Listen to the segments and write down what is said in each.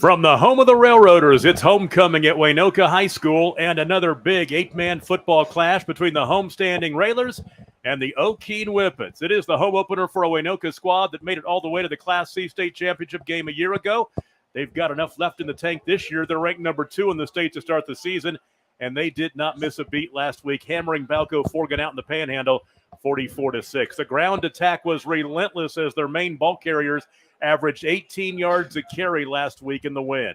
From the home of the Railroaders, it's homecoming at Waynoka High School and another big eight-man football clash between the homestanding Railers and the Okeene Whippets. It is the home opener for a Waynoka squad that made it all the way to the Class C state championship game a year ago. They've got enough left in the tank this year. They're ranked number 2 in the state to start the season, and they did not miss a beat last week, hammering Balco Forgan out in the Panhandle 44-6. The ground attack was relentless as their main ball carriers averaged 18 yards a carry last week in the win.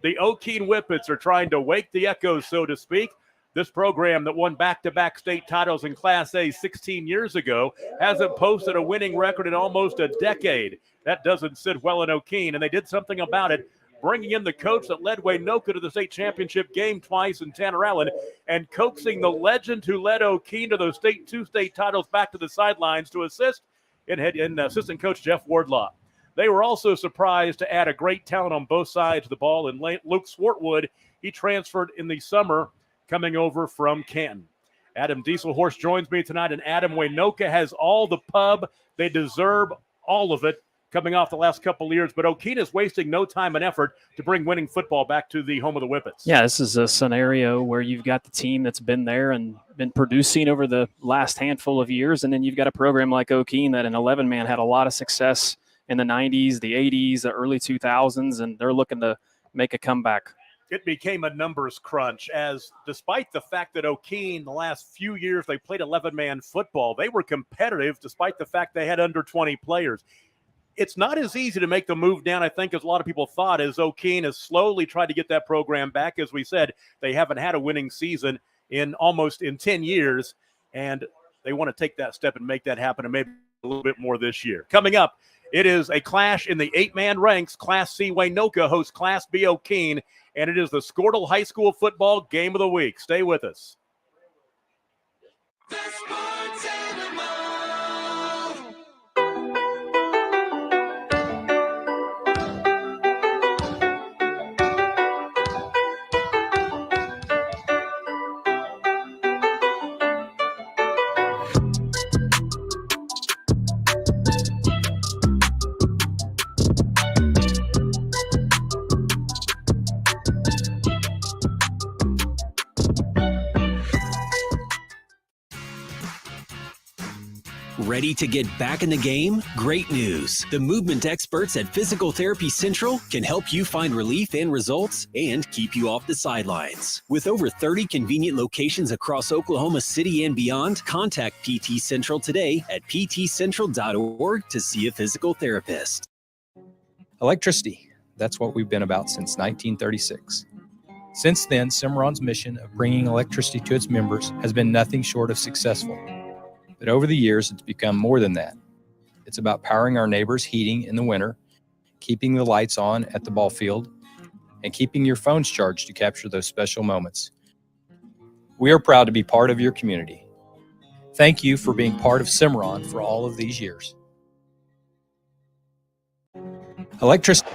The Okeene Whippets are trying to wake the echoes, so to speak. This program that won back-to-back state titles in Class A 16 years ago hasn't posted a winning record in almost a decade. That doesn't sit well in Okeene, and they did something about it, bringing in the coach that led Waynoka to the state championship game twice in Tanner Allen and coaxing the legend who led Okeene to those two state titles back to the sidelines to assist in assistant coach Jeff Wardlaw. They were also surprised to add a great talent on both sides of the ball in Luke Swartwood. He transferred in the summer coming over from Canton. Adam Dieselhorst joins me tonight, and Adam, Waynoka has all the pub. They deserve all of it coming off the last couple of years, but Okeene is wasting no time and effort to bring winning football back to the home of the Whippets. Yeah, this is a scenario where you've got the team that's been there and been producing over the last handful of years, and then you've got a program like Okeene that in 11-man had a lot of success in the 90s, the 80s, the early 2000s, and they're looking to make a comeback. It became a numbers crunch, as despite the fact that Okeene the last few years they played 11-man football, they were competitive despite the fact they had under 20 players. It's not as easy to make the move down, I think, as a lot of people thought, as Okeene has slowly tried to get that program back. As we said, they haven't had a winning season in 10 years, and they want to take that step and make that happen, and maybe a little bit more this year. Coming up, it is a clash in the 8-man ranks. Class C Waynoka hosts Class B Okeene, and it is the Squirtle High School football game of the week. Stay with us. Ready to get back in the game? Great news! The movement experts at Physical Therapy Central can help you find relief and results and keep you off the sidelines. With over 30 convenient locations across Oklahoma City and beyond, contact PT Central today at ptcentral.org to see a physical therapist. Electricity, that's what we've been about since 1936. Since then, Cimarron's mission of bringing electricity to its members has been nothing short of successful. But over the years, it's become more than that. It's about powering our neighbors' heating in the winter, keeping the lights on at the ball field, and keeping your phones charged to capture those special moments. We are proud to be part of your community. Thank you for being part of Cimarron for all of these years. Electricity.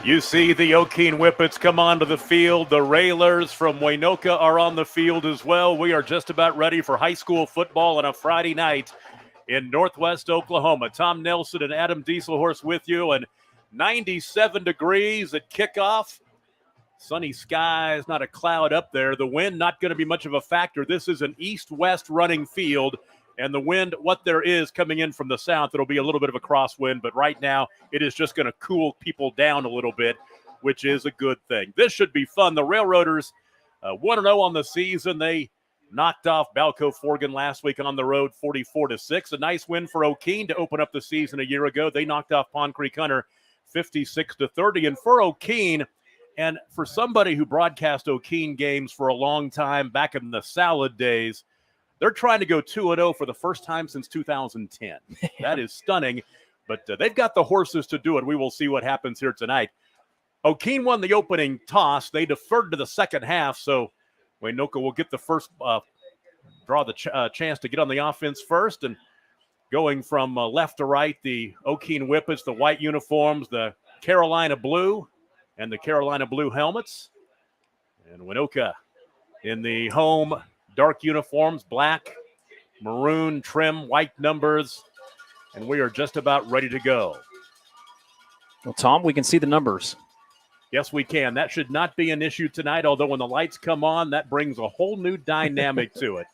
You see the Okeene Whippets come onto the field. The Railers from Waynoka are on the field as well. We are just about ready for high school football on a Friday night in Northwest Oklahoma. Tom Nelson and Adam Dieselhorst with you, and 97 degrees at kickoff. Sunny skies, not a cloud up there. The wind not going to be much of a factor. This is an east-west running field. And the wind, what there is coming in from the south, it'll be a little bit of a crosswind, but right now it is just going to cool people down a little bit, which is a good thing. This should be fun. The Railroaders 1-0 on the season. They knocked off Balco Forgan last week on the road 44-6. A nice win for Okeene to open up the season a year ago. They knocked off Pond Creek Hunter 56-30. And for Okeene, and for somebody who broadcast Okeene games for a long time back in the salad days, they're trying to go 2-0 for the first time since 2010. That is stunning, but they've got the horses to do it. We will see what happens here tonight. Okeene won the opening toss. They deferred to the second half, so Waynoka will get the first draw the chance to get on the offense first. And going from left to right, the Okeene Whippets, the white uniforms, the Carolina blue, and the Carolina blue helmets. And Waynoka in the home dark uniforms, black, maroon trim, white numbers, and we are just about ready to go. Well, Tom, we can see the numbers. Yes, we can. That should not be an issue tonight, although when the lights come on, that brings a whole new dynamic to it.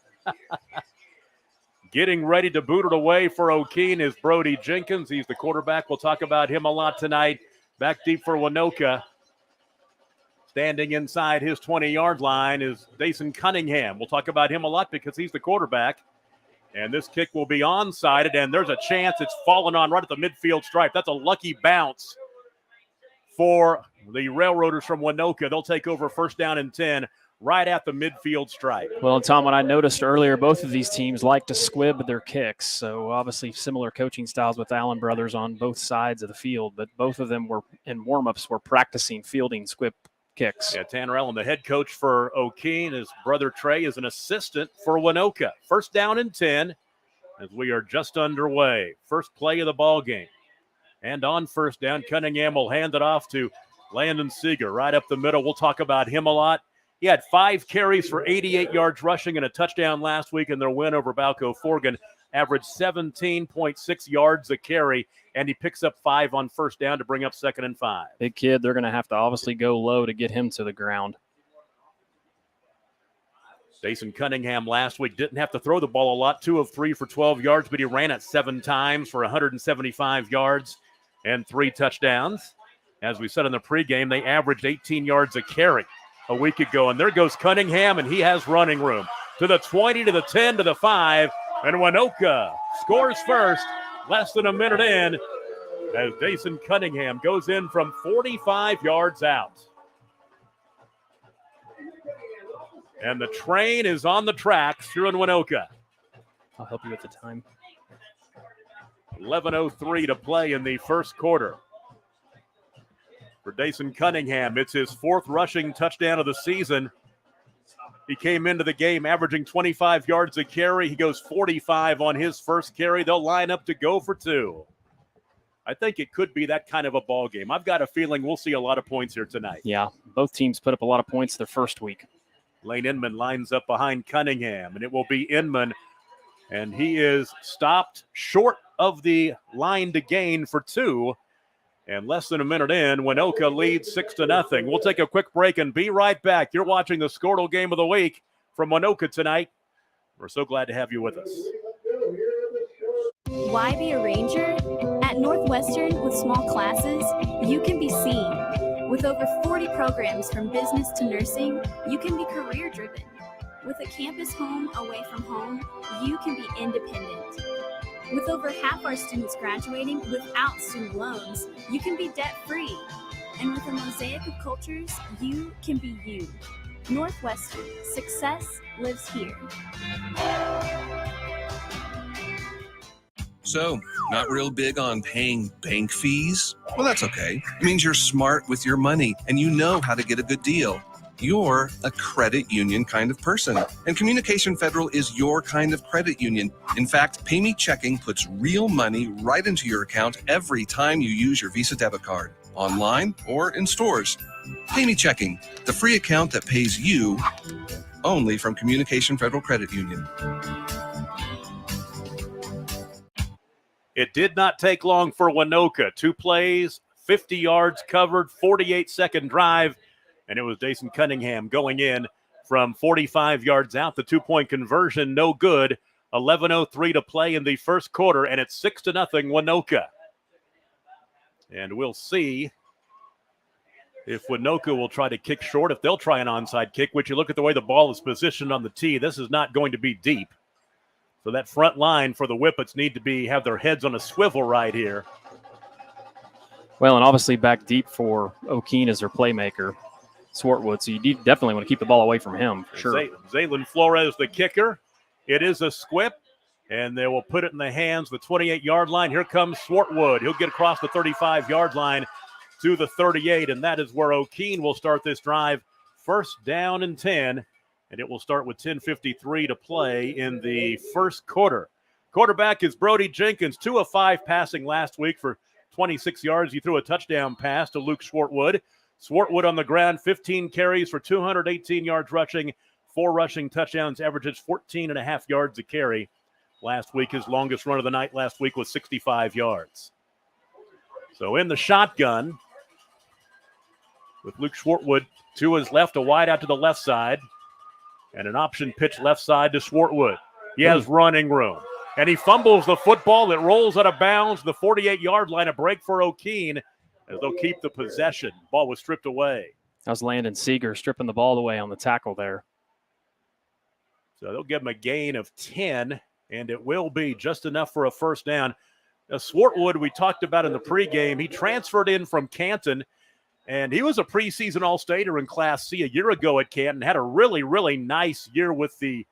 Getting ready to boot it away for Okeene is Brody Jenkins. He's the quarterback. We'll talk about him a lot tonight. Back deep for Waynoka. Standing inside his 20-yard line is Dason Cunningham. We'll talk about him a lot because he's the quarterback. And this kick will be onside, and there's a chance it's fallen on right at the midfield stripe. That's a lucky bounce for the Railroaders from Waynoka. They'll take over first down and 10 right at the midfield stripe. Well, Tom, what I noticed earlier, both of these teams like to squib their kicks. So obviously similar coaching styles with Allen brothers on both sides of the field, but both of them were in warm-ups were practicing fielding squib kicks. Yeah, Tanner Allen, the head coach for Okeene. His brother Trey is an assistant for Waynoka. First down and 10 as we are just underway. First play of the ball game. And on first down, Cunningham will hand it off to Landon Seeger right up the middle. We'll talk about him a lot. He had 5 carries for 88 yards rushing and a touchdown last week in their win over Balco Forgan. Averaged 17.6 yards a carry, and he picks up 5 on first down to bring up 2nd and 5. Big kid, they're going to have to obviously go low to get him to the ground. Dason Cunningham last week didn't have to throw the ball a lot, 2 of 3 for 12 yards, but he ran it 7 times for 175 yards and 3 touchdowns. As we said in the pregame, they averaged 18 yards a carry a week ago. And there goes Cunningham, and he has running room. To the 20, to the 10, to the 5. And Waynoka scores first, less than a minute in, as Dason Cunningham goes in from 45 yards out. And the train is on the tracks here in Waynoka. I'll help you with the time. 11:03 to play in the first quarter. For Dason Cunningham, it's his 4th rushing touchdown of the season. He came into the game averaging 25 yards a carry. He goes 45 on his first carry. They'll line up to go for 2. I think it could be that kind of a ball game. I've got a feeling we'll see a lot of points here tonight. Yeah, both teams put up a lot of points their first week. Lane Inman lines up behind Cunningham, and it will be Inman, and he is stopped short of the line to gain for 2. And less than a minute in, Waynoka leads 6-0. We'll take a quick break and be right back. You're watching the Squirtle Game of the Week from Waynoka tonight. We're so glad to have you with us. Why be a ranger? At Northwestern, with small classes, you can be seen. With over 40 programs from business to nursing, you can be career-driven. With a campus home away from home, you can be independent. With over half our students graduating without student loans, you can be debt-free. And with a mosaic of cultures, you can be you. Northwestern, success lives here. So, not real big on paying bank fees? Well, that's okay. It means you're smart with your money and you know how to get a good deal. You're a credit union kind of person, and Communication Federal is your kind of credit union. In fact, Pay Me Checking puts real money right into your account every time you use your Visa debit card, online or in stores. Pay Me Checking, the free account that pays you, only from Communication Federal Credit Union. It did not take long for Waynoka. 2 plays, 50 yards covered, 48-second drive. And it was Dason Cunningham going in from 45 yards out. The 2-point conversion, no good. 11:03 to play in the first quarter, and it's 6-0 Waynoka. And we'll see if Waynoka will try to kick short, if they'll try an onside kick, which you look at the way the ball is positioned on the tee, this is not going to be deep. So that front line for the Whippets need to have their heads on a swivel right here. Well, and obviously back deep for Okeene as their playmaker, Swartwood. So you definitely want to keep the ball away from him, for sure. Zaylin Flores, the kicker. It is a squip, and they will put it in the hands of the 28-yard line. Here comes Swartwood. He'll get across the 35-yard line to the 38, and that is where Okeene will start this drive. First down and 10, and it will start with 10:53 to play in the first quarter. Quarterback is Brody Jenkins, 2 of 5 passing last week for 26 yards. He threw a touchdown pass to Luke Swartwood. Swartwood on the ground, 15 carries for 218 yards rushing, 4 rushing touchdowns, averages 14.5 yards a carry. Last week, his longest run of the night last week was 65 yards. So in the shotgun, with Luke Swartwood to his left, a wide out to the left side, and an option pitch left side to Swartwood. He has running room, and he fumbles the football. It rolls out of bounds, the 48-yard line, a break for Okeene, as they'll keep the possession. Ball was stripped away. That was Landon Seeger stripping the ball away on the tackle there. So they'll give him a gain of 10, and it will be just enough for a first down. Now, Swartwood, we talked about in the pregame, he transferred in from Canton, and he was a preseason All-Stater in Class C a year ago at Canton, had a really, really nice year with the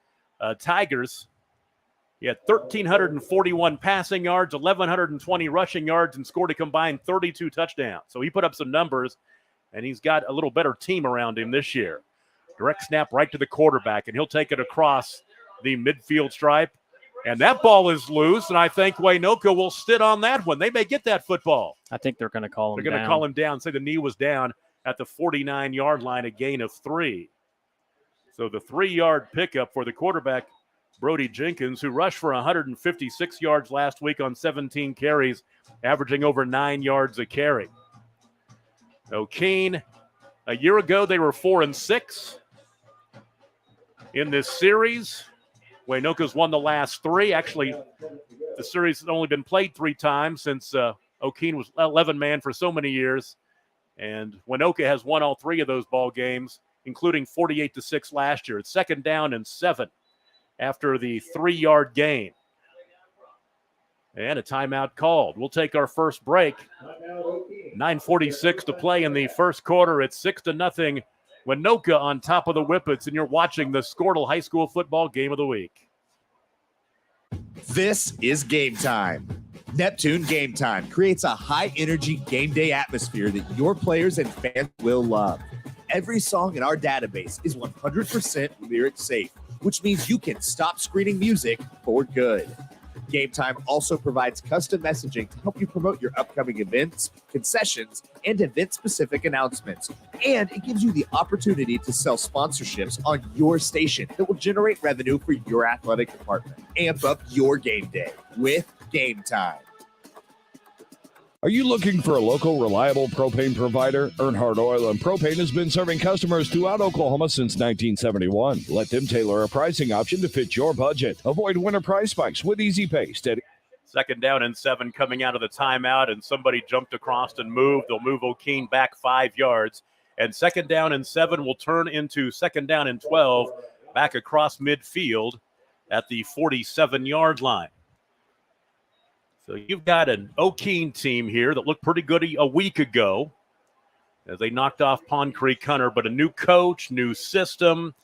Tigers. He had 1,341 passing yards, 1,120 rushing yards, and scored a combined 32 touchdowns. So he put up some numbers, and he's got a little better team around him this year. Direct snap right to the quarterback, and he'll take it across the midfield stripe. And that ball is loose, and I think Waynoka will sit on that one. They may get that football. I think they're going to call him down. They're going to call him down, say the knee was down at the 49-yard line, a gain of 3. So the 3-yard pickup for the quarterback, Brody Jenkins, who rushed for 156 yards last week on 17 carries, averaging over 9 yards a carry. Okeene, a year ago, they were 4-6 in this series. Waynoka's won the last 3. Actually, the series has only been played 3 times since Okeene was 11-man for so many years. And Waynoka has won all 3 of those ball games, including 48-6 last year. It's 2nd down and 7 after the 3-yard gain. And a timeout called. We'll take our first break. 9:46 to play in the first quarter. It's 6-0. Waynoka on top of the Whippets, and you're watching the Squirtle High School Football Game of the Week. This is Game Time. Neptune Game Time creates a high-energy game day atmosphere that your players and fans will love. Every song in our database is 100% lyric safe, which means you can stop screening music for good. Game Time also provides custom messaging to help you promote your upcoming events, concessions, and event-specific announcements. And it gives you the opportunity to sell sponsorships on your station that will generate revenue for your athletic department. Amp up your game day with Game Time. Are you looking for a local, reliable propane provider? Earnhardt Oil and Propane has been serving customers throughout Oklahoma since 1971. Let them tailor a pricing option to fit your budget. Avoid winter price spikes with Easy Pay. Steady. 2nd down and 7 coming out of the timeout, and somebody jumped across and moved. They'll move Okeene back 5 yards. And 2nd down and 7 will turn into 2nd down and 12 back across midfield at the 47-yard line. So you've got an Okeene team here that looked pretty good a week ago as they knocked off Pond Creek Hunter, but a new coach, new system.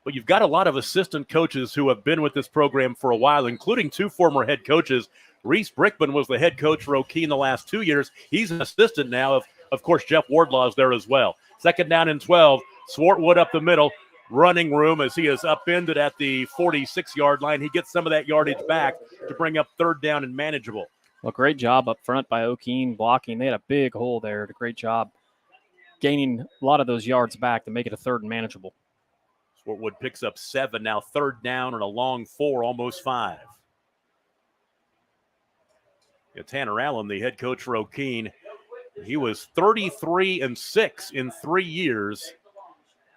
But you've got a lot of assistant coaches who have been with this program for a while, including 2 former head coaches. Reese Brickman was the head coach for Okeene the last 2 years. He's an assistant now. Of course, Jeff Wardlaw is there as well. 2nd down and 12. Swartwood up the middle. Running room as he is upended at the 46-yard line. He gets some of that yardage back to bring up 3rd down and manageable. Well, great job up front by Okeene blocking. They had a big hole there. Great job gaining a lot of those yards back to make it a 3rd and manageable. Swartwood picks up 7, now 3rd down and a long 4, almost 5. Tanner Allen, the head coach for Okeene, he was 33-6 in 3 years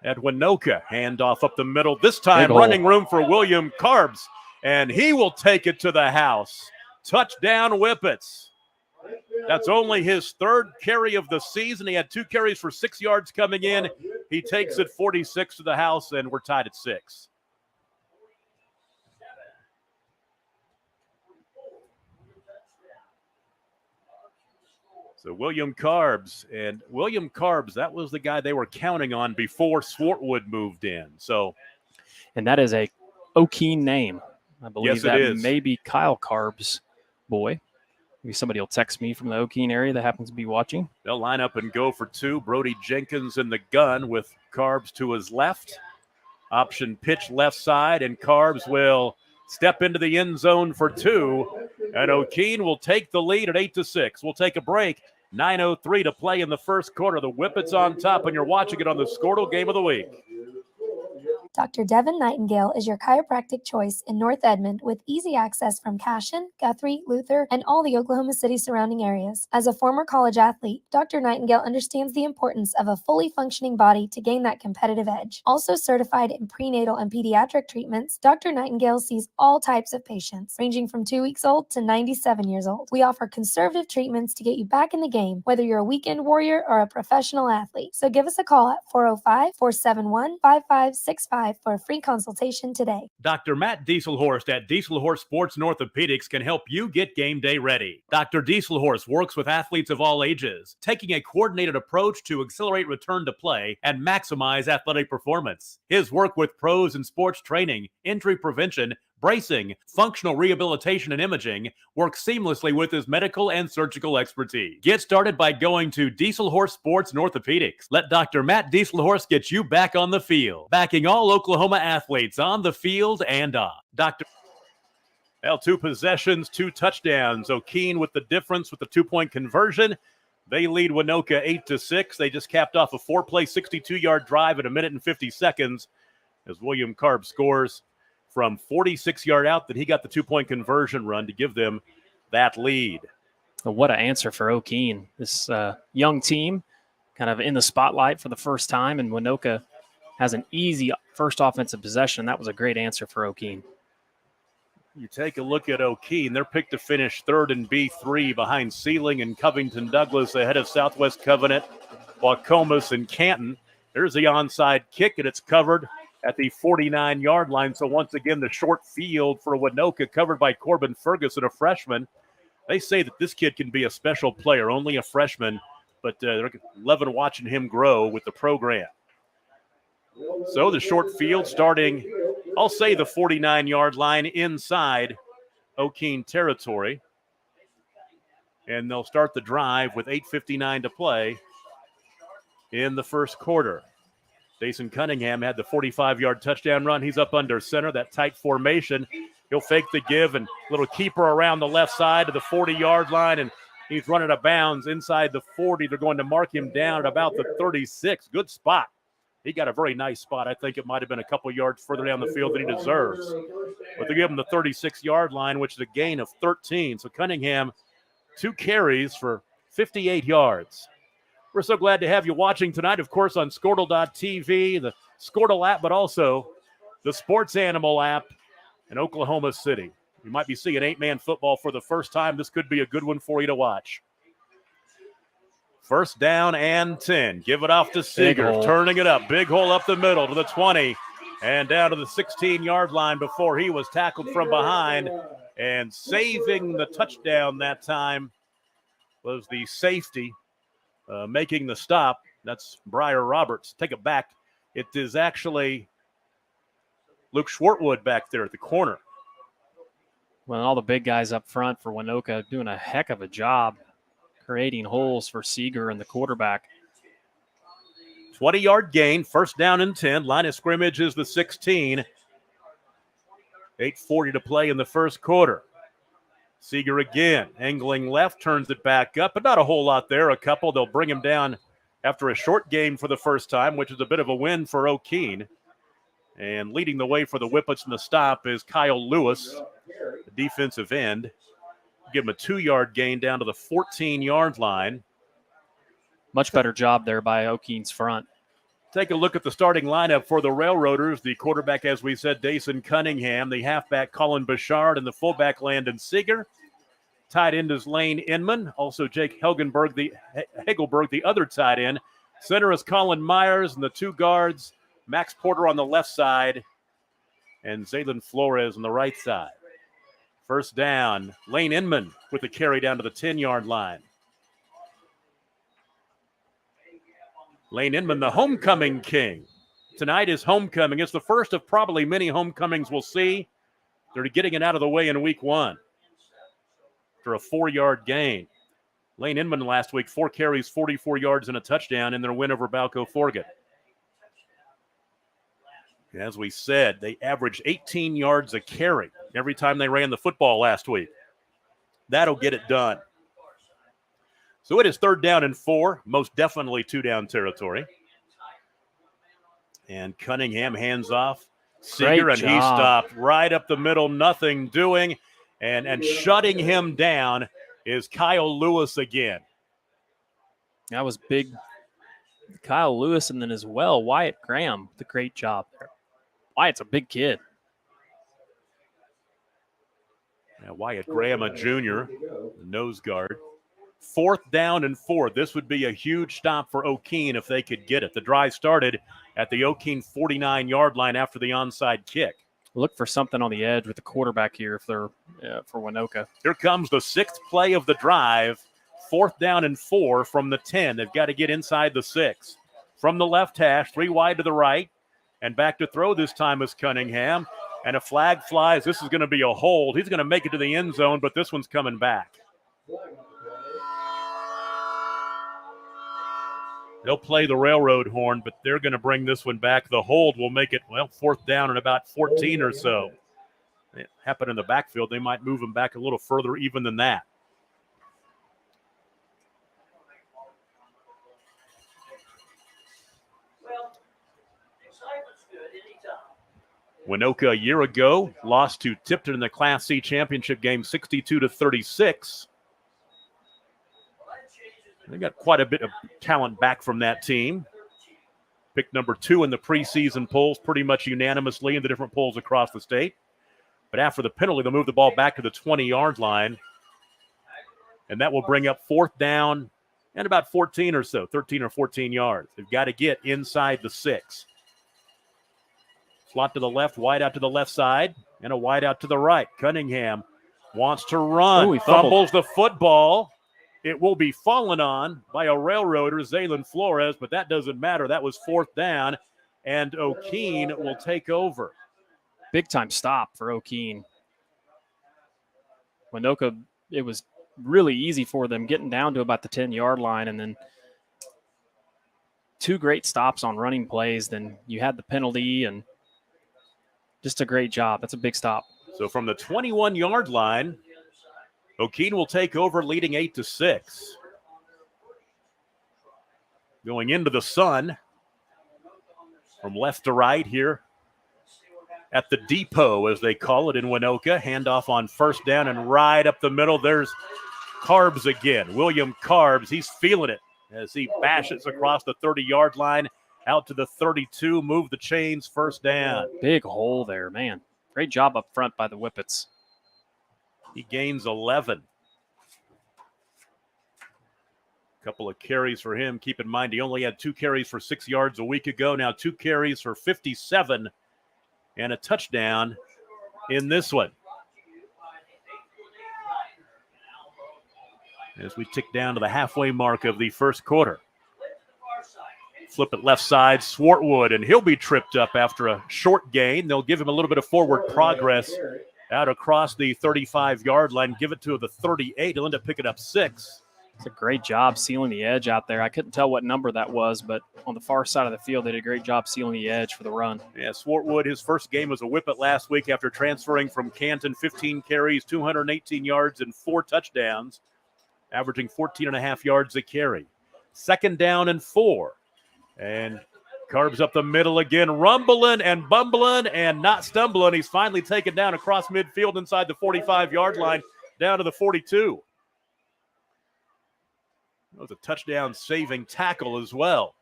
at Waynoka. Handoff up the middle. This time running room for William Carbs, and he will take it to the house. Touchdown Whippets. That's only his 3rd carry of the season. He had 2 carries for 6 yards coming in. He takes it 46 to the house, and we're tied at 6. So William Carbs, that was the guy they were counting on before Swartwood moved in. And that is a Okeene name. I believe yes, that it is. may be Kyle Carbs' boy. Maybe somebody will text me from the Okeene area that happens to be watching. They'll line up and go for 2. Brody Jenkins in the gun with Carbs to his left. Option pitch left side, and Carbs will step into the end zone for 2. And Okeene will take the lead at 8-6. We'll take a break. 9:03 to play in the first quarter. The Whippets on top, and you're watching it on the Squirtle Game of the Week. Dr. Devin Nightingale is your chiropractic choice in North Edmond with easy access from Cashion, Guthrie, Luther, and all the Oklahoma City surrounding areas. As a former college athlete, Dr. Nightingale understands the importance of a fully functioning body to gain that competitive edge. Also certified in prenatal and pediatric treatments, Dr. Nightingale sees all types of patients, ranging from 2 weeks old to 97 years old. We offer conservative treatments to get you back in the game, whether you're a weekend warrior or a professional athlete. So give us a call at 405-471-5565 for a free consultation today. Dr. Matt Dieselhorst at Dieselhorst Sports and Orthopedics can help you get game day ready. Dr. Dieselhorst works with athletes of all ages, taking a coordinated approach to accelerate return to play and maximize athletic performance. His work with pros in sports training, injury prevention, bracing, functional rehabilitation, and imaging works seamlessly with his medical and surgical expertise. Get started by going to Dieselhorst Sports and Orthopedics. Let Dr. Matt Dieselhorst get you back on the field, backing all Oklahoma athletes on the field and off. Well, 2 possessions, 2 touchdowns. Okeene with the difference with the 2-point conversion. They lead Waynoka 8-6. They just capped off a 4-play, 62-yard drive at 1 minute and 50 seconds as William Karb scores from 46-yard out that he got the 2-point conversion run to give them that lead. What an answer for Okeene. This young team kind of in the spotlight for the first time, and Waynoka has an easy first offensive possession. That was a great answer for Okeene. You take a look at Okeene. They're picked to finish third in B3 behind Sealing and Covington Douglas ahead of Southwest Covenant, Waukomis, and Canton. There's the onside kick, and it's covered at the 49-yard line. So once again, the short field for Waynoka covered by Corbin Ferguson, a freshman. They say that this kid can be a special player, only a freshman, but they're loving watching him grow with the program. So the short field starting, I'll say the 49-yard line inside Okeene territory. And they'll start the drive with 8:59 to play in the first quarter. Jason Cunningham had the 45-yard touchdown run. He's up under center, that tight formation. He'll fake the give and little keeper around the left side of the 40-yard line, and he's running out of bounds inside the 40. They're going to mark him down at about the 36. Good spot. He got a very nice spot. I think it might have been a couple yards further down the field than he deserves. But they give him the 36-yard line, which is a gain of 13. So Cunningham, 2 carries for 58 yards. We're so glad to have you watching tonight, of course, on Squirtle.tv, the Squirtle app, but also the Sports Animal app in Oklahoma City. You might be seeing 8-man football for the first time. This could be a good one for you to watch. First down and 10. Give it off to Seeger, turning it up. Big hole up the middle to the 20 and down to the 16-yard line before he was tackled from behind. And saving the touchdown that time was the safety. Making the stop, that's Briar Roberts. Take it back. It is actually Luke Schwartwood back there at the corner. Well, all the big guys up front for Waynoka doing a heck of a job creating holes for Seeger and the quarterback. 20-yard gain, first down and 10. Line of scrimmage is the 16. 8:40 to play in the first quarter. Seeger again, angling left, turns it back up, but not a whole lot there. A couple, they'll bring him down after a short game for the first time, which is a bit of a win for Okeene. And leading the way for the Whippets in the stop is Kyle Lewis, the defensive end. Give him a 2-yard gain down to the 14-yard line. Much better job there by Okeene's front. Take a look at the starting lineup for the Railroaders. The quarterback, as we said, Dason Cunningham. The halfback, Colin Bouchard. And the fullback, Landon Seeger. Tight end is Lane Inman. Also Jake Hegelberg, the other tight end. Center is Colin Myers. And the 2 guards, Max Porter on the left side and Zaylen Flores on the right side. First down, Lane Inman with the carry down to the 10-yard line. Lane Inman, the homecoming king. Tonight is homecoming. It's the first of probably many homecomings we'll see. They're getting it out of the way in week 1 after a 4-yard gain. Lane Inman last week, 4 carries, 44 yards, and a touchdown in their win over Balco Forget. As we said, they averaged 18 yards a carry every time they ran the football last week. That'll get it done. So it is 3rd down and 4, most definitely 2-down territory. And Cunningham hands off Seeger, Great and he job. stopped right up the middle, nothing doing. And shutting him down is Kyle Lewis again. That was big. Kyle Lewis, and then as well, Wyatt Graham, the great job there. Wyatt's a big kid. Now Wyatt Graham, a junior, nose guard. 4th down and 4. This would be a huge stop for Okeene if they could get it. The drive started at the Okeene 49-yard line after the onside kick. Look for something on the edge with the quarterback here if they're for Waynoka. Here comes the 6th play of the drive. 4th down and 4 from the 10. They've got to get inside the 6. From the left hash, 3 wide to the right. And back to throw this time is Cunningham. And a flag flies. This is going to be a hold. He's going to make it to the end zone, but this one's coming back. They'll play the railroad horn, but they're going to bring this one back. The hold will make it, 4th down and about 14 or so. It happened in the backfield. They might move him back a little further even than that. Waynoka a year ago lost to Tipton in the Class C championship game 62-36. They got quite a bit of talent back from that team. Picked number 2 in the preseason polls pretty much unanimously in the different polls across the state. But after the penalty, they'll move the ball back to the 20-yard line. And that will bring up 4th down and about 14 or so, 13 or 14 yards. They've got to get inside the 6. Slot to the left, wide out to the left side, and a wide out to the right. Cunningham wants to run. He fumbles the football. It will be fallen on by a railroader, Zaylen Flores, but that doesn't matter. That was 4th down, and Okeene will take over. Big-time stop for Okeene. Waynoka, it was really easy for them getting down to about the 10-yard line, and then 2 great stops on running plays. Then you had the penalty, and just a great job. That's a big stop. So from the 21-yard line, Okeene will take over, leading 8-6. Going into the sun from left to right here at the depot, as they call it in Waynoka. Handoff on 1st down and right up the middle. There's Carbs again. William Carbs, he's feeling it as he bashes across the 30-yard line out to the 32. Move the chains, 1st down. Big hole there, man. Great job up front by the Whippets. He gains 11. Couple of carries for him. Keep in mind, he only had 2 carries for 6 yards a week ago. Now 2 carries for 57 and a touchdown in this one. As we tick down to the halfway mark of the first quarter. Flip it left side, Swartwood, and he'll be tripped up after a short gain. They'll give him a little bit of forward progress out across the 35-yard line, give it to the 38. He'll end up picking up 6. It's a great job sealing the edge out there. I couldn't tell what number that was, but on the far side of the field, they did a great job sealing the edge for the run. Yeah, Swartwood, his first game was a Whippet last week after transferring from Canton. 15 carries, 218 yards, and 4 touchdowns, averaging 14.5 yards a carry. 2nd down and 4. And Carbs up the middle again, rumbling and bumbling and not stumbling. He's finally taken down across midfield inside the 45-yard line down to the 42. That was a touchdown-saving tackle as well.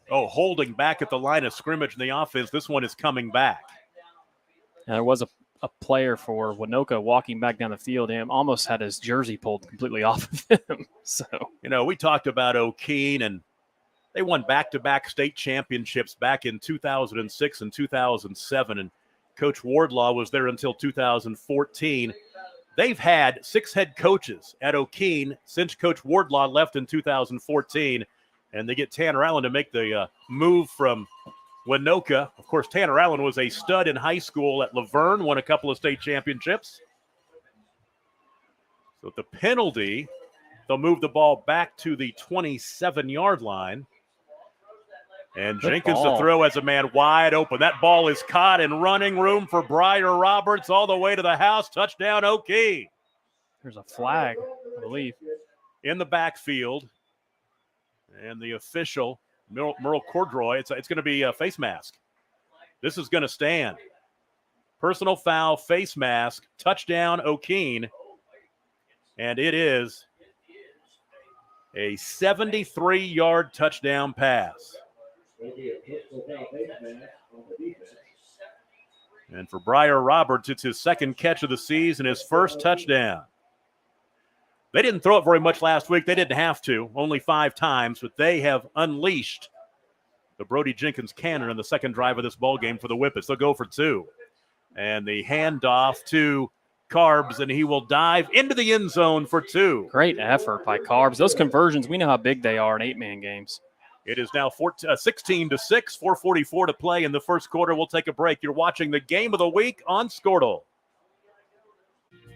Holding back at the line of scrimmage in the offense. This one is coming back. And there was a player for Waynoka walking back down the field. He almost had his jersey pulled completely off of him. So, we talked about Okeene, and they won back-to-back state championships back in 2006 and 2007, and Coach Wardlaw was there until 2014. They've had 6 head coaches at Okeene since Coach Wardlaw left in 2014, and they get Tanner Allen to make the move from Waynoka. Of course, Tanner Allen was a stud in high school at Laverne, won a couple of state championships. So at the penalty, they'll move the ball back to the 27-yard line. And Jenkins to throw as a man wide open. That ball is caught and running room for Briar Roberts all the way to the house. Touchdown, Okeene. There's a flag, I believe. In the backfield. And the official Merle Cordroy. It's going to be a face mask. This is going to stand. Personal foul, face mask, touchdown, Okeene. And it is a 73-yard touchdown pass. And for Briar Roberts, it's his second catch of the season, his first touchdown. They didn't throw it very much last week. They didn't have to, only 5 times, but they have unleashed the Brody Jenkins cannon in the second drive of this ball game for the Whippets. They'll go for 2. And the handoff to Carbs, and he will dive into the end zone for 2. Great effort by Carbs. Those conversions, we know how big they are in 8-man games. It is now 16-6, 4:44 to play in the first quarter. We'll take a break. You're watching the game of the week on Squirtle.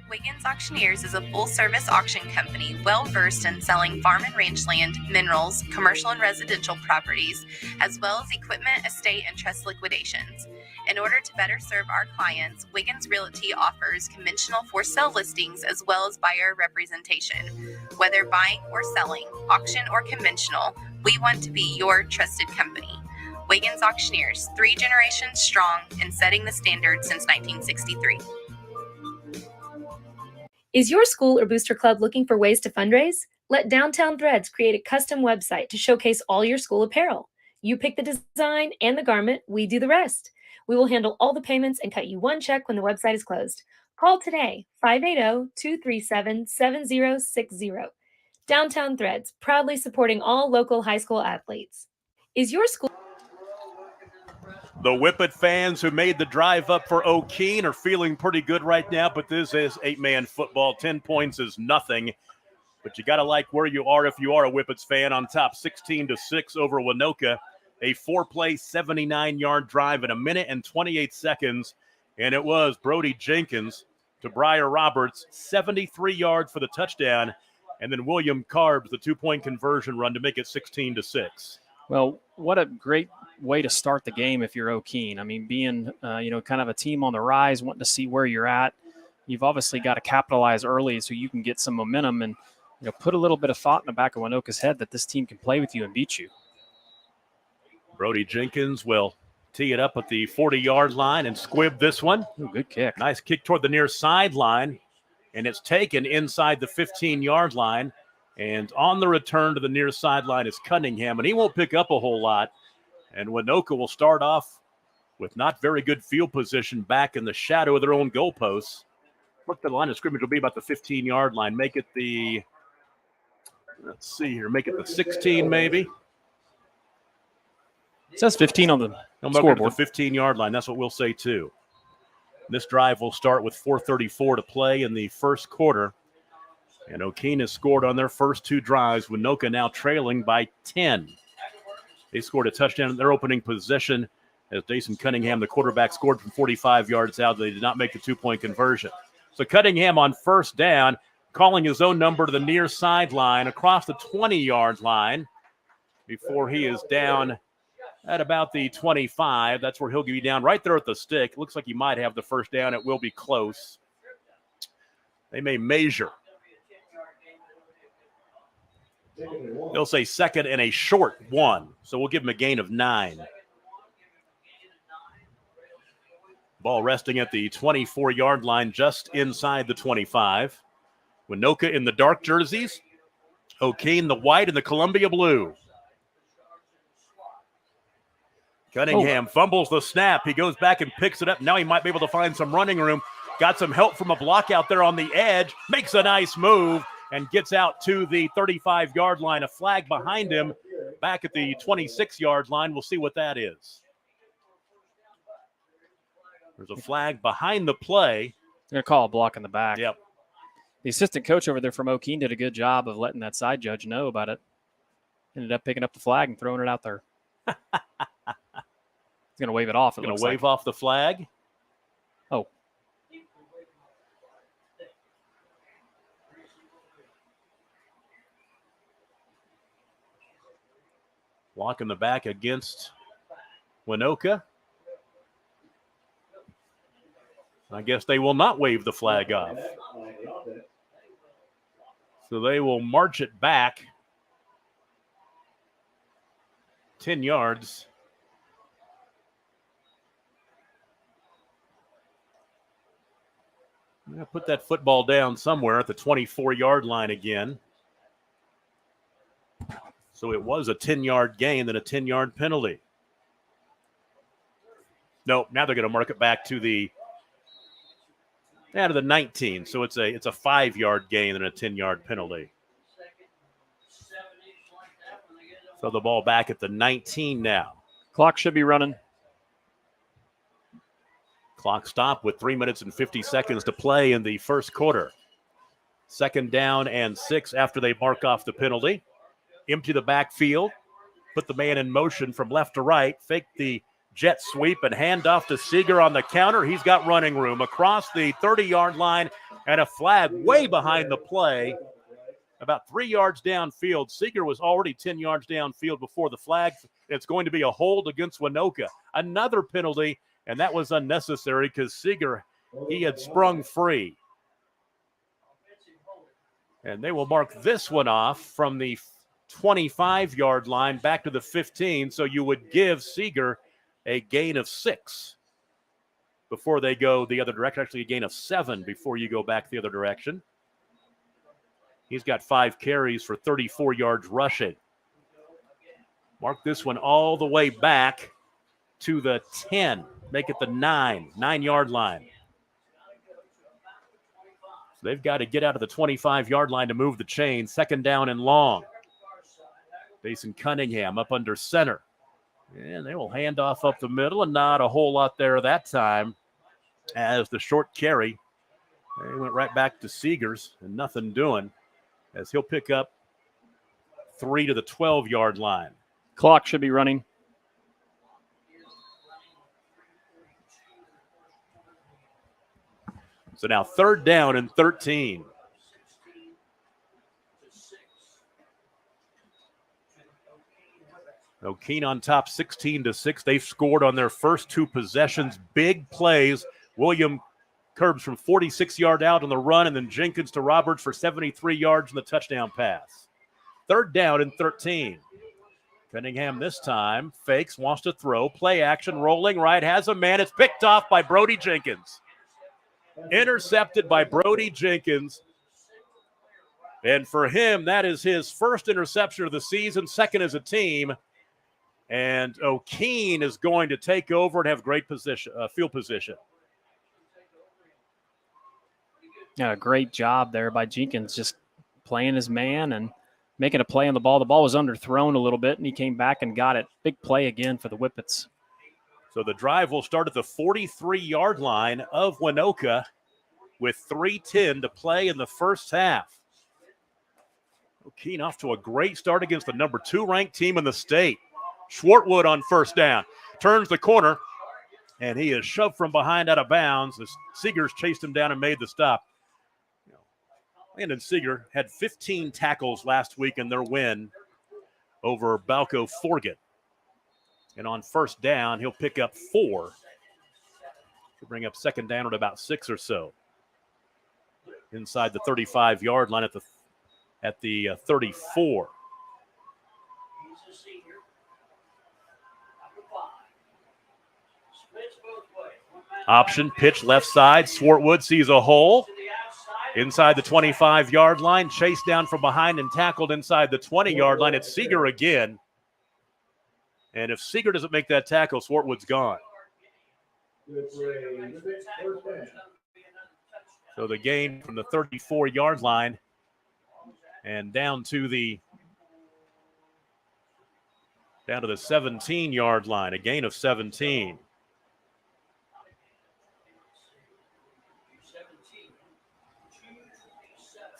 Wiggins Auctioneers is a full-service auction company well-versed in selling farm and ranch land, minerals, commercial and residential properties, as well as equipment, estate, and trust liquidations. In order to better serve our clients, Wiggins Realty offers conventional for-sale listings as well as buyer representation. Whether buying or selling, auction or conventional, we want to be your trusted company. Wiggins Auctioneers, 3 generations strong and setting the standard since 1963. Is your school or booster club looking for ways to fundraise? Let Downtown Threads create a custom website to showcase all your school apparel. You pick the design and the garment, we do the rest. We will handle all the payments and cut you one check when the website is closed. Call today, 580-237-7060. Downtown Threads, proudly supporting all local high school athletes. Is your school... The Whippet fans who made the drive up for Okeene are feeling pretty good right now, but this is 8-man football. 10 points is nothing. But you got to like where you are if you are a Whippets fan. On top, 16-6 over Waynoka. A 4-play, 79-yard drive in 1 minute and 28 seconds. And it was Brody Jenkins to Briar Roberts, 73 yards for the touchdown. And then William Carbs, the 2-point conversion run to make it 16-6. Well, what a great way to start the game if you're Okeene. I mean, being, kind of a team on the rise, wanting to see where you're at. You've obviously got to capitalize early so you can get some momentum and, put a little bit of thought in the back of Waynoka's head that this team can play with you and beat you. Brody Jenkins will tee it up at the 40-yard line and squib this one. Ooh, good kick. Nice kick toward the near sideline, and it's taken inside the 15-yard line. And on the return to the near sideline is Cunningham, and he won't pick up a whole lot. And Waynoka will start off with not very good field position back in the shadow of their own goalposts. Look, the line of scrimmage will be about the 15-yard line. Make it the, let's see here, make it the 16 maybe. It says 15 on the scoreboard. The 15-yard line. That's what we'll say, too. This drive will start with 4:34 to play in the first quarter. And Okeene has scored on their first 2 drives. Waynoka now trailing by 10. They scored a touchdown in their opening possession as Jason Cunningham, the quarterback, scored from 45 yards out. They did not make the 2-point conversion. So Cunningham on first down, calling his own number to the near sideline across the 20-yard line before he is down at about the 25. That's where he'll be down right there at the stick. Looks like he might have the first down. It will be close. They may measure. They'll say second and a short 1. So we'll give him a gain of 9. Ball resting at the 24-yard line, just inside the 25. Waynoka in the dark jerseys. Okeene the white and the Columbia blue. Cunningham fumbles the snap. He goes back and picks it up. Now he might be able to find some running room. Got some help from a block out there on the edge. Makes a nice move and gets out to the 35-yard line. A flag behind him back at the 26-yard line. We'll see what that is. There's a flag behind the play. They're going to call a block in the back. Yep. The assistant coach over there from Okeene did a good job of letting that side judge know about it. Ended up picking up the flag and throwing it out there. He's going to wave it off. Going to wave off the flag. Oh. Block in the back against Waynoka. I guess they will not wave the flag off. So they will march it back 10 yards. I'm going to put that football down somewhere at the 24-yard line again. So it was a 10-yard gain, then a 10-yard penalty. Nope, now they're going to mark it back to the 19. So it's a 5-yard gain and a 10-yard penalty. So the ball back at the 19 now. Clock should be running. Clock stopped with 3 minutes and 50 seconds to play in the first quarter. 2nd down and 6 after they mark off the penalty. Empty the backfield. Put the man in motion from left to right. Fake the jet sweep and hand off to Seeger on the counter. He's got running room across the 30-yard line and a flag way behind the play. About 3 yards downfield. Seeger was already 10 yards downfield before the flag. It's going to be a hold against Waynoka. Another penalty, and that was unnecessary because Seeger, he had sprung free. And they will mark this one off from the 25-yard line back to the 15. So you would give Seeger a gain of 6 before they go the other direction. Actually, a gain of 7 before you go back the other direction. He's got 5 carries for 34 yards rushing. Mark this one all the way back to the 10. Make it the 9-yard line. So they've got to get out of the 25-yard line to move the chain. 2nd down and long. Mason Cunningham up under center. And they will hand off up the middle, and not a whole lot there that time as the short carry. They went right back to Seegers and nothing doing as he'll pick up 3 to the 12-yard line. Clock should be running. So now 3rd down and 13. Okeene on top 16-6. They've scored on their first 2 possessions. Big plays. William Curbs from 46 yards out on the run, and then Jenkins to Roberts for 73 yards in the touchdown pass. 3rd down and 13. Cunningham this time fakes, wants to throw. Play action, rolling right, has a man. It's picked off by Brody Jenkins. Intercepted by Brody Jenkins. And for him, that is his first interception of the season, 2nd as a team. And Okeene is going to take over and have great position, field position. Yeah, great job there by Jenkins, just playing his man and making a play on the ball. The ball was underthrown a little bit, and he came back and got it. Big play again for the Whippets. So the drive will start at the 43-yard line of Waynoka with 3:10 to play in the first half. Okeene off to a great start against the number 2 ranked team in the state. Schwartwood on 1st down. Turns the corner, and he is shoved from behind out of bounds as Seegers chased him down and made the stop. Landon Seeger had 15 tackles last week in their win over Balco Forget. And on 1st down, he'll pick up 4 to bring up 2nd down at about 6 or so. Inside the 35-yard line at the 34. Option pitch left side. Swartwood sees a hole. Inside the 25-yard line, chased down from behind and tackled inside the 20-yard line. It's Seeger again. And if Seeger doesn't make that tackle, Swartwood's gone. So the gain from the 34-yard line and down to the 17-yard line, a gain of 17.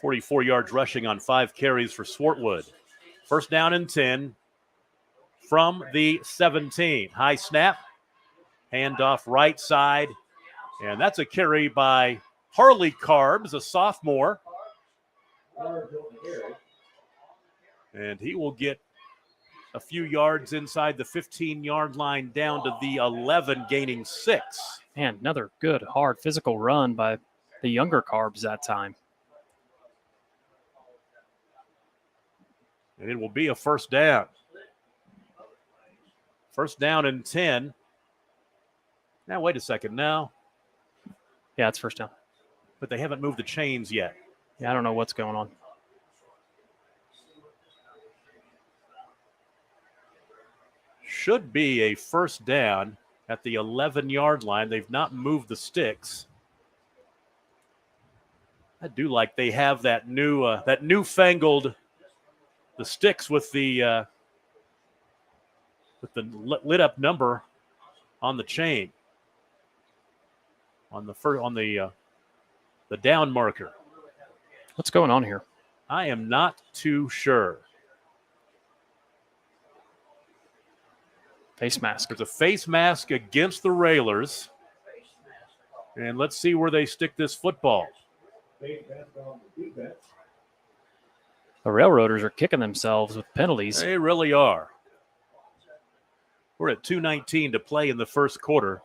44 yards rushing on 5 carries for Swartwood. 1st down and 10 from the 17. High snap, handoff right side, and that's a carry by Harley Carbs, a sophomore. And he will get a few yards inside the 15-yard line down to the 11, gaining 6. Man, another good, hard, physical run by the younger Carbs that time. And it will be a 1st down. First down and 10. Now, wait a second. Now. Yeah, it's first down. But they haven't moved the chains yet. Yeah, I don't know what's going on. Should be a first down at the 11-yard line. They've not moved the sticks. I do like they have that newfangled the sticks with the lit up number on the chain on the down marker. What's going on here? I am not too sure. Face mask. There's a face mask against the Railers. And let's see where they stick this football. The Railroaders are kicking themselves with penalties. They really are. We're at 2:19 to play in the first quarter.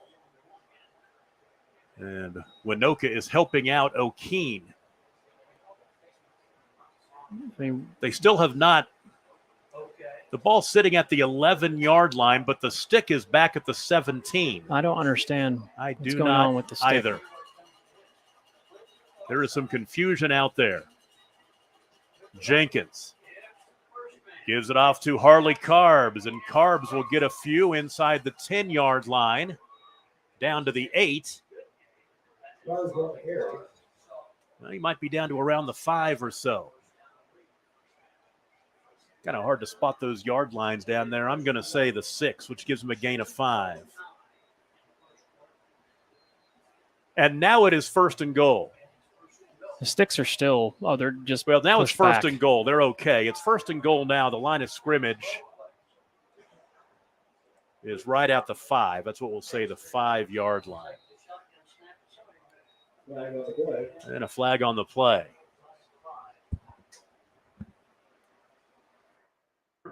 And Waynoka is helping out Okeene. They still have not. The ball's sitting at the 11-yard line, but the stick is back at the 17. I don't understand I what's do going not on with the stick. either. There is some confusion out there. Jenkins gives it off to Harley Carbs, and Carbs will get a few inside the 10-yard line, down to the 8. Well, he might be down to around the 5 or so. Kind of hard to spot those yard lines down there. I'm going to say the 6, which gives him a gain of 5. And now it is first and goal. The sticks are still, they're just Well, now it's pushed first back. and goal. They're okay. It's first and goal now. The line of scrimmage is right at the 5. That's what we'll say, the 5-yard line. And a flag on the play.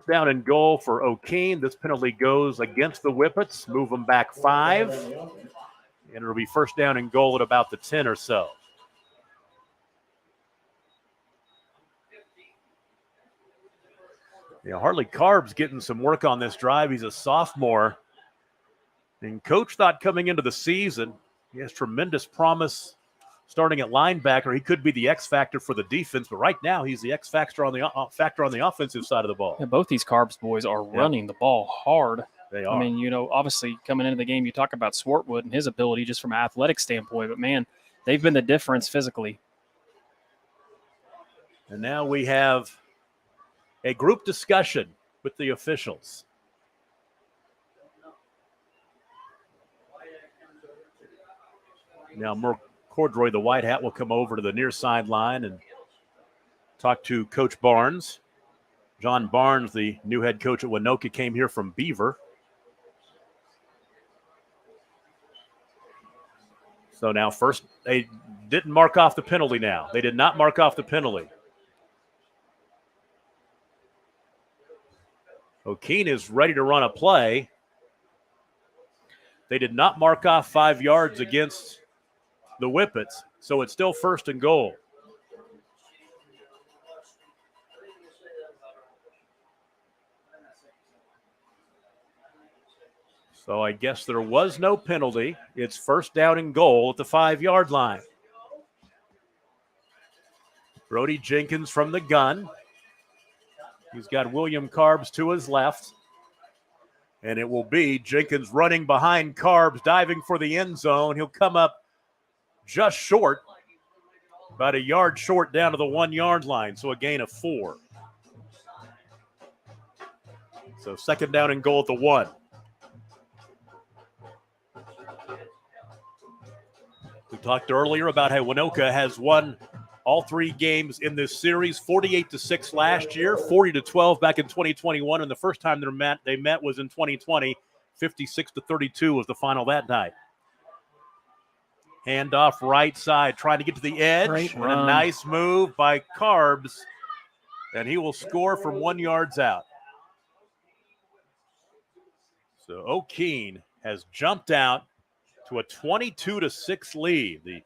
Down and goal for Okeene. This penalty goes against the Whippets. Move them back 5. And it'll be first down and goal at about the 10 or so. Yeah, Harley Carbs getting some work on this drive. He's a sophomore. And coach thought coming into the season, he has tremendous promise starting at linebacker. He could be the X factor for the defense, but right now he's the X factor on the offensive side of the ball. Yeah, both these Carbs boys are running the ball hard. They are. I mean, obviously coming into the game, you talk about Swartwood and his ability just from an athletic standpoint, but man, they've been the difference physically. And now we have a group discussion with the officials. Now, Merle Cordroy, the white hat, will come over to the near sideline and talk to Coach Barnes. John Barnes, the new head coach at Waynoka, came here from Beaver. So now first, they didn't mark off the penalty now. They did not mark off the penalty. Okeene is ready to run a play. They did not mark off 5 yards against the Whippets, so it's still first and goal. So I guess there was no penalty. It's first down and goal at the 5-yard line. Brody Jenkins from the gun. He's got William Carbs to his left. And it will be Jenkins running behind Carbs, diving for the end zone. He'll come up just short, about a yard short down to the 1-yard line, so a gain of 4. So second down and goal at the 1. We talked earlier about how Waynoka has won all 3 games in this series, 48-6 last year, 40-12 back in 2021, and the first time they met was in 2020. 56-32 was the final that night. Handoff right side, trying to get to the edge. Great and run. a nice move by Carbs, and he will score from 1 yard out. So Okeene has jumped out to a 22-6 lead. The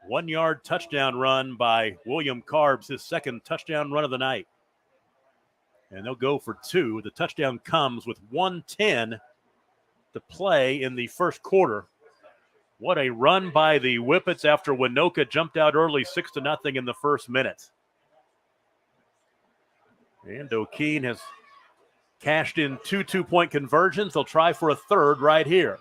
1-yard touchdown run by William Carbs, his second touchdown run of the night. And they'll go for 2. The touchdown comes with 1:10 to play in the first quarter. What a run by the Whippets after Waynoka jumped out early 6-0 in the first minute. And Okeene has cashed in 2 two-point conversions. They'll try for a third right here.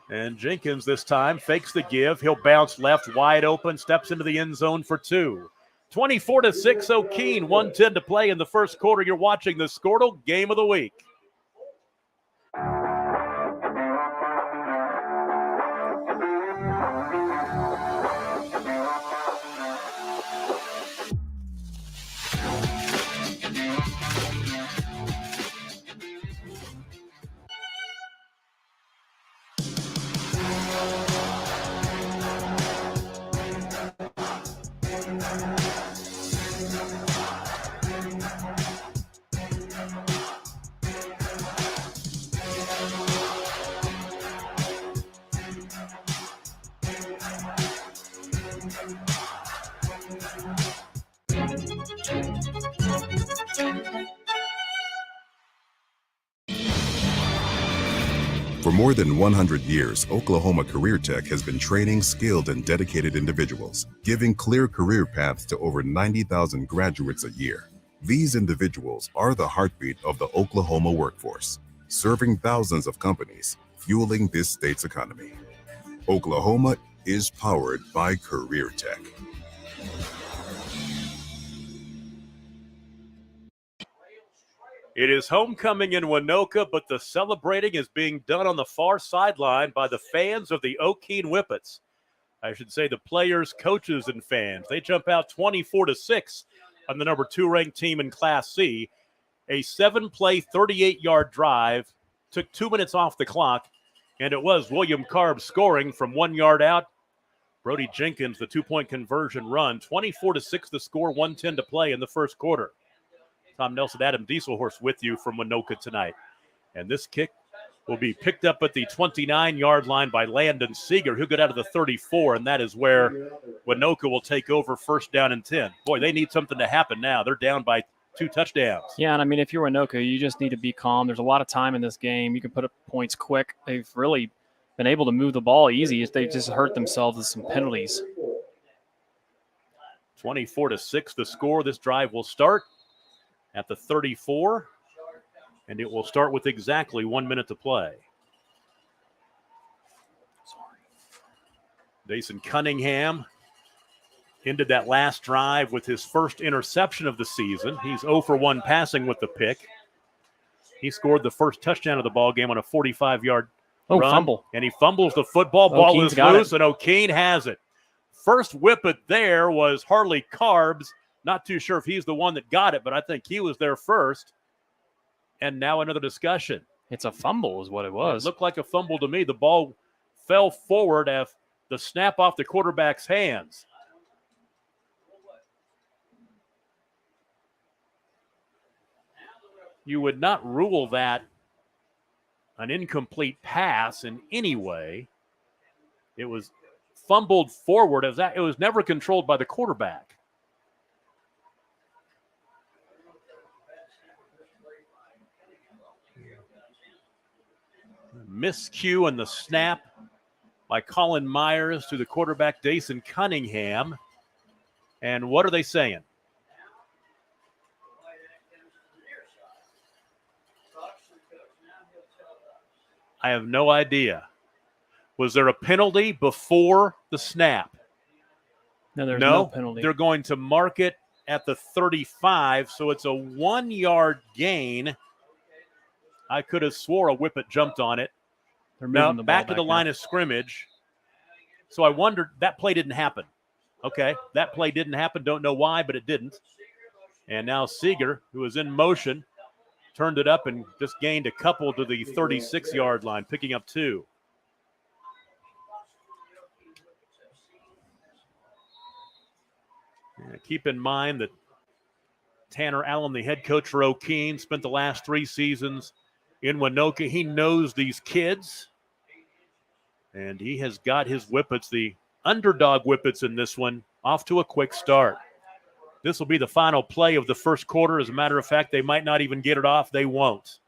And Jenkins this time fakes the give. He'll bounce left, wide open, steps into the end zone for 2. 24-6 Okeene, 1:10 to play in the first quarter. You're watching the Squirtle Game of the Week. For more than 100 years, Oklahoma Career Tech has been training skilled and dedicated individuals, giving clear career paths to over 90,000 graduates a year. These individuals are the heartbeat of the Oklahoma workforce, serving thousands of companies, fueling this state's economy. Oklahoma is powered by Career Tech. It is homecoming in Waynoka, but the celebrating is being done on the far sideline by the fans of the Okeene Whippets. I should say the players, coaches, and fans. They jump out 24-6 on the number 2 ranked team in Class C. A 7-play, 38-yard drive, took 2 minutes off the clock, and it was William Carb scoring from 1 yard out. Brody Jenkins, the 2-point conversion run. 24-6 the score, 1:10 to play in the first quarter. Tom Nelson, Adam Dieselhorst with you from Waynoka tonight. And this kick will be picked up at the 29-yard line by Landon Seeger, who got out of the 34, and that is where Waynoka will take over first down and 10. Boy, they need something to happen now. They're down by 2 touchdowns. Yeah, and I mean, if you're Waynoka, you just need to be calm. There's a lot of time in this game. You can put up points quick. They've really been able to move the ball easy. They've just hurt themselves with some penalties. 24-6 the score. This drive will start at the 34, and it will start with exactly 1 minute to play. Jason Cunningham ended that last drive with his first interception of the season. He's 0 for 1 passing with the pick. He scored the first touchdown of the ball game on a 45-yard run. Fumble. And he fumbles the football. Ball Okeene's is loose, and Okeene has it. First whippet there was Harley Carbs. Not too sure if he's the one that got it, but I think he was there first. And now another discussion. It's a fumble is what it was. It looked like a fumble to me. The ball fell forward as the snap off the quarterback's hands. You would not rule that an incomplete pass in any way. It was fumbled forward. It was never controlled by the quarterback. Miscue and the snap by Colin Myers to the quarterback, Jason Cunningham. And what are they saying? I have no idea. Was there a penalty before the snap? No, there's no penalty. They're going to mark it at the 35, so it's a 1 yard gain. I could have swore a whippet jumped on it. Now back to the line of scrimmage. So I wondered, that play didn't happen. Okay, that play didn't happen. Don't know why, but it didn't. And now Seeger, who was in motion, turned it up and just gained a couple to the 36-yard line, picking up 2. Keep in mind that Tanner Allen, the head coach for Okeene, spent the last 3 seasons in Waynoka. He knows these kids, and he has got his Whippets, the underdog Whippets in this one, off to a quick start. This will be the final play of the first quarter. As a matter of fact, they might not even get it off. They won't.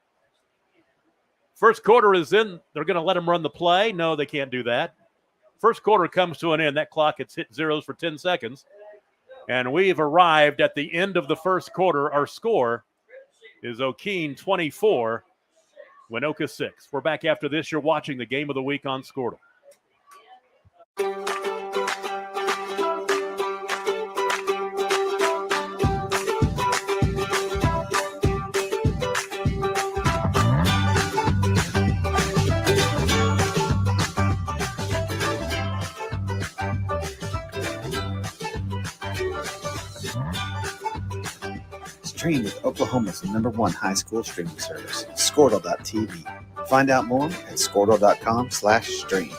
First quarter is in. They're going to let them run the play. No, they can't do that. First quarter comes to an end. That clock has hit zeros for 10 seconds. And we've arrived at the end of the first quarter. Our score is Okeene 24, Waynoka 6. We're back after this. You're watching the Game of the Week on Squirtle. Stream with Oklahoma's #1 high school streaming service, Squirtle.tv. Find out more at Squirtle.com/stream.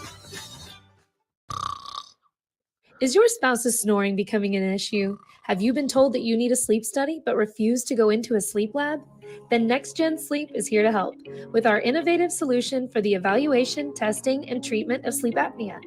Is your spouse's snoring becoming an issue? Have you been told that you need a sleep study but refuse to go into a sleep lab? Then NextGen Sleep is here to help with our innovative solution for the evaluation, testing, and treatment of sleep apnea.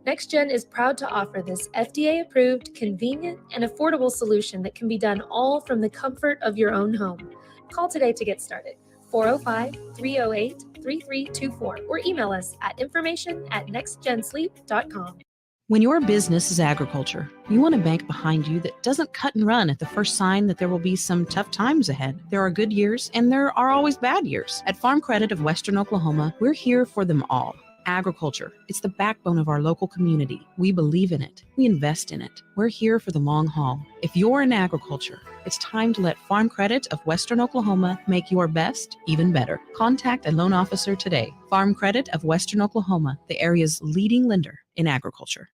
NextGen is proud to offer this FDA-approved, convenient, and affordable solution that can be done all from the comfort of your own home. Call today to get started. 405-308-3324 or email us at information@nextgensleep.com. When your business is agriculture, you want a bank behind you that doesn't cut and run at the first sign that there will be some tough times ahead. There are good years and there are always bad years. At Farm Credit of Western Oklahoma, we're here for them all. Agriculture, it's the backbone of our local community. We believe in it. We invest in it. We're here for the long haul. If you're in agriculture, it's time to let Farm Credit of Western Oklahoma make your best even better. Contact a loan officer today. Farm Credit of Western Oklahoma, the area's leading lender in agriculture.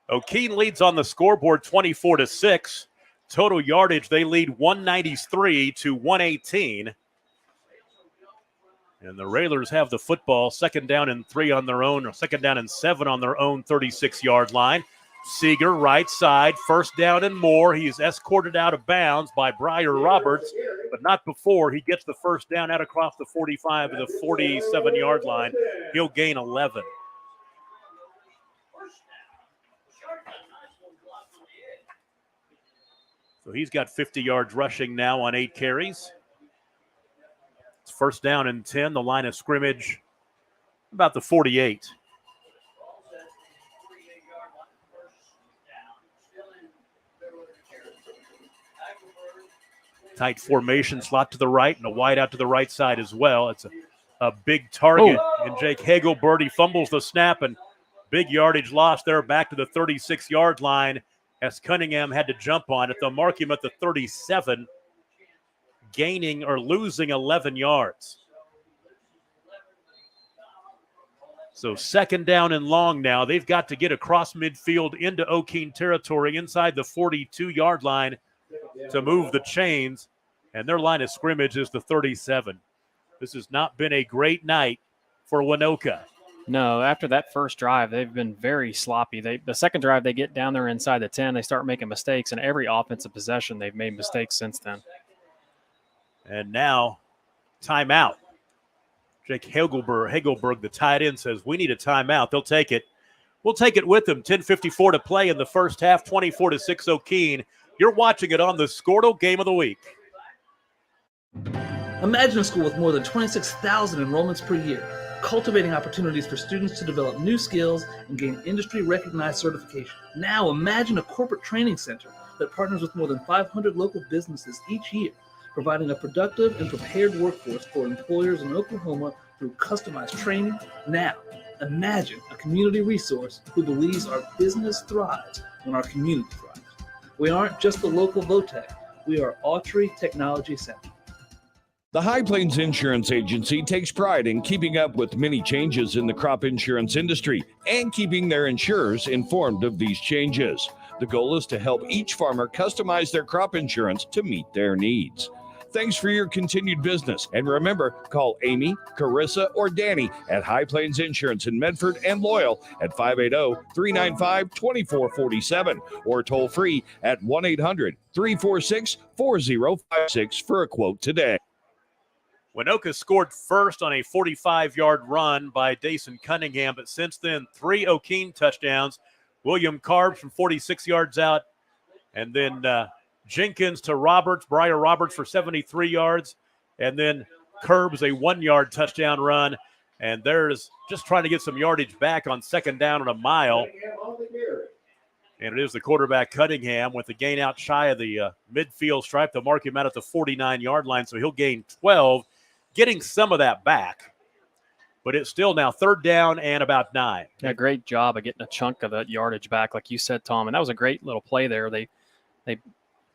Okeene leads on the scoreboard 24-6. Total yardage, they lead 193 to 118. And the Railers have the football, 2nd down and 3 on their own, or 2nd down and 7 on their own 36-yard line. Seeger, right side, 1st down and more. He's escorted out of bounds by Briar Roberts, but not before he gets the 1st down out across the 45 to the 47-yard line. He'll gain 11. So he's got 50 yards rushing now on 8 carries. It's 1st down and 10, the line of scrimmage about the 48. Tight formation, slot to the right, and a wide out to the right side as well. It's a big target, and Jake Hagelbird, he fumbles the snap, and big yardage lost there back to the 36-yard line as Cunningham had to jump on it. They'll mark him at the 37, gaining or losing 11 yards. So 2nd down and long now. They've got to get across midfield into Okeene territory inside the 42-yard line to move the chains, and their line of scrimmage is the 37. This has not been a great night for Waynoka. No, after that first drive, they've been very sloppy. The second drive, they get down there inside the 10, they start making mistakes, and every offensive possession, they've made mistakes since then. And now, timeout. Jake Hagelberg, the tight end, says, we need a timeout. They'll take it. We'll take it with them. 10:54 to play in the first half, 24-6 Okeene. You're watching it on the Squirtle Game of the Week. Imagine a school with more than 26,000 enrollments per year, cultivating opportunities for students to develop new skills and gain industry-recognized certification. Now imagine a corporate training center that partners with more than 500 local businesses each year, providing a productive and prepared workforce for employers in Oklahoma through customized training. Now, imagine a community resource who believes our business thrives when our community thrives. We aren't just the local VOTEC, we are Autry Technology Center. The High Plains Insurance Agency takes pride in keeping up with many changes in the crop insurance industry and keeping their insurers informed of these changes. The goal is to help each farmer customize their crop insurance to meet their needs. Thanks for your continued business. And remember, call Amy, Carissa, or Danny at High Plains Insurance in Medford and Loyal at 580-395-2447 or toll free at 1-800-346-4056 for a quote today. Waynoka scored first on a 45-yard run by Dason Cunningham, but since then, 3 Okeene touchdowns. William Carbs from 46 yards out, and then Jenkins to Roberts, Briar Roberts for 73 yards, and then curbs a 1-yard touchdown run. And there's just trying to get some yardage back on second down and a mile. And it is the quarterback, Cunningham, with the gain out shy of the midfield stripe. They'll mark him out at the 49-yard line, so he'll gain 12, getting some of that back. But it's still now third down and about 9. Yeah, great job of getting a chunk of that yardage back, like you said, Tom. And that was a great little play there. They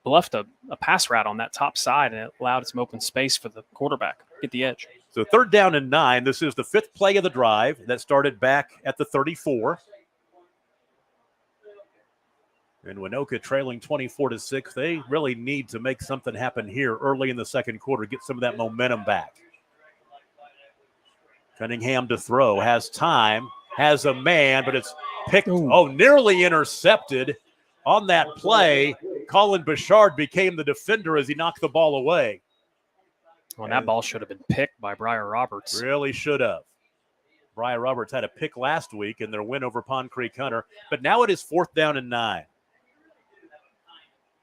bluffed a pass route on that top side, and it allowed some open space for the quarterback get the edge. So third down and 9. This is the 5th play of the drive that started back at the 34. And Waynoka trailing 24-6. They really need to make something happen here early in the second quarter, get some of that momentum back. Cunningham to throw, has time, has a man, but it's picked. Nearly intercepted on that play. Colin Bouchard became the defender as he knocked the ball away. Well, that ball should have been picked by Briar Roberts. Really should have. Briar Roberts had a pick last week in their win over Pond Creek Hunter, but now it is 4th down and 9.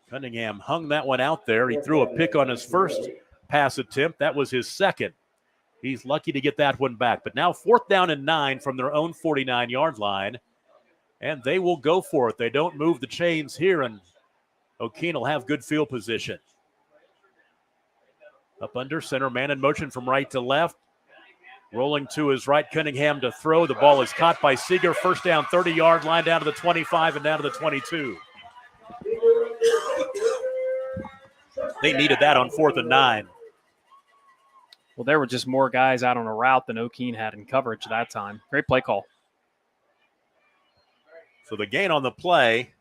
Cunningham hung that one out there. He threw a pick on his first pass attempt. That was his second. He's lucky to get that one back. But now 4th down and 9 from their own 49-yard line, and they will go for it. They don't move the chains here, and Okeene will have good field position. Up under center, man in motion from right to left. Rolling to his right, Cunningham to throw. The ball is caught by Seeger. First down, 30-yard line, down to the 25 and down to the 22. They needed that on 4th and 9. Well, there were just more guys out on a route than Okeene had in coverage that time. Great play call. So the gain on the play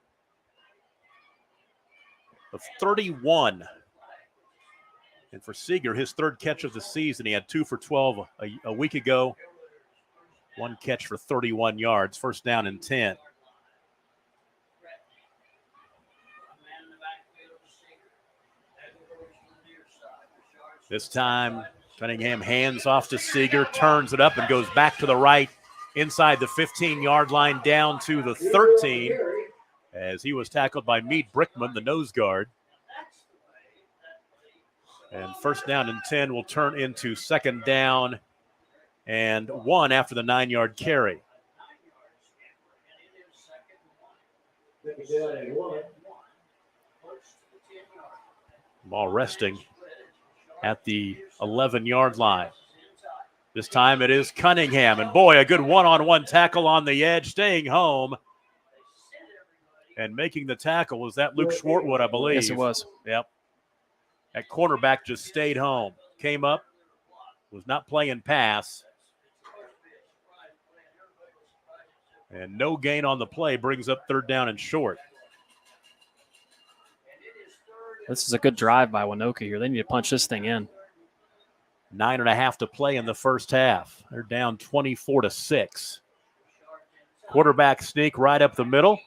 of 31. And for Seeger, his 3rd catch of the season. He had 2 for 12 a week ago. 1 catch for 31 yards. First down and 10. This time, Cunningham hands off to Seeger, turns it up and goes back to the right inside the 15-yard line down to the 13 as he was tackled by Meade Brickman, the nose guard. And first down and 10 will turn into second down and 1 after the 9-yard carry. Ball resting at the 11-yard line. This time it is Cunningham. And boy, a good one-on-one tackle on the edge, staying home. And making the tackle was that Luke Schwartwood, I believe. Yes, it was. Yep. That cornerback just stayed home. Came up, was not playing pass. And no gain on the play brings up third down and short. This is a good drive by Waynoka here. They need to punch this thing in. 9.5 to play in the first half. They're down 24-6. Quarterback sneak right up the middle.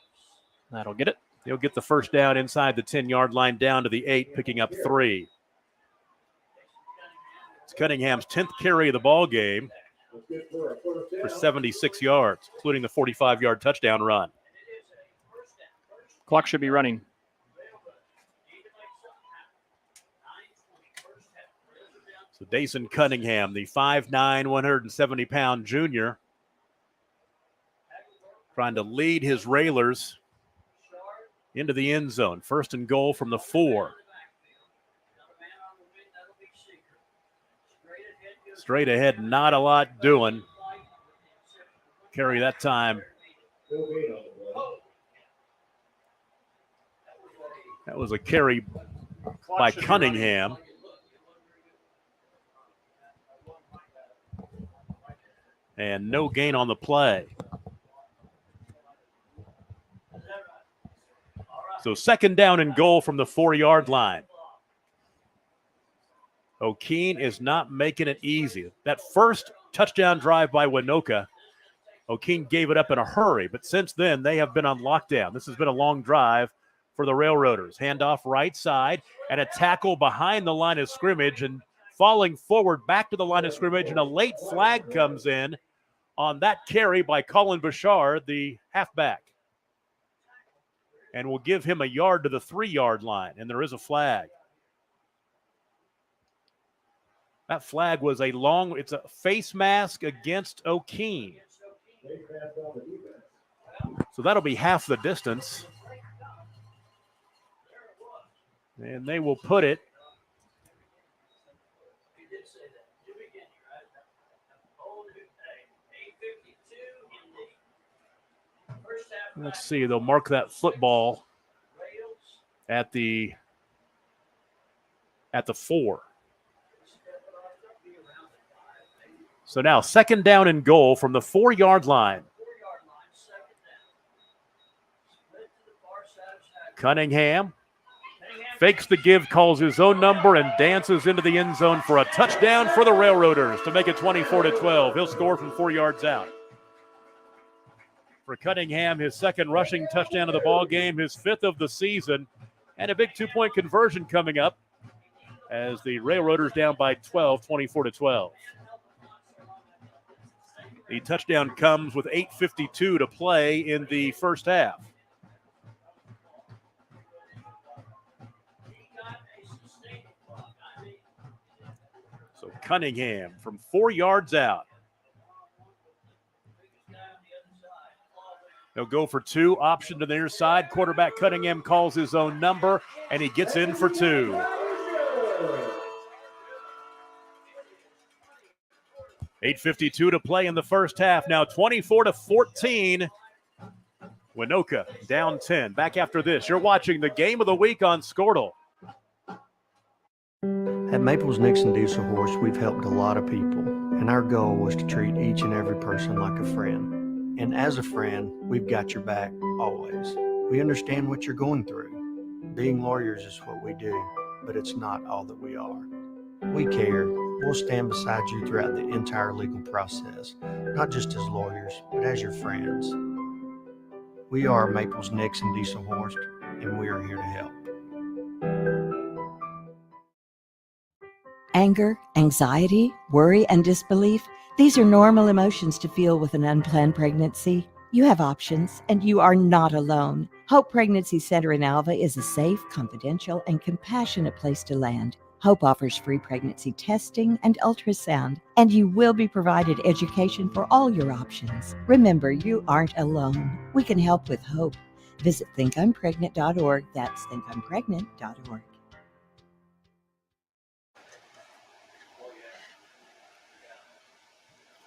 That'll get it. He'll get the first down inside the 10-yard line down to the 8, picking up 3. It's Cunningham's 10th carry of the ball game for 76 yards, including the 45-yard touchdown run. Clock should be running. So Dason Cunningham, the 5'9", 170-pound junior, trying to lead his Railers into the end zone. First and goal from the 4. Straight ahead, not a lot doing. Carry that time. That was a carry by Cunningham. And no gain on the play. So second down and goal from the 4-yard line. Okeene is not making it easy. That first touchdown drive by Waynoka, Okeene gave it up in a hurry, but since then they have been on lockdown. This has been a long drive for the Railroaders. Handoff right side and a tackle behind the line of scrimmage and falling forward back to the line of scrimmage, and a late flag comes in on that carry by Colin Bouchard, the halfback. and will give him a yard to the 3-yard line, and there is a flag. That flag was it's a face mask against Okeene. So that'll be half the distance. And they will put it let's see, they'll mark that football at the 4. So now 2nd down and goal from the 4-yard line. Cunningham fakes the give, calls his own number, and dances into the end zone for a touchdown for the Railroaders to make it 24-12. He'll score from 4 yards out. For Cunningham, his 2nd rushing touchdown of the ball game, his 5th of the season, and a big 2-point conversion coming up as the Railroaders down by 12, 24-12. The touchdown comes with 8:52 to play in the first half. So Cunningham from 4 yards out. They'll go for 2, option to the near side. Quarterback Cunningham calls his own number, and he gets in for 2. $8:52 to play in the first half. Now 24-14. Waynoka down 10. Back after this. You're watching the Game of the Week on Squirtle. At Maples Nixon Diesel Horse, we've helped a lot of people, and our goal was to treat each and every person like a friend. And as a friend, we've got your back always. We understand what you're going through. Being lawyers is what we do, but it's not all that we are. We care. We'll stand beside you throughout the entire legal process, not just as lawyers, but as your friends. We are Maples Nixon Diesel Horse, and we are here to help. Anger, anxiety, worry, and disbelief, these are normal emotions to feel with an unplanned pregnancy. You have options, and you are not alone. Hope Pregnancy Center in Alva is a safe, confidential, and compassionate place to land. Hope offers free pregnancy testing and ultrasound, and you will be provided education for all your options. Remember, you aren't alone. We can help with hope. Visit thinkimpregnant.org. That's thinkimpregnant.org.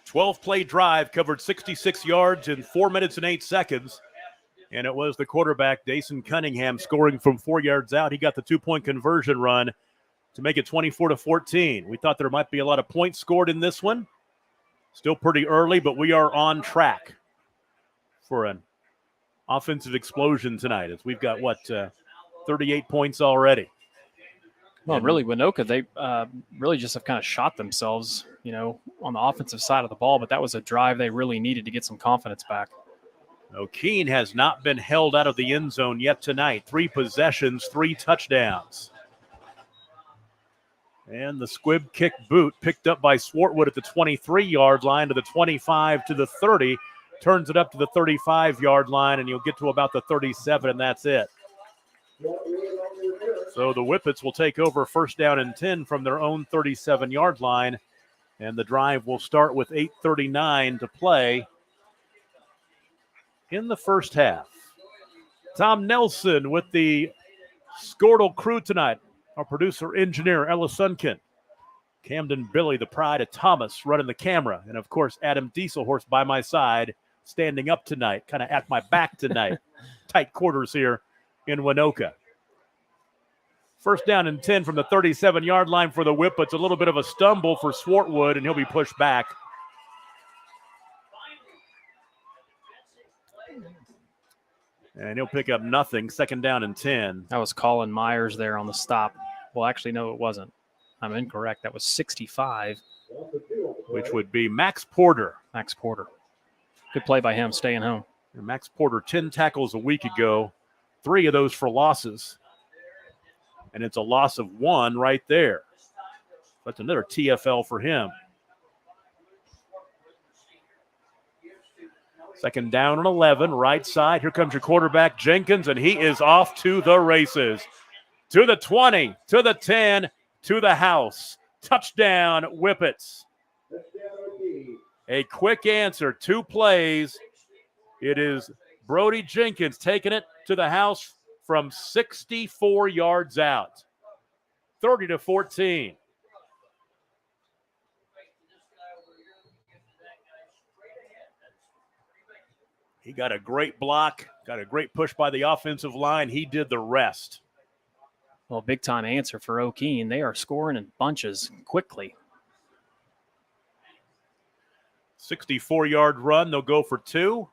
12-play drive covered 66 yards in 4 minutes and 8 seconds. And it was the quarterback, Dason Cunningham, scoring from 4 yards out. He got the 2-point conversion run to make it 24-14. We thought there might be a lot of points scored in this one. Still pretty early, but we are on track for an offensive explosion tonight as we've got, 38 points already. Well, really, Waynoka, they really just have kind of shot themselves, on the offensive side of the ball, but that was a drive they really needed to get some confidence back. Okeene has not been held out of the end zone yet tonight. 3 possessions, 3 touchdowns. And the squib kick boot picked up by Swartwood at the 23-yard line to the 25 to the 30. Turns it up to the 35-yard line, and you'll get to about the 37, and that's it. So the Whippets will take over 1st down and 10 from their own 37-yard line, and the drive will start with 8:39 to play in the first half. Tom Nelson with the Squirtle crew tonight. Our producer, engineer, Ella Sunkin. Camden Billy, the pride of Thomas, running the camera. And, of course, Adam Dieselhorse by my side, standing up tonight, kind of at my back tonight. Tight quarters here in Waynoka. 1st down and 10 from the 37-yard line for the Whippets. A little bit of a stumble for Swartwood, and he'll be pushed back. And he'll pick up nothing. 2nd down and 10. That was Colin Myers there on the stop. Well, actually, no, it wasn't. I'm incorrect. That was 65. Which would be Max Porter. Max Porter. Good play by him, staying home. And Max Porter, 10 tackles a week ago. 3 of those for losses. And it's a loss of 1 right there. That's another TFL for him. Second down and 11, right side. Here comes your quarterback, Jenkins, and he is off to the races. To the 20, to the 10, to the house. Touchdown, Whippets. A quick answer, 2 plays. It is Brody Jenkins taking it to the house from 64 yards out. 30-14. He got a great block, got a great push by the offensive line. He did the rest. Well, big-time answer for Okeene. They are scoring in bunches quickly. 64-yard run. They'll go for 2.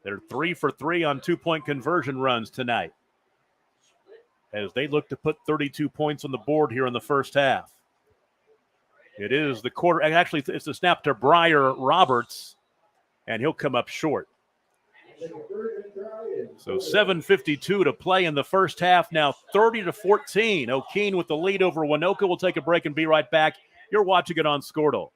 They're 3 for 3 on 2-point conversion runs tonight, as they look to put 32 points on the board here in the first half. It is the quarter. Actually, it's the snap to Briar Roberts, and he'll come up short. So 7:52 to play in the first half. Now 30-14. Okeene with the lead over Waynoka. We'll take a break and be right back. You're watching it on Squirtle.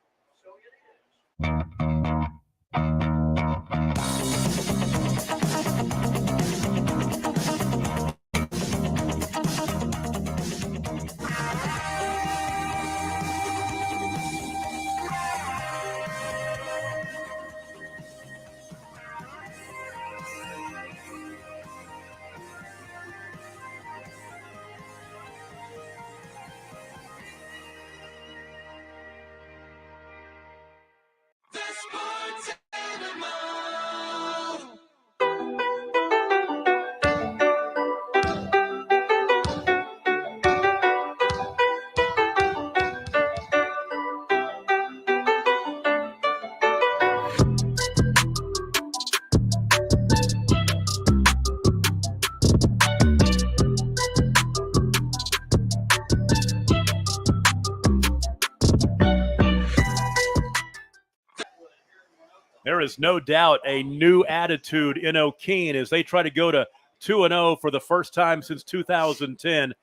There is no doubt a new attitude in Okeene as they try to go to 2-0 for the first time since 2010.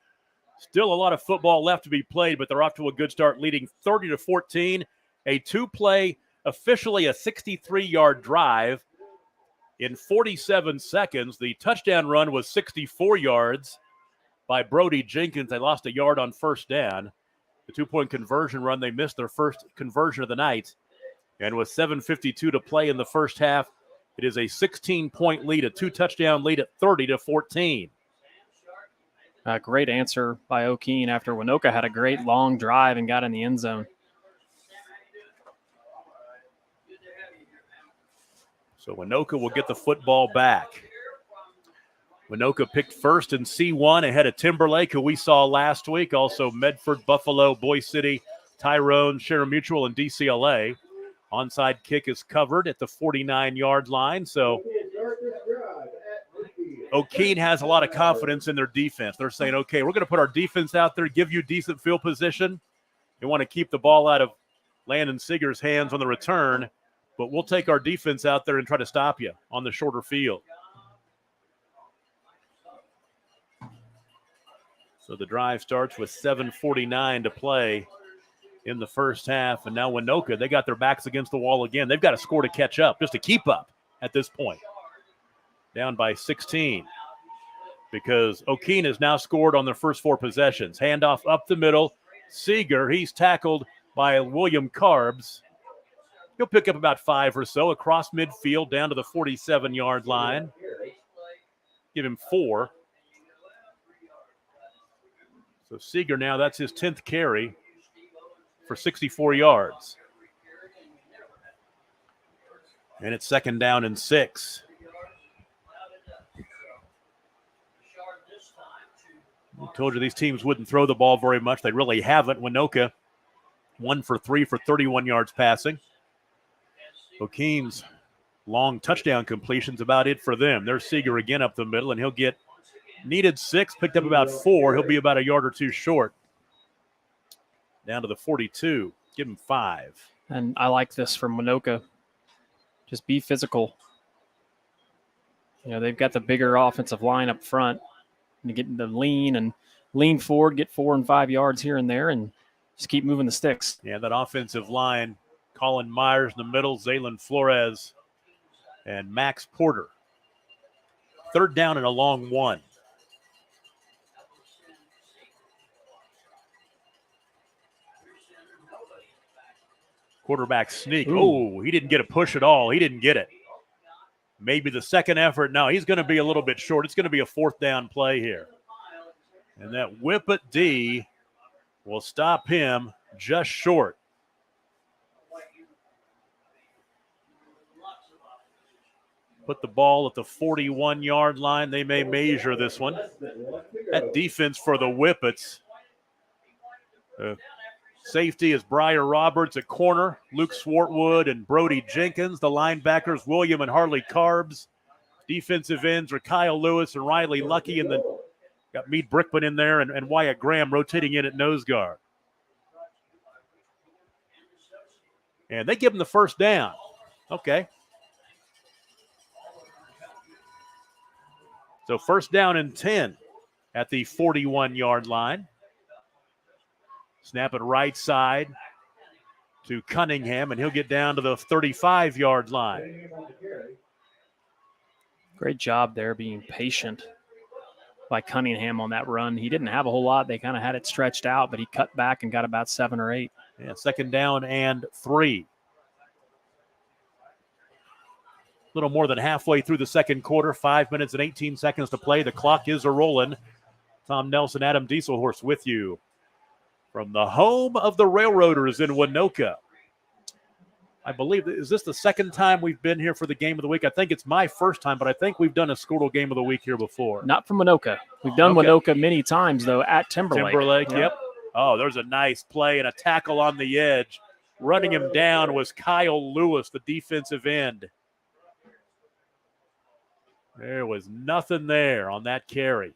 Still a lot of football left to be played, but they're off to a good start, leading 30-14. A 2-play, officially a 63-yard drive in 47 seconds. The touchdown run was 64 yards by Brody Jenkins. They lost a yard on first down. The 2-point conversion run, they missed their first conversion of the night. And with 7:52 to play in the first half, it is a 16-point lead, a 2-touchdown lead at 30-14. A great answer by Okeene after Waynoka had a great long drive and got in the end zone. So Waynoka will get the football back. Waynoka picked first in C1 ahead of Timberlake, who we saw last week. Also Medford, Buffalo, Boise City, Tyrone, Sharon Mutual, and DCLA. Onside kick is covered at the 49-yard line. So Okeene has a lot of confidence in their defense. They're saying, okay, we're going to put our defense out there, give you decent field position. You want to keep the ball out of Landon Seeger's hands on the return, but we'll take our defense out there and try to stop you on the shorter field. So the drive starts with 7:49 to play in the first half, and now Waynoka, they got their backs against the wall again. They've got to score to catch up, just to keep up at this point. Down by 16 because Okeene has now scored on their first 4 possessions. Handoff up the middle. Seeger, he's tackled by William Carbs. He'll pick up about 5 or so across midfield down to the 47-yard line. Give him 4. So Seeger now, that's his 10th carry for 64 yards. And it's second down and 6. I told you these teams wouldn't throw the ball very much. They really haven't. Waynoka, 1 for 3 for 31 yards passing. Okeene's long touchdown completion's about it for them. There's Seeger again up the middle, and he'll get needed 6, picked up about 4. He'll be about a yard or 2 short. Down to the 42. Give him 5. And I like this from Waynoka. Just be physical. You know, they've got the bigger offensive line up front. And get the lean forward, get 4 and 5 yards here and there, and just keep moving the sticks. Yeah, that offensive line, Colin Myers in the middle, Zaylen Flores and Max Porter. 3rd down and a long 1. Quarterback sneak. Ooh. Oh, he didn't get a push at all. He didn't get it. Maybe the second effort. No, he's going to be a little bit short. It's going to be a 4th down play here. And that Whippet D will stop him just short. Put the ball at the 41-yard line. They may measure this one. That defense for the Whippets. Safety is Briar Roberts at corner, Luke Swartwood and Brody Jenkins. The linebackers, William and Harley Carbs. Defensive ends are Kyle Lewis and Riley Lucky, and then got Meade Brickman in there and Wyatt Graham rotating in at nose guard. And they give him the 1st down. Okay. So 1st down and 10 at the 41-yard line. Snap it right side to Cunningham, and he'll get down to the 35-yard line. Great job there being patient by Cunningham on that run. He didn't have a whole lot. They kind of had it stretched out, but he cut back and got about 7 or 8. Yeah, 2nd down and 3. A little more than halfway through the 2nd quarter, 5 minutes and 18 seconds to play. The clock is a-rolling. Tom Nelson, Adam Dieselhorst with you from the home of the Railroaders in Waynoka. I believe, is this the 2nd time we've been here for the game of the week? I think it's my 1st time, but I think we've done a Squirtle game of the week here before. Not from Waynoka. We've done Waynoka many times, though, at Timberlake. Yep. Oh, there's a nice play and a tackle on the edge. Running him down was Kyle Lewis, the defensive end. There was nothing there on that carry.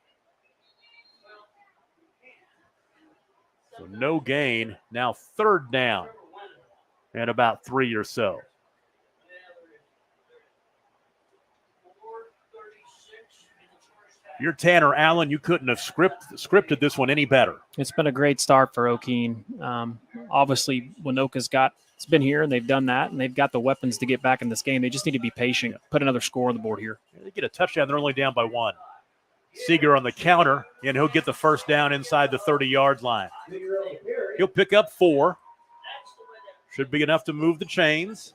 So no gain. Now 3rd down and about 3 or so. You're Tanner Allen. You couldn't have scripted this one any better. It's been a great start for Okeene. Obviously, Waynoka's it's been here, and they've done that, and they've got the weapons to get back in this game. They just need to be patient, put another score on the board here. They get a touchdown. They're only down by 1. Seeger on the counter, and he'll get the 1st down inside the 30-yard line. He'll pick up 4. Should be enough to move the chains.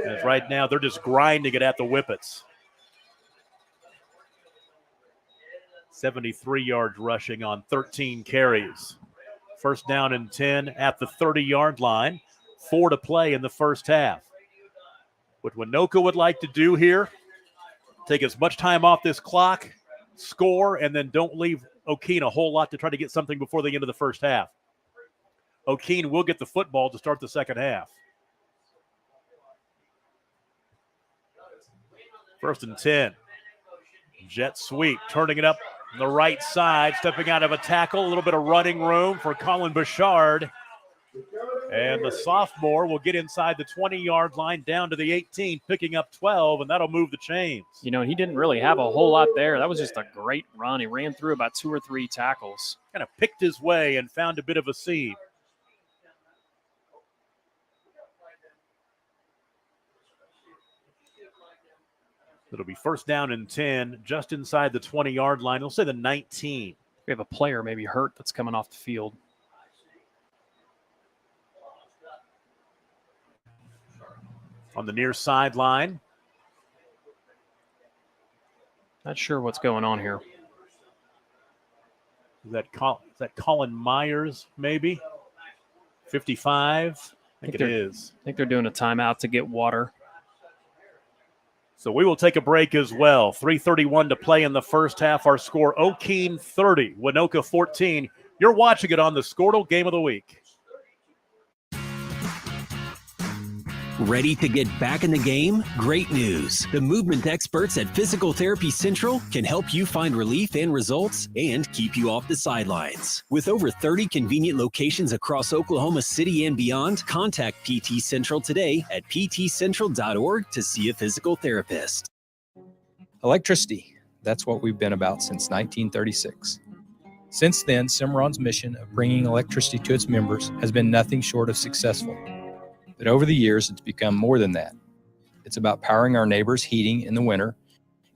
As right now, they're just grinding it at the Whippets. 73 yards rushing on 13 carries. 1st down and 10 at the 30-yard line. 4 to play in the 1st half. What Waynoka would like to do here, take as much time off this clock, score, and then don't leave Okeene a whole lot to try to get something before the end of the 1st half. Okeene will get the football to start the 2nd half. 1st and 10. Jet sweep, turning it up on the right side, stepping out of a tackle, a little bit of running room for Colin Bouchard. And the sophomore will get inside the 20-yard line down to the 18, picking up 12, and that'll move the chains. You know, he didn't really have a whole lot there. That was just a great run. He ran through about 2 or 3 tackles. Kind of picked his way and found a bit of a seam. It'll be 1st down and 10, just inside the 20-yard line. They'll say the 19. We have a player maybe hurt that's coming off the field. On the near sideline. Not sure what's going on here. Is that Colin Myers, maybe? 55? I think it is. I think they're doing a timeout to get water. So we will take a break as well. 3:31 to play in the 1st half. Our score, Okeene 30, Waynoka 14. You're watching it on the Squirtle Game of the Week. Ready to get back in the game? Great news. The movement experts at Physical Therapy Central can help you find relief and results and keep you off the sidelines. With over 30 convenient locations across Oklahoma City and beyond, contact PT Central today at ptcentral.org to see a physical therapist. Electricity. That's what we've been about since 1936. Since then, Cimarron's mission of bringing electricity to its members has been nothing short of successful. But over the years, it's become more than that. It's about powering our neighbors' heating in the winter,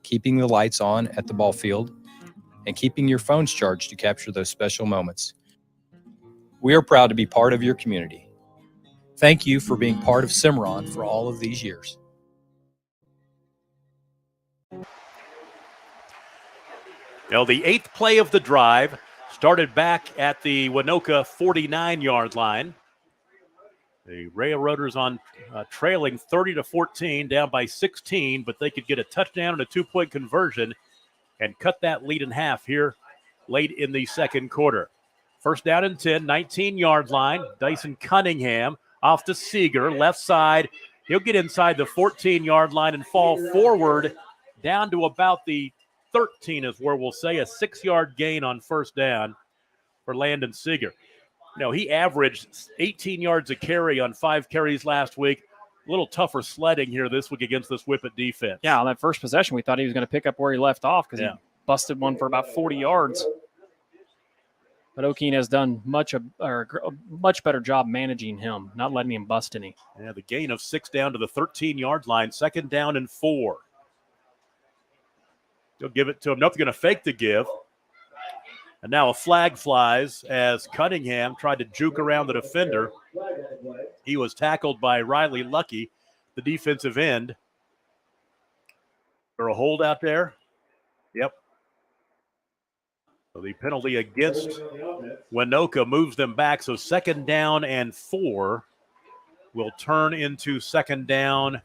keeping the lights on at the ball field, and keeping your phones charged to capture those special moments. We are proud to be part of your community. Thank you for being part of Cimarron for all of these years. Now, the 8th play of the drive started back at the Waynoka 49-yard line. The Railroaders on trailing 30-14, down by 16, but they could get a touchdown and a 2-point conversion and cut that lead in half here late in the second quarter. First down and 10, 19-yard line. Dyson Cunningham off to Seeger, left side. He'll get inside the 14-yard line and fall forward down to about the 13 is where we'll say a 6-yard gain on first down for Landon Seeger. He averaged 18 yards a carry on 5 carries last week. A little tougher sledding here this week against this Whippet defense. Yeah, on that first possession, we thought he was going to pick up where he left off because he busted one for about 40 yards. But Okeene has done a much better job managing him, not letting him bust any. Yeah, the gain of 6 down to the 13-yard line, 2nd down and 4. They'll give it to him. Nothing going to fake the give. And now a flag flies as Cunningham tried to juke around the defender. He was tackled by Riley Lucky, the defensive end. There a hold out there? Yep. So the penalty against Waynoka moves them back. So 2nd down and 4 will turn into 2nd down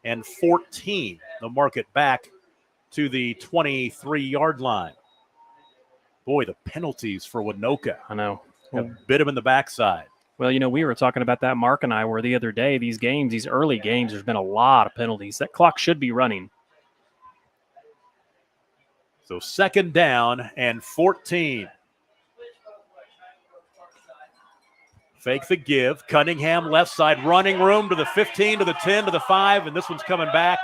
and 14. They'll mark it back to the 23-yard line. Boy, the penalties for Waynoka. I know. Bit him in the backside. Well, we were talking about that, Mark and I, where the other day, these early games, there's been a lot of penalties. That clock should be running. So 2nd down and 14. Fake the give. Cunningham left side, running room to the 15, to the 10, to the 5, and this one's coming back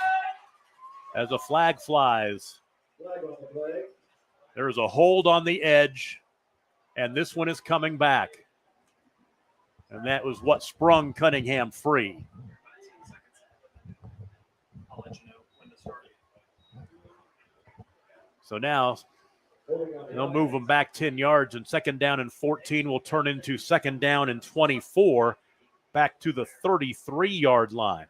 as a flag flies. There is a hold on the edge, and this one is coming back. And that was what sprung Cunningham free. So now they'll move them back 10 yards, and 2nd down and 14 will turn into 2nd down and 24 back to the 33-yard line.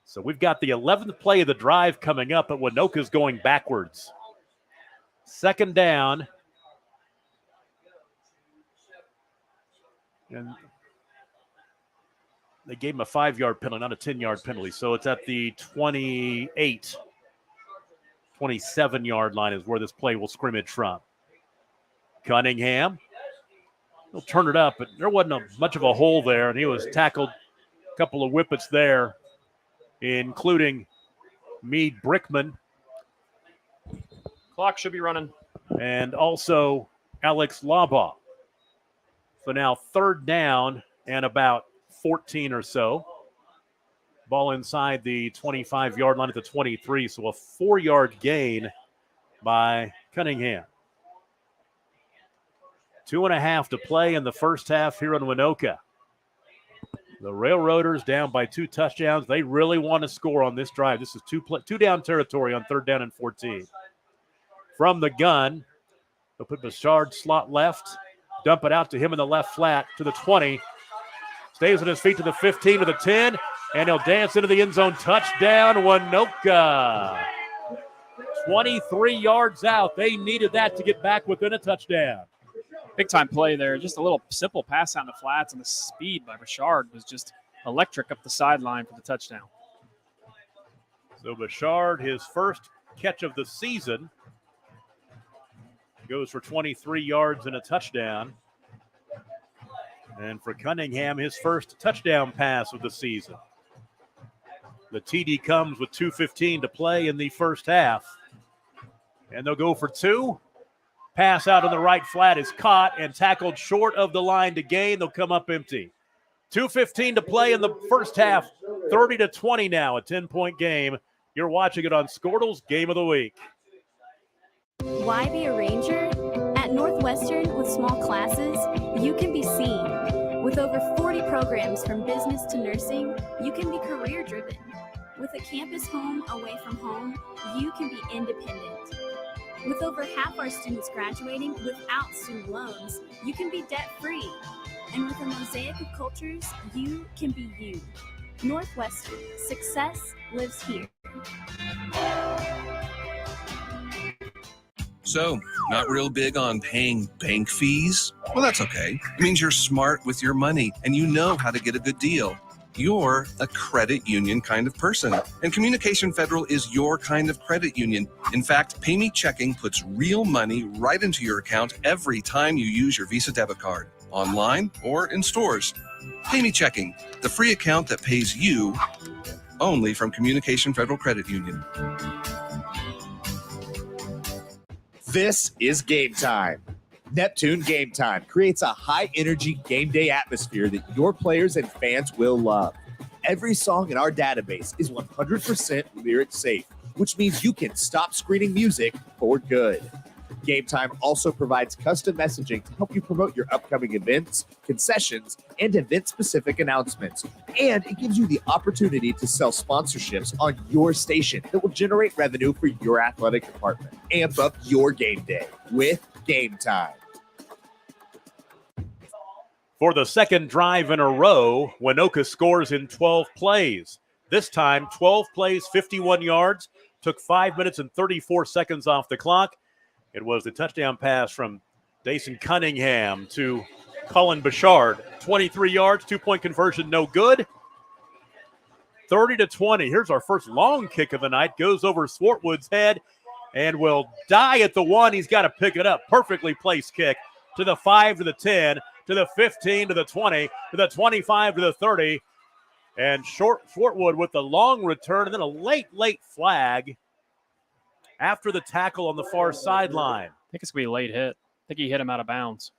So we've got the 11th play of the drive coming up, but Waynoka's going backwards. 2nd down. And they gave him a 5-yard penalty, not a 10-yard penalty. So it's at the 27-yard line is where this play will scrimmage from. Cunningham. He'll turn it up, but there wasn't much of a hole there, and he was tackled. A couple of whippets there, including Meade Brickman. Clock should be running. And also Alex Labaugh. So now 3rd down and about 14 or so. Ball inside the 25-yard line at the 23, so a 4-yard gain by Cunningham. 2.5 to play in the first half here in Waynoka. The Railroaders down by 2 touchdowns. They really want to score on this drive. This is two down territory on 3rd down and 14. From the gun, they'll put Bouchard slot left, dump it out to him in the left flat to the 20. Stays on his feet to the 15, to the 10, and he'll dance into the end zone. Touchdown, Waynoka. 23 yards out. They needed that to get back within a touchdown. Big-time play there. Just a little simple pass out in the flats, and the speed by Bouchard was just electric up the sideline for the touchdown. So Bouchard, his first catch of the season, goes for 23 yards and a touchdown. And for Cunningham, his first touchdown pass of the season. The TD comes with 2:15 to play in the first half. And they'll go for 2. Pass out on the right flat is caught and tackled short of the line to gain. They'll come up empty. 2:15 to play in the first half. 30-20 now, a 10-point game. You're watching it on Squirtle's Game of the Week. Why be a ranger? At Northwestern, with small classes, you can be seen. With over 40 programs from business to nursing, you can be career driven. With a campus home away from home, you can be independent. With over half our students graduating without student loans, you can be debt free. And with a mosaic of cultures, you can be you. Northwestern, success lives here. So, not real big on paying bank fees? Well, that's okay. It means you're smart with your money and you know how to get a good deal. You're a credit union kind of person, and Communication Federal is your kind of credit union. In fact, Pay Me Checking puts real money right into your account every time you use your Visa debit card, online or in stores. Pay Me Checking, the free account that pays you, only from Communication Federal Credit Union. This is Game Time. Neptune Game Time creates a high-energy game day atmosphere that your players and fans will love. Every song in our database is 100% lyric safe, which means you can stop screening music for good. Game Time also provides custom messaging to help you promote your upcoming events, concessions, and event-specific announcements. And it gives you the opportunity to sell sponsorships on your station that will generate revenue for your athletic department. Amp up your game day with Game Time. For the second drive in a row, Waynoka scores in 12 plays. This time, 12 plays, 51 yards, took 5 minutes and 34 seconds off the clock. It was the touchdown pass from Dason Cunningham to Colin Bouchard. 23 yards, 2-point conversion, no good. 30-20. Here's our first long kick of the night. Goes over Swartwood's head and will die at the 1. He's got to pick it up. Perfectly placed kick to the 5, to the 10, to the 15, to the 20, to the 25, to the 30. And Swartwood with the long return and then a late flag after the tackle on the far sideline. I think it's going to be a late hit. I think he hit him out of bounds.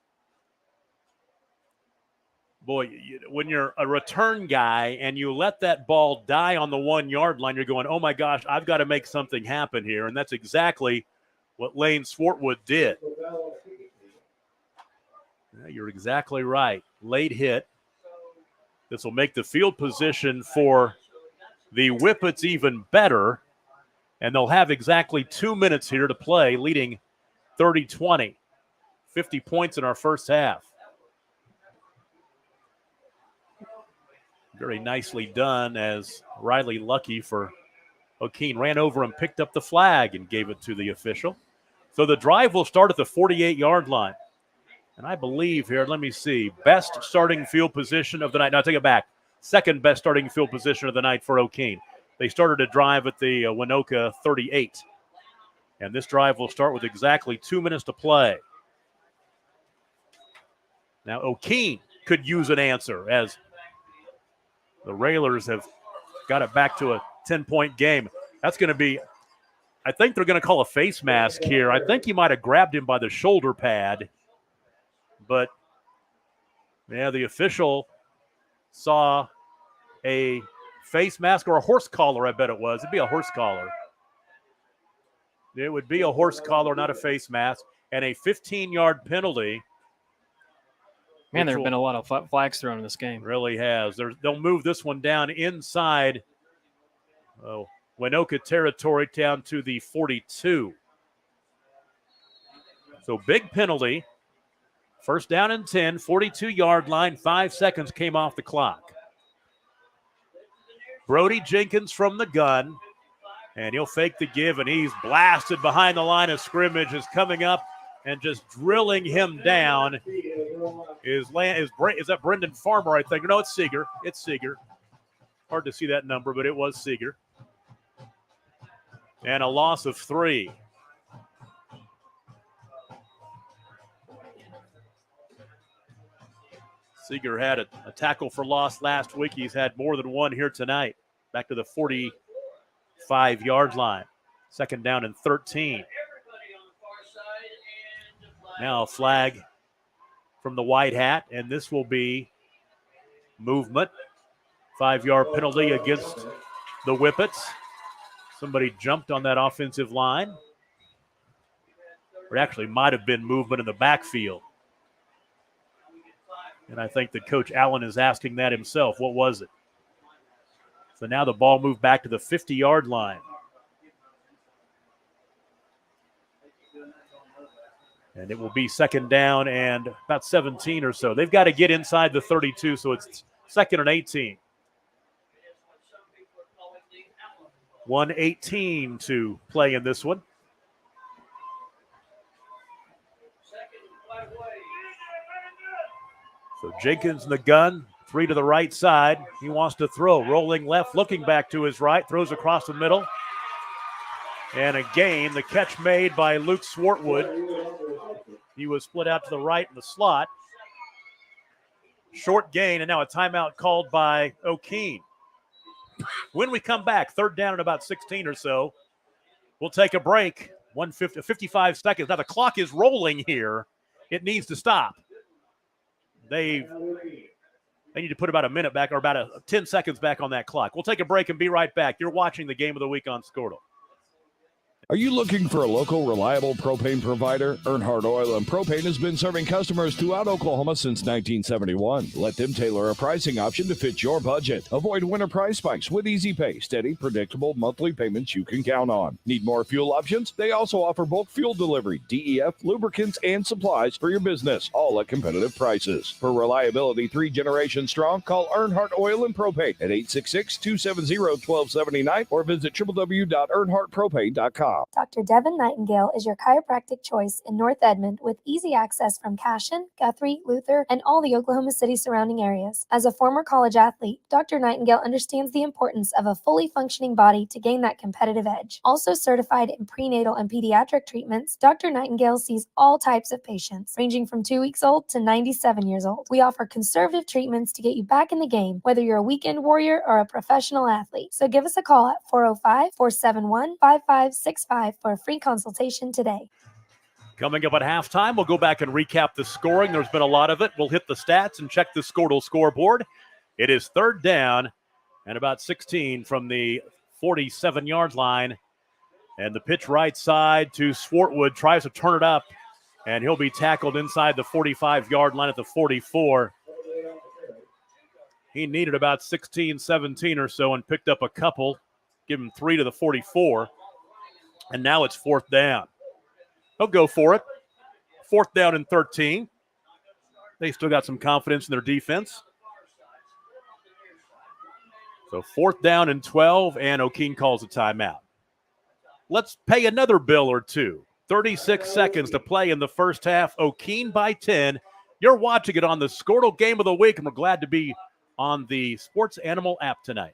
Boy, when you're a return guy and you let that ball die on the 1 yard line, you're going, oh my gosh, I've got to make something happen here. And that's exactly what Lane Swartwood did. Yeah, you're exactly right. Late hit. This will make the field position for the Whippets even better. And they'll have exactly 2 minutes here to play, leading 30-20. 50 points in our first half. Very nicely done as Riley Lucky for Okeene ran over and picked up the flag and gave it to the official. So the drive will start at the 48-yard line. And I believe here, let me see, best starting field position of the night. Now, take it back. Second best starting field position of the night for Okeene. They started a drive at the Waynoka 38. And this drive will start with exactly 2 minutes to play. Now, Okeene could use an answer as the Railers have got it back to a 10-point game. That's going to be, I think they're going to call a face mask here. I think he might have grabbed him by the shoulder pad. But, yeah, the official saw a face mask or a horse collar, I bet it was. It'd be a horse collar. It would be a horse collar, not a face mask, and a 15-yard penalty. Man, there have been a lot of flags thrown in this game. Really has. They'll move this one down inside Waynoka territory down to the 42. So big penalty. First down and 10, 42-yard line, 5 seconds came off the clock. Brody Jenkins from the gun, and he'll fake the give, and he's blasted behind the line of scrimmage, is coming up and just drilling him down. Is that Brendan Farmer, I think? No, it's Seeger. It's Seeger. Hard to see that number, but it was Seeger. And a loss of 3. Seeger had a tackle for loss last week. He's had more than one here tonight. Back to the 45-yard line. Second down and 13. Now a flag from the white hat, and this will be movement. 5-yard penalty against the Whippets. Somebody jumped on that offensive line. Or actually might have been movement in the backfield. And I think that Coach Allen is asking that himself. What was it? So now the ball moved back to the 50-yard line. And it will be second down and about 17 or so. They've got to get inside the 32, so it's second and 18. 1:18 to play in this one. So Jenkins in the gun, 3 to the right side. He wants to throw, rolling left, looking back to his right, throws across the middle. And a gain, the catch made by Luke Swartwood. He was split out to the right in the slot. Short gain, and now a timeout called by Okeene. When we come back, third down at about 16 or so, we'll take a break. 55 seconds. Now the clock is rolling here. It needs to stop. They need to put about a minute back or about 10 seconds back on that clock. We'll take a break and be right back. You're watching the Game of the Week on Squirtle. Are you looking for a local, reliable propane provider? Earnhardt Oil and Propane has been serving customers throughout Oklahoma since 1971. Let them tailor a pricing option to fit your budget. Avoid winter price spikes with easy pay, steady, predictable monthly payments you can count on. Need more fuel options? They also offer bulk fuel delivery, DEF, lubricants, and supplies for your business, all at competitive prices. For reliability 3 generations strong, call Earnhardt Oil and Propane at 866-270-1279 or visit www.earnhardtpropane.com. Dr. Devin Nightingale is your chiropractic choice in North Edmond with easy access from Cashion, Guthrie, Luther, and all the Oklahoma City surrounding areas. As a former college athlete, Dr. Nightingale understands the importance of a fully functioning body to gain that competitive edge. Also certified in prenatal and pediatric treatments, Dr. Nightingale sees all types of patients, ranging from 2 weeks old to 97 years old. We offer conservative treatments to get you back in the game, whether you're a weekend warrior or a professional athlete. So give us a call at 405-471-5565 for a free consultation today. Coming up at halftime, we'll go back and recap the scoring. There's been a lot of it. We'll hit the stats and check the Squirtle scoreboard. It is third down and about 16 from the 47-yard line. And the pitch right side to Swartwood, tries to turn it up, and he'll be tackled inside the 45-yard line at the 44. He needed about 16, 17 or so and picked up a couple, give him 3 to the 44. And now it's fourth down. He'll go for it. Fourth down and 13. They still got some confidence in their defense. So fourth down and 12, and Okeene calls a timeout. Let's pay another bill or two. 36 seconds to play in the first half. Okeene by 10. You're watching it on the Squirtle Game of the Week, and we're glad to be on the Sports Animal app tonight.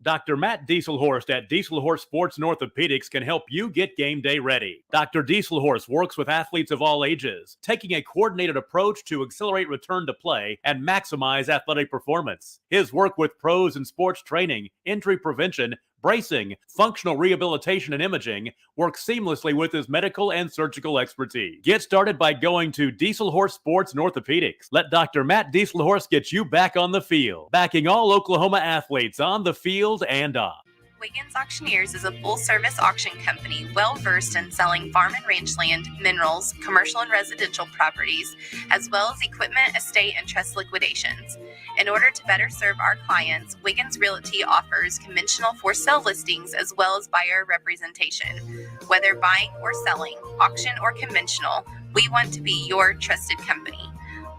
Dr. Matt Dieselhorst at Dieselhorst Sports and Orthopedics can help you get game day ready. Dr. Dieselhorst works with athletes of all ages, taking a coordinated approach to accelerate return to play and maximize athletic performance. His work with pros in sports training, injury prevention, bracing, functional rehabilitation, and imaging works seamlessly with his medical and surgical expertise. Get started by going to Dieselhorst Sports and Orthopedics. Let Dr. Matt Dieselhorst get you back on the field, backing all Oklahoma athletes on the field and off. Wiggins Auctioneers is a full-service auction company well-versed in selling farm and rangeland, minerals, commercial and residential properties, as well as equipment, estate, and trust liquidations. In order to better serve our clients, Wiggins Realty offers conventional for-sale listings as well as buyer representation. Whether buying or selling, auction or conventional, we want to be your trusted company.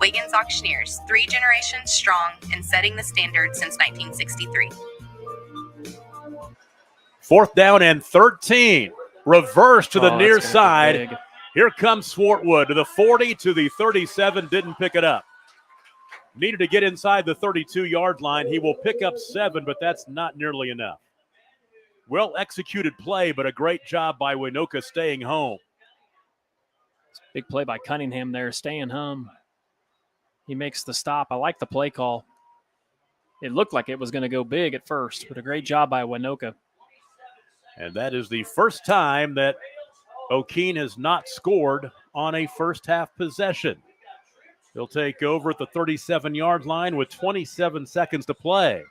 Wiggins Auctioneers, 3 generations strong and setting the standard since 1963. Fourth down and 13. Reverse to the near side. Here comes Swartwood to the 40, to the 37. Didn't pick it up. Needed to get inside the 32-yard line. He will pick up 7, but that's not nearly enough. Well-executed play, but a great job by Waynoka staying home. Big play by Cunningham there, staying home. He makes the stop. I like the play call. It looked like it was going to go big at first, but a great job by Waynoka. And that is the first time that Okeene has not scored on a first-half possession. He'll take over at the 37-yard line with 27 seconds to play.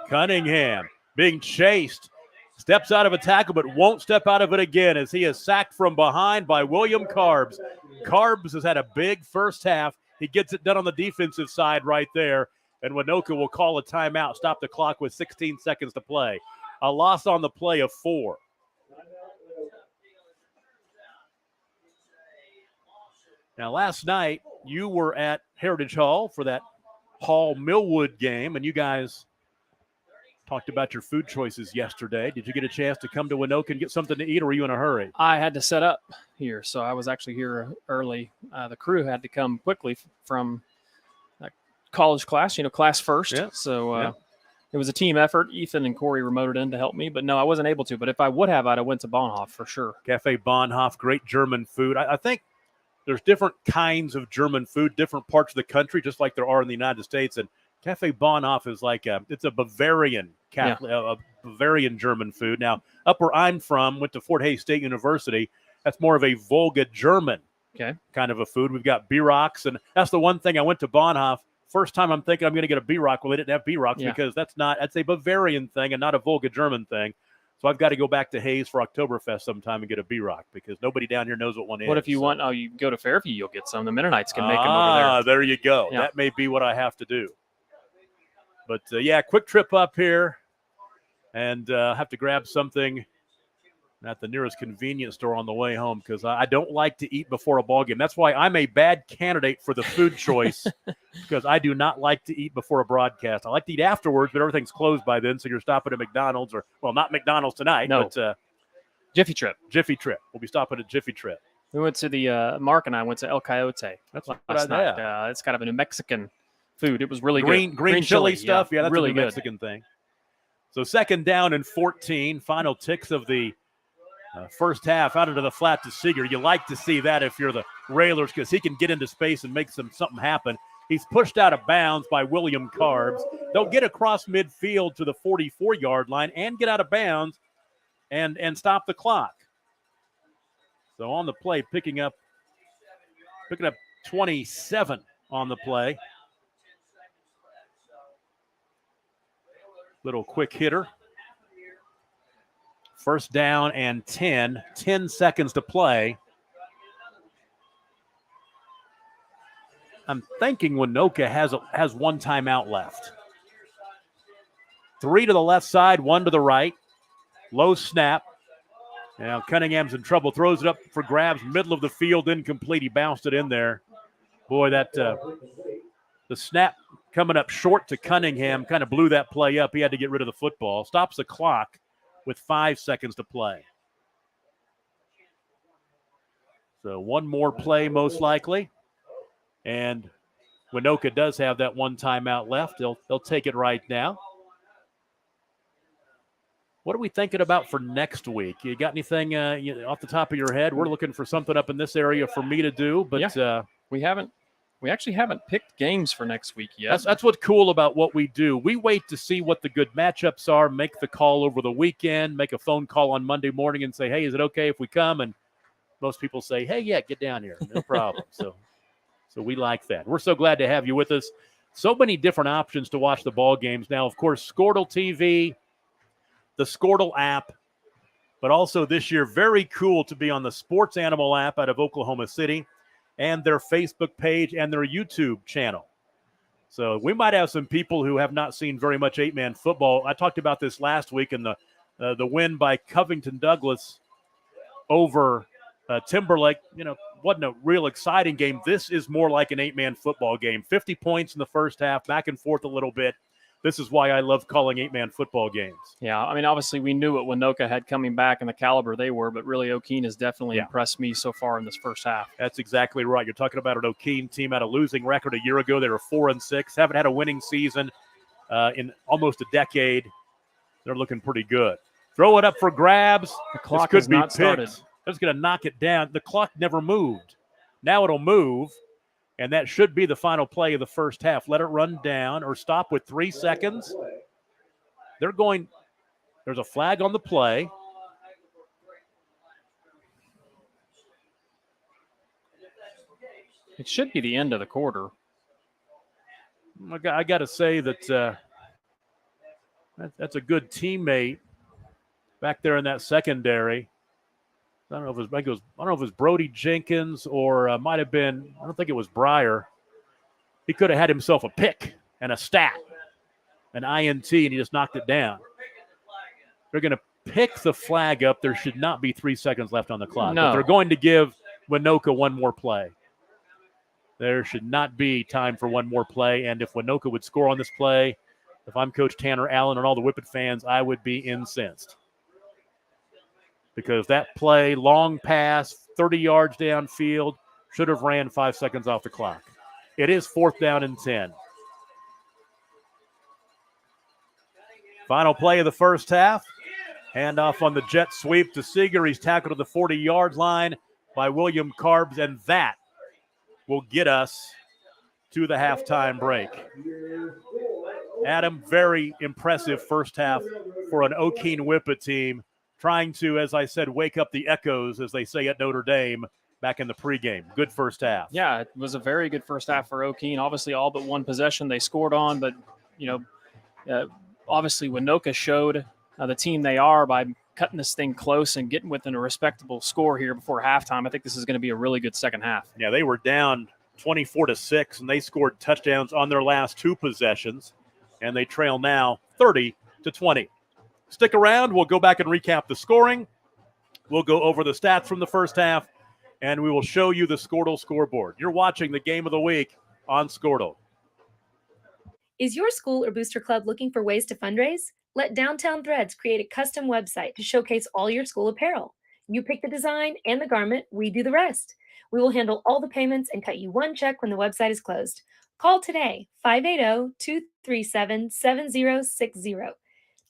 Cunningham being chased. Steps out of a tackle, but won't step out of it again as he is sacked from behind by William Carbs. Carbs has had a big first half. He gets it done on the defensive side right there, and Waynoka will call a timeout, stop the clock with 16 seconds to play. A loss on the play of 4. Now, last night, you were at Heritage Hall for that Hall-Millwood game, and you guys talked about your food choices yesterday. Did you get a chance to come to Waynoka and get something to eat, or were you in a hurry? I had to set up here, so I was actually here early. The crew had to come quickly from college class, class first. Yeah. So it was a team effort. Ethan and Corey remoted in to help me, but no, I wasn't able to. But if I would have, I'd have went to Bonhoff for sure. Cafe Bonhoff, great German food. I think there's different kinds of German food, different parts of the country, just like there are in the United States. And Cafe Bonhoff is like it's a Bavarian a Bavarian German food. Now, up where I'm from, went to Fort Hays State University. That's more of a Volga German kind of a food. We've got bierocks, and that's the one thing I went to Bonhoff. First time I'm thinking I'm going to get a bierock. Well, they didn't have bierocks because that's a Bavarian thing and not a Volga German thing. So I've got to go back to Hayes for Oktoberfest sometime and get a bierock because nobody down here knows what one is. What if you want? Oh, you go to Fairview, you'll get some. The Mennonites can make them over there. There you go. Yeah. That may be what I have to do. But, quick trip up here and have to grab something at the nearest convenience store on the way home because I don't like to eat before a ball game. That's why I'm a bad candidate for the food choice because I do not like to eat before a broadcast. I like to eat afterwards, but everything's closed by then, so you're stopping at McDonald's not McDonald's tonight, but Jiffy Trip. Jiffy Trip. We'll be stopping at Jiffy Trip. We went to the Mark and I went to El Coyote. That's last night. It's kind of a New Mexican food. It was really good. Green chili stuff. Yeah, that's really a New Mexican thing. So 2nd down and 14. Final ticks of the first half out into the flat to Seeger. You like to see that if you're the Railers because he can get into space and make something happen. He's pushed out of bounds by William Carbs. They'll get across midfield to the 44-yard line and get out of bounds and stop the clock. So on the play, picking up 27 on the play. Little quick hitter. 1st down and 10 seconds to play. I'm thinking Waynoka has one timeout left. 3 to the left side, 1 to the right. Low snap. Now Cunningham's in trouble. Throws it up for grabs, middle of the field, incomplete. He bounced it in there. Boy, that the snap coming up short to Cunningham kind of blew that play up. He had to get rid of the football. Stops the clock with 5 seconds to play. So one more play most likely. And Waynoka does have that one timeout left. They'll take it right now. What are we thinking about for next week? You got anything off the top of your head? We're looking for something up in this area for me to do, but we actually haven't picked games for next week yet. That's what's cool about what we do. We wait to see what the good matchups are, make the call over the weekend, make a phone call on Monday morning and say, hey, is it okay if we come? And most people say, hey, yeah, get down here. No problem. So we like that. We're so glad to have you with us. So many different options to watch the ball games. Now, of course, Squirtle TV, the Squirtle app, but also this year, very cool to be on the Sports Animal app out of Oklahoma City and their Facebook page and their YouTube channel. So we might have some people who have not seen very much 8-man football. I talked about this last week in the win by Covington Douglas over Timberlake. Wasn't a real exciting game. This is more like an 8-man football game. 50 points in the first half, back and forth a little bit. This is why I love calling 8-man football games. Yeah, I mean, obviously we knew what Waynoka had coming back and the caliber they were, but really Okeene has definitely impressed me so far in this first half. That's exactly right. You're talking about an Okeene team had a losing record a year ago. They were 4-6, haven't had a winning season in almost a decade. They're looking pretty good. Throw it up for grabs. The clock could has be not picked. started. That's going to knock it down. The clock never moved. Now it'll move, and that should be the final play of the first half. Let it run down or stop with 3 seconds. There's a flag on the play. It should be the end of the quarter. I got to say that that's a good teammate back there in that secondary. I don't know if it was Brody Jenkins or might have been, I don't think it was Breyer. He could have had himself a pick and a stat, an INT, and he just knocked it down. They're going to pick the flag up. There should not be 3 seconds left on the clock. No. But they're going to give Waynoka one more play. There should not be time for one more play. And if Waynoka would score on this play, if I'm Coach Tanner Allen and all the Whippet fans, I would be incensed. Because that play, long pass, 30 yards downfield, should have ran 5 seconds off the clock. It is 4th down and 10. Final play of the first half. Handoff on the jet sweep to Seeger. He's tackled to the 40-yard line by William Carbs, and that will get us to the halftime break. Adam, very impressive first half for an Okeene Whippet team, trying to, as I said, wake up the echoes, as they say at Notre Dame, back in the pregame. Good first half. Yeah, it was a very good first half for Okeene. Obviously, all but one possession they scored on, but, obviously Waynoka showed the team they are by cutting this thing close and getting within a respectable score here before halftime. I think this is going to be a really good second half. Yeah, they were down 24-6, and they scored touchdowns on their last 2 possessions, and they trail now 30-20. Stick around. We'll go back and recap the scoring. We'll go over the stats from the first half, and we will show you the Squirtle scoreboard. You're watching the game of the week on Squirtle. Is your school or booster club looking for ways to fundraise? Let Downtown Threads create a custom website to showcase all your school apparel. You pick the design and the garment, we do the rest. We will handle all the payments and cut you one check when the website is closed. Call today, 580-237-7060.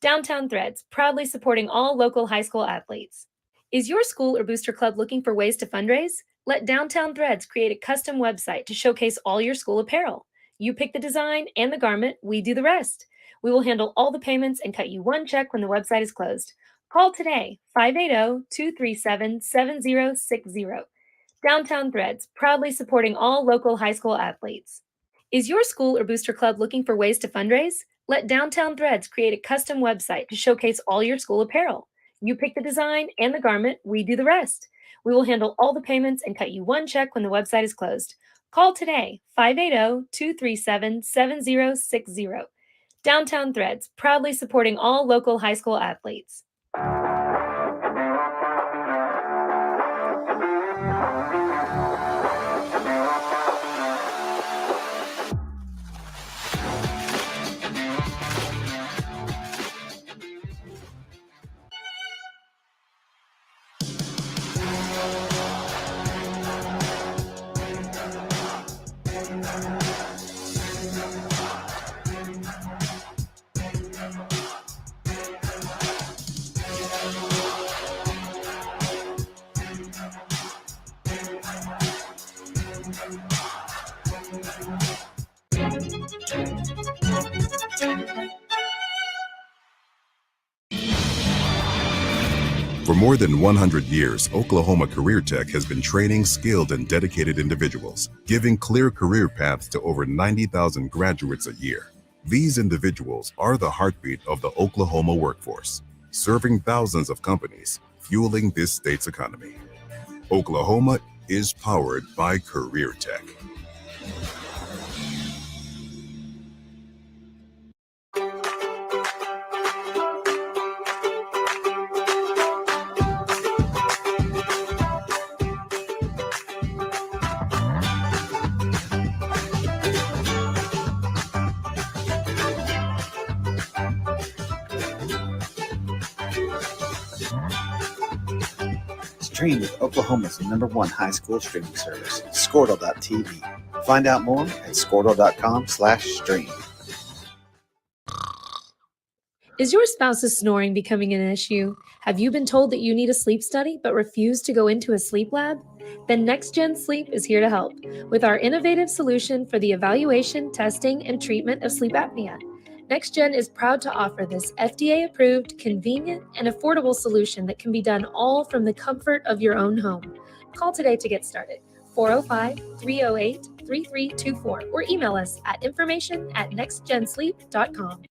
Downtown Threads, proudly supporting all local high school athletes. Is your school or booster club looking for ways to fundraise? Let Downtown Threads create a custom website to showcase all your school apparel. You pick the design and the garment, we do the rest. We will handle all the payments and cut you one check when the website is closed. Call today, 580-237-7060. Downtown Threads, proudly supporting all local high school athletes. Is your school or booster club looking for ways to fundraise? Let Downtown Threads create a custom website to showcase all your school apparel. You pick the design and the garment, we do the rest. We will handle all the payments and cut you one check when the website is closed. Call today, 580-237-7060. Downtown Threads, proudly supporting all local high school athletes. For more than 100 years, Oklahoma Career Tech has been training skilled and dedicated individuals, giving clear career paths to over 90,000 graduates a year. These individuals are the heartbeat of the Oklahoma workforce, serving thousands of companies, fueling this state's economy. Oklahoma is powered by Career Tech. Stream with Oklahoma's #1 high school streaming service, Squirtle.tv. Find out more at Squirtle.com/stream. Is your spouse's snoring becoming an issue? Have you been told that you need a sleep study but refuse to go into a sleep lab? Then NextGen Sleep is here to help with our innovative solution for the evaluation, testing, and treatment of sleep apnea. NextGen is proud to offer this FDA-approved, convenient, and affordable solution that can be done all from the comfort of your own home. Call today to get started, 405-308-3324, or email us at information@nextgensleep.com.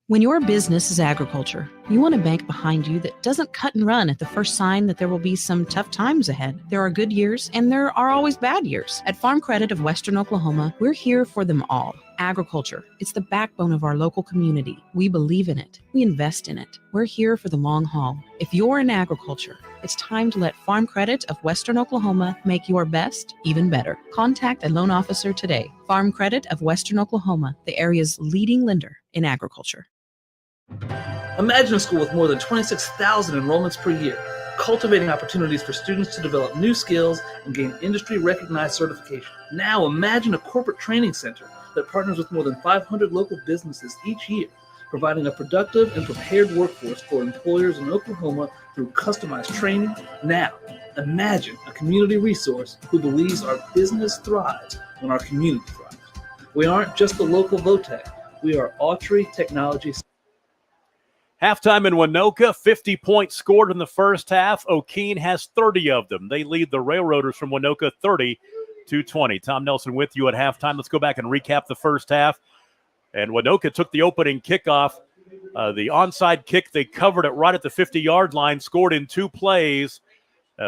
When your business is agriculture, you want a bank behind you that doesn't cut and run at the first sign that there will be some tough times ahead. There are good years and there are always bad years. At Farm Credit of Western Oklahoma, we're here for them all. Agriculture, it's the backbone of our local community. We believe in it. We invest in it. We're here for the long haul. If you're in agriculture, it's time to let Farm Credit of Western Oklahoma make your best even better. Contact a loan officer today. Farm Credit of Western Oklahoma, the area's leading lender in agriculture. Imagine a school with more than 26,000 enrollments per year, cultivating opportunities for students to develop new skills and gain industry-recognized certification. Now imagine a corporate training center that partners with more than 500 local businesses each year, providing a productive and prepared workforce for employers in Oklahoma through customized training. Now, imagine a community resource who believes our business thrives when our community thrives. We aren't just the local Votech, we are Autry Technology. Halftime in Waynoka, 50 points scored in the first half. Okeene has 30 of them. They lead the Railroaders from Waynoka 30-20. Tom Nelson with you at halftime. Let's go back and recap the first half. And Waynoka took the opening kickoff. The onside kick, they covered it right at the 50-yard line, scored in 2 plays,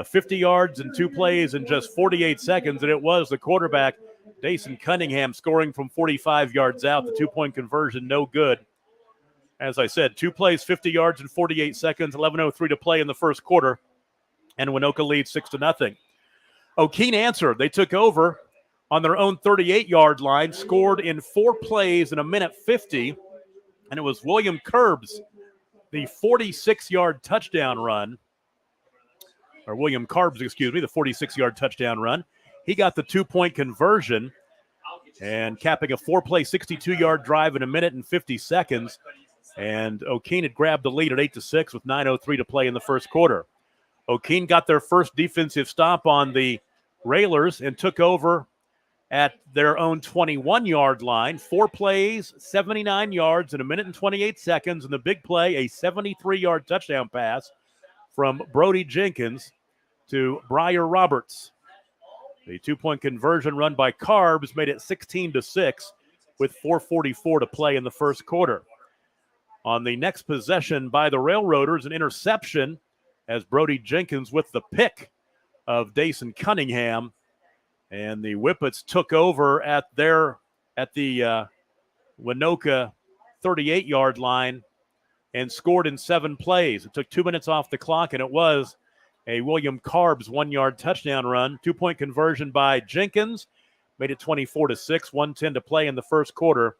50 yards in 2 plays in just 48 seconds. And it was the quarterback, Dason Cunningham, scoring from 45 yards out. The 2-point conversion, no good. As I said, 2 plays, 50 yards in 48 seconds, 11:03 to play in the first quarter, and Waynoka leads 6-0. Okeene answered. They took over on their own 38-yard line, scored in 4 plays in a minute 50, and it was William Curbs, the 46-yard touchdown run, or William Carbs, excuse me, the 46-yard touchdown run. He got the 2-point conversion and capping a 4-play, 62-yard drive in a minute and 50 seconds. And Okeene had grabbed the lead at 8-6 with 9:03 to play in the first quarter. Okeene got their first defensive stop on the Railers and took over at their own 21-yard line. 4 plays, 79 yards in a minute and 28 seconds. And the big play, a 73-yard touchdown pass from Brody Jenkins to Briar Roberts. The 2-point conversion run by Carbs made it 16-6 with 4:44 to play in the first quarter. On the next possession by the Railroaders, an interception as Brody Jenkins with the pick of Dason Cunningham. And the Whippets took over at the Waynoka 38-yard line and scored in 7 plays. It took 2 minutes off the clock, and it was a William Carbs 1-yard touchdown run. 2-point conversion by Jenkins made it 24-6, 1:10 to play in the first quarter.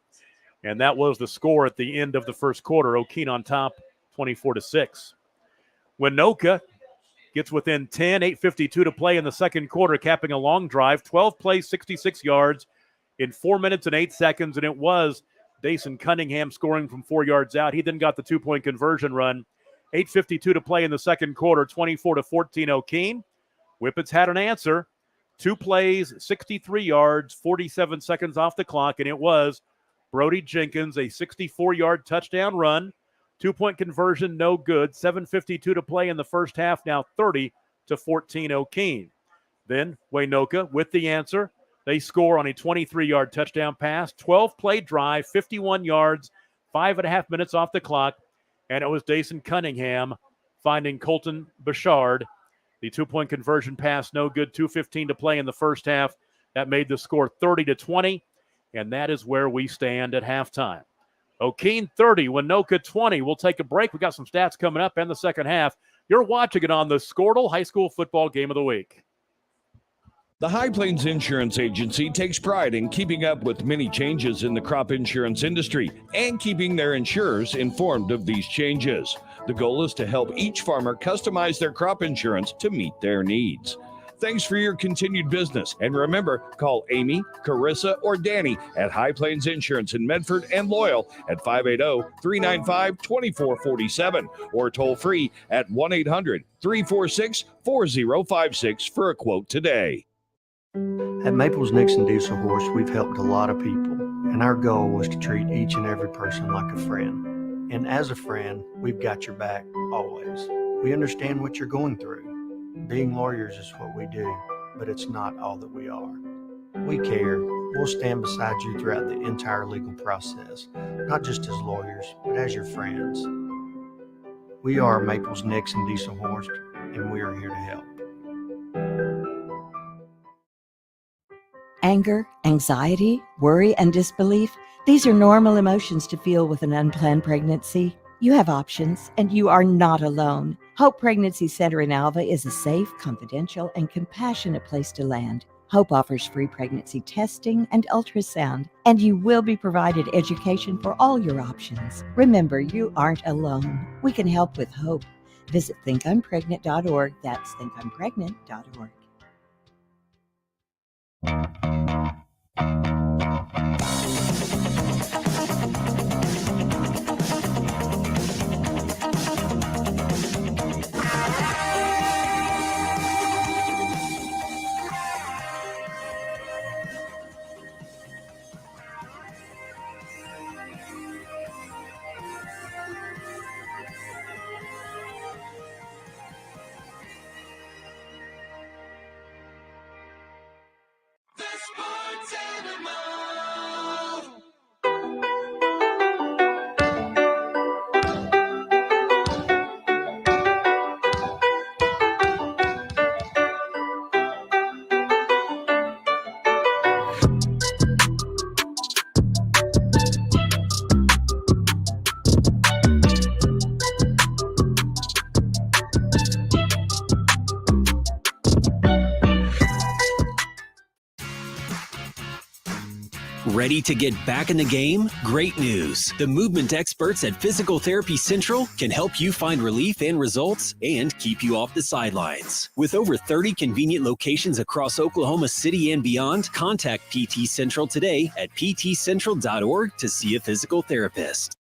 And that was the score at the end of the first quarter. Okeene on top, 24-6. Waynoka gets within 10, 8:52 to play in the second quarter, capping a long drive. 12 plays, 66 yards in 4 minutes and 8 seconds. And it was Dason Cunningham scoring from 4 yards out. He then got the 2-point conversion run. 8:52 to play in the second quarter, 24-14 Okeene. Whippets had an answer. 2 plays, 63 yards, 47 seconds off the clock. And it was Brody Jenkins, a 64-yard touchdown run. 2-point conversion, no good. 7:52 to play in the first half, now 30-14 Okeene. Then Waynoka with the answer. They score on a 23-yard touchdown pass. 12-play drive, 51 yards, 5.5 minutes off the clock. And it was Dason Cunningham finding Colton Bouchard. The 2-point conversion pass, no good. 2:15 to play in the first half. That made the score 30-20. And that is where we stand at halftime. Okeene 30, Waynoka 20. We'll take a break. We got some stats coming up in the second half. You're watching it on the Squirtle High School Football Game of the Week. The High Plains Insurance Agency takes pride in keeping up with many changes in the crop insurance industry and keeping their insurers informed of these changes. The goal is to help each farmer customize their crop insurance to meet their needs. Thanks for your continued business. And remember, call Amy, Carissa, or Danny at High Plains Insurance in Medford and Loyal at 580-395-2447 or toll free at 1-800-346-4056 for a quote today. At Maples Nixon Diesel Horse, we've helped a lot of people, and our goal was to treat each and every person like a friend. And as a friend, we've got your back always. We understand what you're going through. Being lawyers is what we do, but it's not all that we are. We care, We'll stand beside you throughout the entire legal process, not just as lawyers, but as your friends. We are Maples, Nix, and Dieselhorst, and we are here to help. Anger, anxiety, worry, and disbelief, these are normal emotions to feel with an unplanned pregnancy. You have options, and you are not alone. Hope Pregnancy Center in Alva is a safe, confidential, and compassionate place to land. Hope offers free pregnancy testing and ultrasound, and you will be provided education for all your options. Remember, you aren't alone. We can help with hope. Visit thinkimpregnant.org. That's thinkimpregnant.org. Ready to get back in the game? Great news! The movement experts at Physical Therapy Central can help you find relief and results and keep you off the sidelines. With over 30 convenient locations across Oklahoma City and beyond, contact PT Central today at ptcentral.org to see a physical therapist.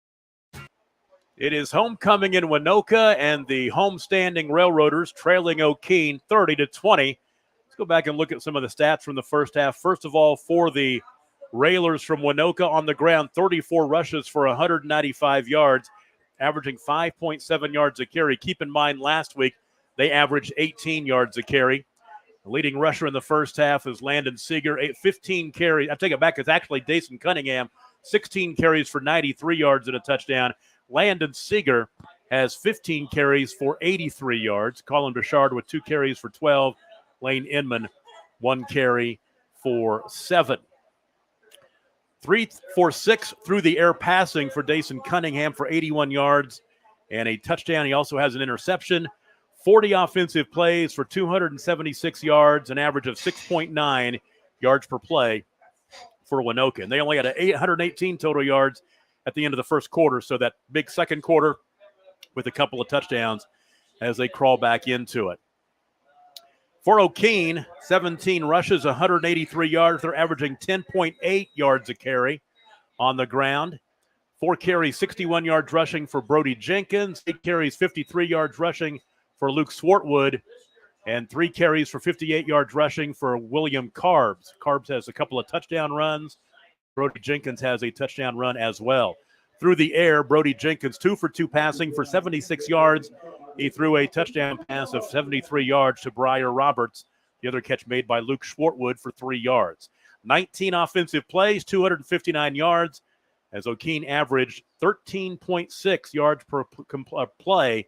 It is homecoming in Waynoka, and the homestanding Railroaders trailing Okeene 30-20. Let's go back and look at some of the stats from the first half. First of all, for the Railers from Waynoka on the ground, 34 rushes for 195 yards, averaging 5.7 yards a carry. Keep in mind, last week they averaged 18 yards a carry. The leading rusher in the first half is Landon Seeger, 15 carries. I take it back, it's actually Dason Cunningham, 16 carries for 93 yards and a touchdown. Landon Seeger has 15 carries for 83 yards. Colin Bouchard with 2 carries for 12. Lane Inman, 1 carry for 7. 3 for 6 through the air passing for Dason Cunningham for 81 yards and a touchdown. He also has an interception. 40 offensive plays for 276 yards, an average of 6.9 yards per play for Waynoka. And they only had 818 total yards at the end of the first quarter, so that big second quarter with a couple of touchdowns as they crawl back into it. For Okeene, 17 rushes, 183 yards. They're averaging 10.8 yards a carry on the ground. 4 carries, 61 yards rushing for Brody Jenkins. 8 carries, 53 yards rushing for Luke Swartwood. And 3 carries for 58 yards rushing for William Carbs. Carbs has a couple of touchdown runs. Brody Jenkins has a touchdown run as well. Through the air, Brody Jenkins 2 for 2 passing for 76 yards. He threw a touchdown pass of 73 yards to Briar Roberts. The other catch made by Luke Swartwood for 3 yards. 19 offensive plays, 259 yards, as Okeene averaged 13.6 yards per play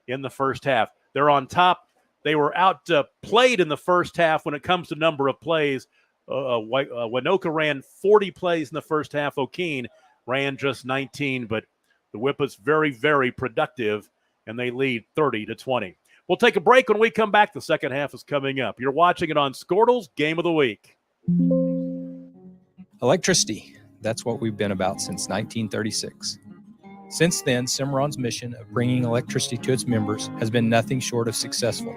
in the first half. They're on top. They were outplayed in the first half when it comes to number of plays. Waynoka ran 40 plays in the first half. Okeene ran just 19, but the Whippets very, very productive, and they lead 30-20. We'll take a break. When we come back, the second half is coming up. You're watching it on Squirtle's Game of the Week. Electricity, that's what we've been about since 1936. Since then, Cimarron's mission of bringing electricity to its members has been nothing short of successful.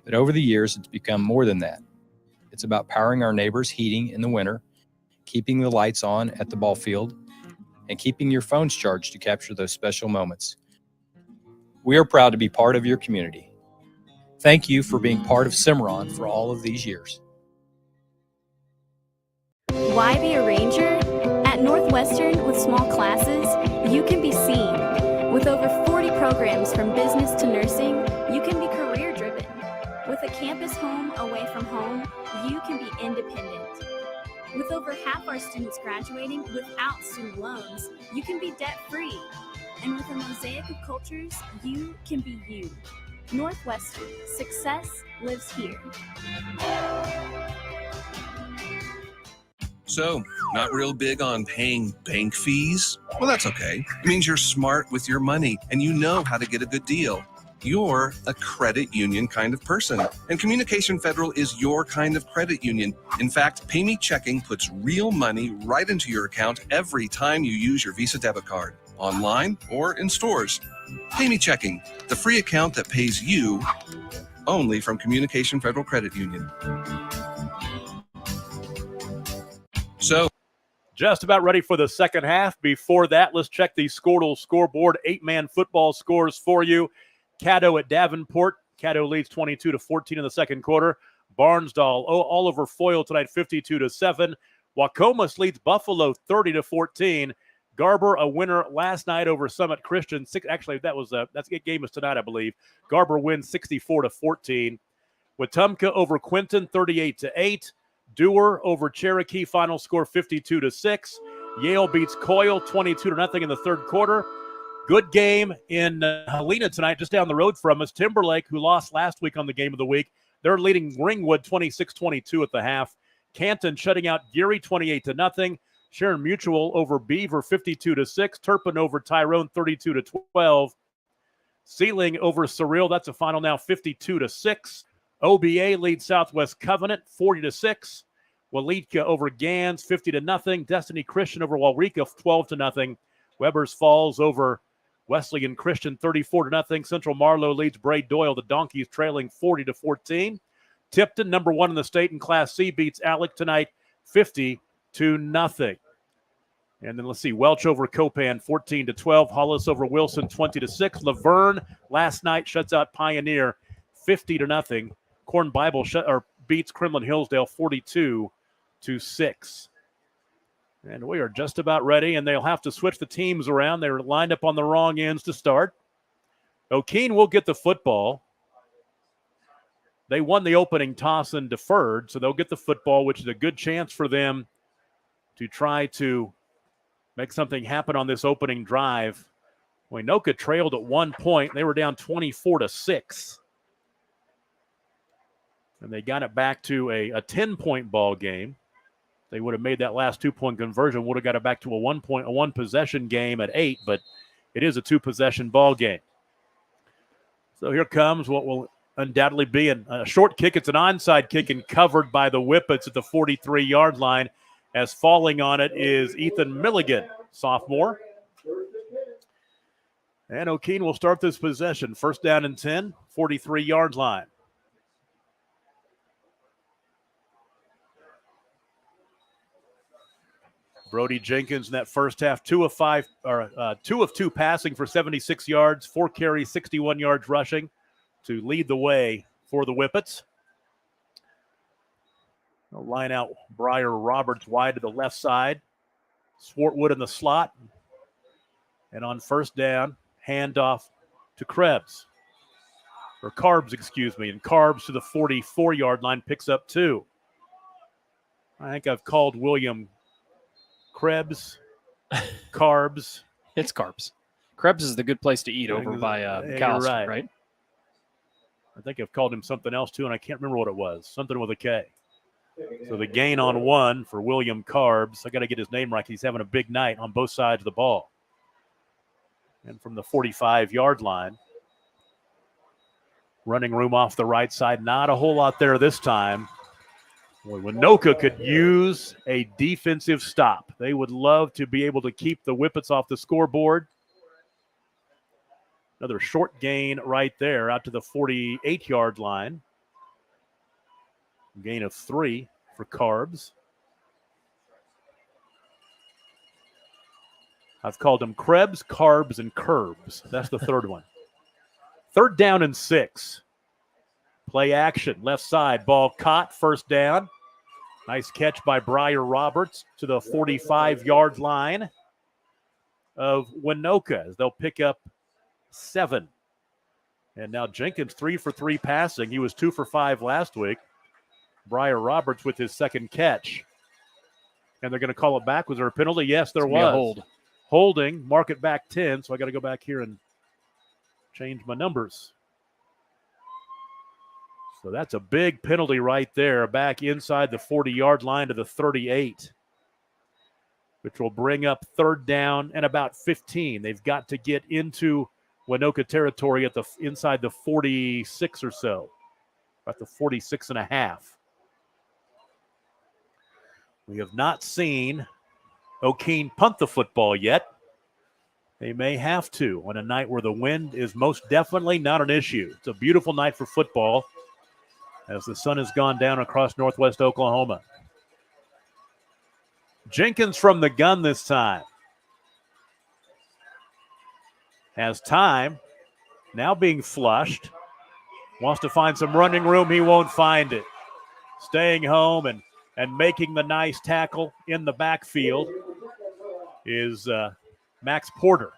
But over the years, it's become more than that. It's about powering our neighbors' heating in the winter, keeping the lights on at the ball field, and keeping your phones charged to capture those special moments. We are proud to be part of your community. Thank you for being part of Cimarron for all of these years. Why be a ranger? At Northwestern, with small classes, you can be seen. With over 40 programs from business to nursing, you can be career-driven. With a campus home away from home, you can be independent. With over half our students graduating without student loans, you can be debt-free. And with a mosaic of cultures, you can be you. Northwestern, success lives here. So, not real big on paying bank fees? Well, that's okay. It means you're smart with your money and you know how to get a good deal. You're a credit union kind of person, and Communication Federal is your kind of credit union. In fact, Pay Me Checking puts real money right into your account every time you use your Visa debit card, online or in stores. Pay Me Checking, the free account that pays you only from Communication Federal Credit Union. So, just about ready for the second half. Before that, let's check the Squirtle scoreboard. 8-man football scores for you. Caddo at Davenport. Caddo leads 22-14 in the second quarter. Barnsdall, Oliver Foyle tonight 52-7. Wacomas leads Buffalo 30-14. Garber, a winner last night over Summit Christian. Actually, that's a game is tonight, I believe. Garber wins 64-14. Wetumpka over Quinton 38-8. Dewar over Cherokee, final score 52-6. Yale beats Coyle 22-0 in the third quarter. Good game in Helena tonight, just down the road from us. Timberlake, who lost last week on the game of the week, they're leading Ringwood 26-22 at the half. Canton shutting out Geary 28-0. Sharon Mutual over Beaver 52-6. Turpin over Tyrone 32-12. Sealing over Surreal, that's a final now 52-6. OBA leads Southwest Covenant 40-6. Waletka over Gans 50-0. Destiny Christian over Waurika 12-0. Weber's Falls over Wesleyan Christian 34-0. Central Marlowe leads Bray Doyle. The Donkeys trailing 40-14. Tipton, number one in the state in Class C, beats Alec tonight 50-0. And then let's see, Welch over Copan 14-12. Hollis over Wilson 20-6. Laverne last night shuts out Pioneer 50-0. Corn Bible beats Kremlin Hillsdale 42-6. And we are just about ready, and they'll have to switch the teams around. They're lined up on the wrong ends to start. Okeene will get the football. They won the opening toss and deferred, so they'll get the football, which is a good chance for them to try to make something happen on this opening drive. Waynoka trailed at 1 point. They were down 24-6. And they got it back to a 10-point ball game. They would have made that last 2-point conversion, would have got it back to a one-possession game at 8, but it is a 2-possession ball game. So here comes what will undoubtedly be a short kick. It's an onside kick and covered by the Whippets at the 43-yard line, as falling on it is Ethan Milligan, sophomore. And Okeene will start this possession. First down and 10, 43-yard line. Brody Jenkins in that first half, 2 of 2 passing for 76 yards, 4 carries, 61 yards rushing to lead the way for the Whippets. They'll line out Briar Roberts wide to the left side. Swartwood in the slot. And on first down, handoff to Carbs, and Carbs to the 44-yard line, picks up 2. I think I've called William Krebs, Carbs. It's Carbs. Krebs is the good place to eat over by McAllister, right? I think I've called him something else too, and I can't remember what it was. Something with a K. So the gain on 1 for William Carbs. I got to get his name right. He's having a big night on both sides of the ball. And from the 45-yard line, running room off the right side. Not a whole lot there this time. Boy, Waynoka could use a defensive stop. They would love to be able to keep the Whippets off the scoreboard. Another short gain right there out to the 48-yard line. Gain of 3 for Carbs. I've called them Krebs, Carbs, and Curbs. That's the third one. Third down and 6. Play action, left side, ball caught, first down. Nice catch by Briar Roberts to the 45-yard line of Waynoka as they'll pick up 7. And now Jenkins 3 for 3 passing. He was 2 for 5 last week. Briar Roberts with his second catch. And they're going to call it back. Was there a penalty? Yes, there was. A hold. Holding, mark it back 10. So I got to go back here and change my numbers. So that's a big penalty right there, back inside the 40-yard line to the 38, which will bring up 3rd down and about 15. They've got to get into Waynoka territory at the inside the 46 or so, about the 46 and a half. We have not seen Okeene punt the football yet. They may have to on a night where the wind is most definitely not an issue. It's a beautiful night for football as the sun has gone down across northwest Oklahoma. Jenkins from the gun this time. Has time. Now being flushed. Wants to find some running room. He won't find it. Staying home and making the nice tackle in the backfield is Max Porter.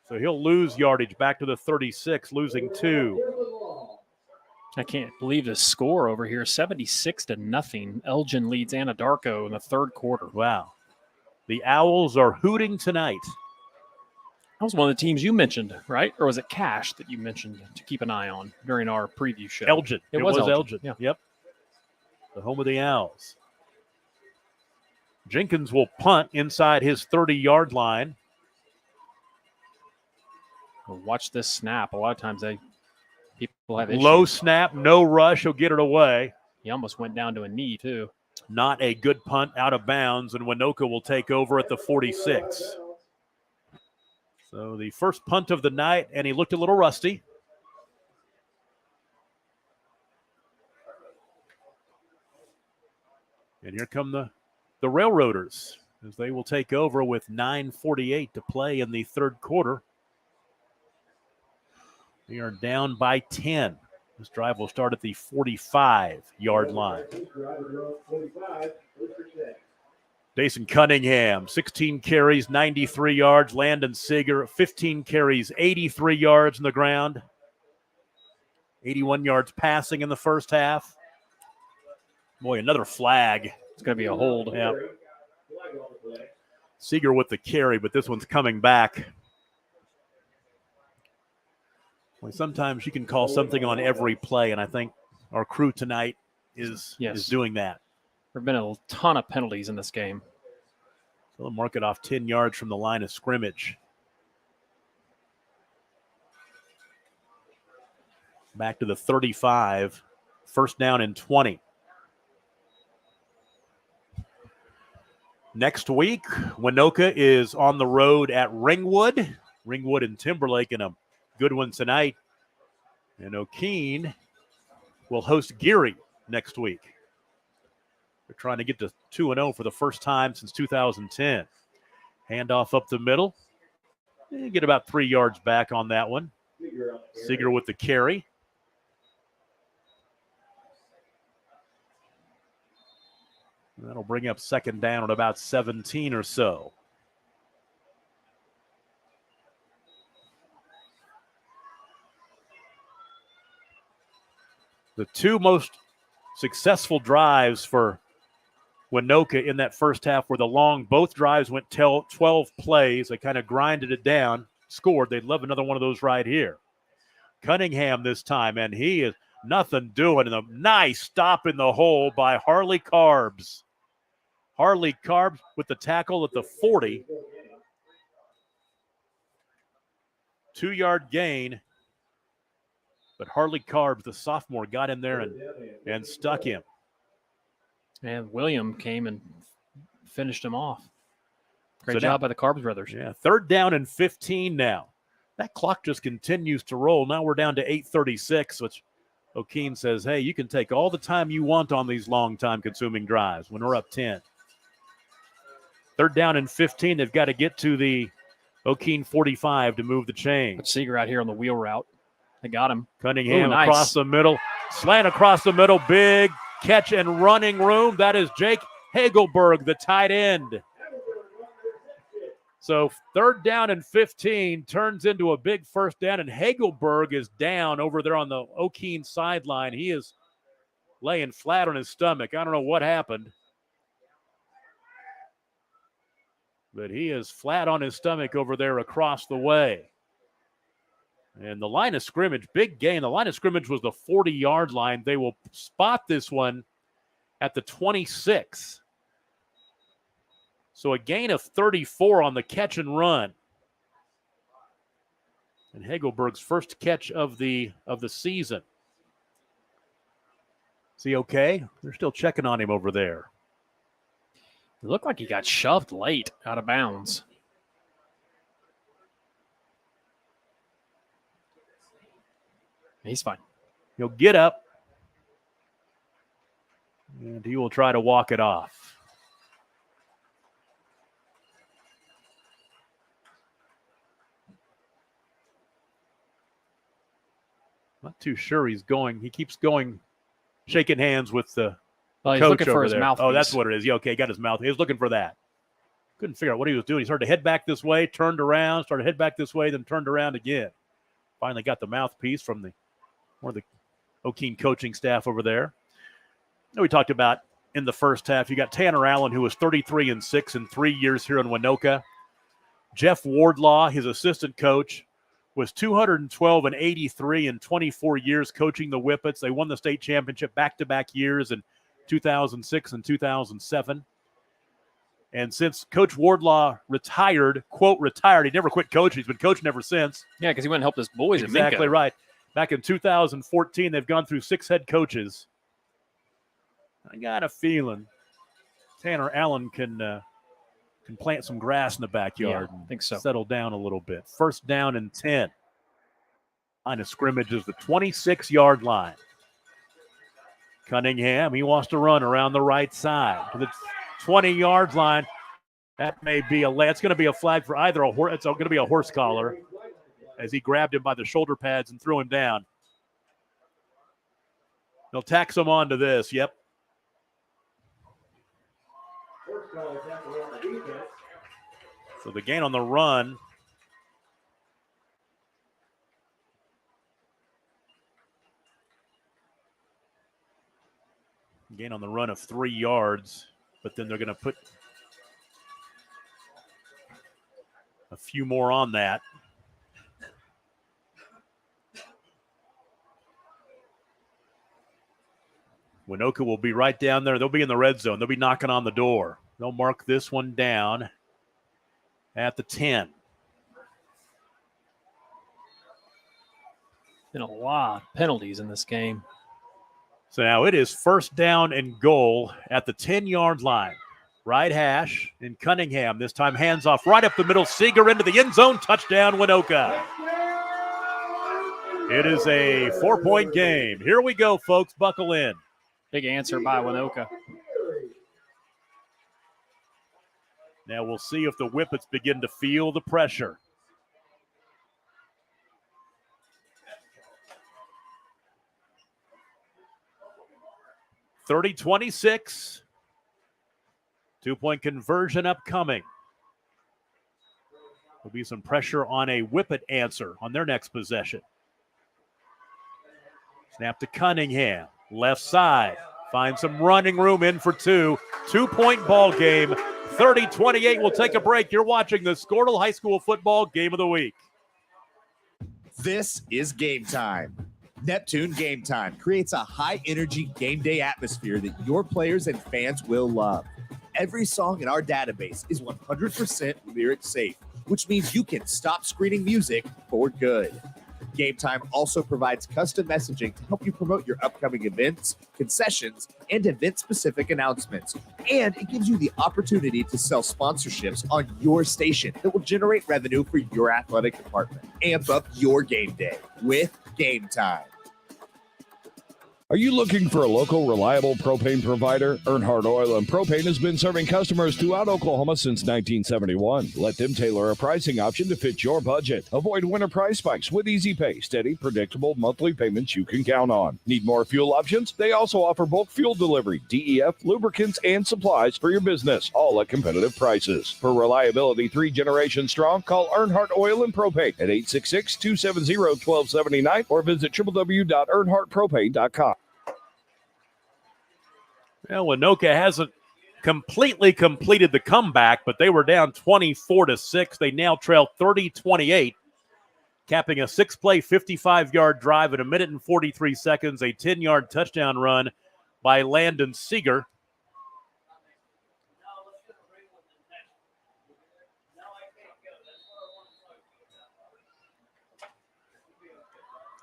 So he'll lose yardage back to the 36, losing 2. I can't believe the score over here, 76-0. Elgin leads Anadarko in the 3rd quarter. Wow. The Owls are hooting tonight. That was one of the teams you mentioned, right? Or was it Cash that you mentioned to keep an eye on during our preview show? Elgin. It was Elgin. Yeah. Yep. The home of the Owls. Jenkins will punt inside his 30-yard line. Watch this snap. A lot of times people have issues. Low snap, no rush. He'll get it away. He almost went down to a knee, too. Not a good punt, out of bounds, and Waynoka will take over at the 46. So the first punt of the night, and he looked a little rusty. And here come the Railroaders as they will take over with 9:48 to play in the 3rd quarter. We are down by 10. This drive will start at the 45-yard line. Dason Cunningham, 16 carries, 93 yards. Landon Seeger, 15 carries, 83 yards on the ground. 81 yards passing in the first half. Boy, another flag. It's going to be a hold. Yeah. Seeger with the carry, but this one's coming back. Well, sometimes you can call something on every play, and I think our crew tonight is doing that. There have been a ton of penalties in this game. So they'll mark it off 10 yards from the line of scrimmage. Back to the 35. 1st down and 20. Next week, Waynoka is on the road at Ringwood. Ringwood and Timberlake in a good one tonight. And Okeene will host Geary next week. They're trying to get to 2-0 for the first time since 2010. Handoff up the middle. They get about 3 yards back on that one. Seeger with the carry. That'll bring up 2nd down at about 17 or so. The 2 most successful drives for Waynoka in that first half were the long. Both drives went 12 plays. They kind of grinded it down, scored. They'd love another one of those right here. Cunningham this time, and he is nothing doing. And a nice stop in the hole by Harley Carbs. Harley Carbs with the tackle at the 40. 2-yard gain. But Harley Carbs, the sophomore, got in there and stuck him. And William came and finished him off. Great So job now- by the Carbs brothers. Yeah, 3rd down and 15 now. That clock just continues to roll. Now we're down to 8:36, which Okeene says, hey, you can take all the time you want on these long time-consuming drives when we're up 10. 3rd down and 15. They've got to get to the Okeene 45 to move the chain. But Seeger out here on the wheel route. They got him. Cunningham Ooh, nice. across the middle. Slant across the middle. Big catch and running room. That is Jake Hagelberg, the tight end. So 3rd down and 15 turns into a big 1st down, and Hagelberg is down over there on the Okeene sideline. He is laying flat on his stomach. I don't know what happened. But he is flat on his stomach over there across the way. And the line of scrimmage, big gain. The line of scrimmage was the 40-yard line. They will spot this one at the 26. So a gain of 34 on the catch and run. And Hagelberg's first catch of the season. Is he okay? They're still checking on him over there. It looked like he got shoved late out of bounds. He's fine. He'll get up, and he will try to walk it off. Not too sure he's going. He keeps going, shaking hands with the he's coach looking for over his there. mouthpiece. Oh, that's what it is. Yeah, okay, got his mouth. He was looking for that. Couldn't figure out what he was doing. He started to head back this way, turned around, started to head back this way, then turned around again. Finally got the mouthpiece from one of the Okeene coaching staff over there. We talked about in the first half, you got Tanner Allen, who was 33-6 in 3 years here in Waynoka. Jeff Wardlaw, his assistant coach, was 212-83 in 24 years coaching the Whippets. They won the state championship back-to-back years in 2006 and 2007. And since Coach Wardlaw retired, quote, retired, he never quit coaching. He's been coaching ever since. Yeah, because he went and helped his boys. Exactly right. Back in 2014, they've gone through 6 head coaches. I got a feeling Tanner Allen can plant some grass in the backyard I think so. and settle down a little bit. First down and 10. Line of scrimmage is the 26-yard line. Cunningham, he wants to run around the right side to the 20-yard line. That may be it's going to be a flag for either a horse. It's going to be a horse collar as he grabbed him by the shoulder pads and threw him down. They'll tax him onto this. Yep. So the gain on the run. Gain on the run of 3 yards, but then they're going to put a few more on that. Waynoka will be right down there. They'll be in the red zone. They'll be knocking on the door. They'll mark this one down at the 10. Been a lot of penalties in this game. So now it is first down and goal at the 10-yard line. Right hash in Cunningham. This time hands off right up the middle. Seeger into the end zone. Touchdown, Waynoka. It is a 4-point game. Here we go, folks. Buckle in. Big answer by Waynoka. Now we'll see if the Whippets begin to feel the pressure. (30-26). 2-point conversion upcoming. There'll be some pressure on a Whippet answer on their next possession. Snap to Cunningham. Left side. Finds some running room in for 2. 2-point ball game. 30-28. We'll take a break. You're watching the Squirtle High School Football Game of the Week. This is Game Time. Neptune Game Time creates a high-energy game day atmosphere that your players and fans will love. Every song in our database is 100% lyric safe, which means you can stop screening music for good. Game Time also provides custom messaging to help you promote your upcoming events, concessions, and event-specific announcements. And it gives you the opportunity to sell sponsorships on your station that will generate revenue for your athletic department. Amp up your game day with Game Time. Are you looking for a local, reliable propane provider? Earnhardt Oil and Propane has been serving customers throughout Oklahoma since 1971. Let them tailor a pricing option to fit your budget. Avoid winter price spikes with easy pay, steady, predictable monthly payments you can count on. Need more fuel options? They also offer bulk fuel delivery, DEF, lubricants, and supplies for your business, all at competitive prices. For reliability 3 generations strong, call Earnhardt Oil and Propane at 866-270-1279 or visit www.earnhardtpropane.com. Well, Waynoka completely completed the comeback, but they were down 24-6. They now trail 30-28, capping a 6-play, 55-yard drive in 1 minute and 43 seconds, a 10-yard touchdown run by Landon Seeger.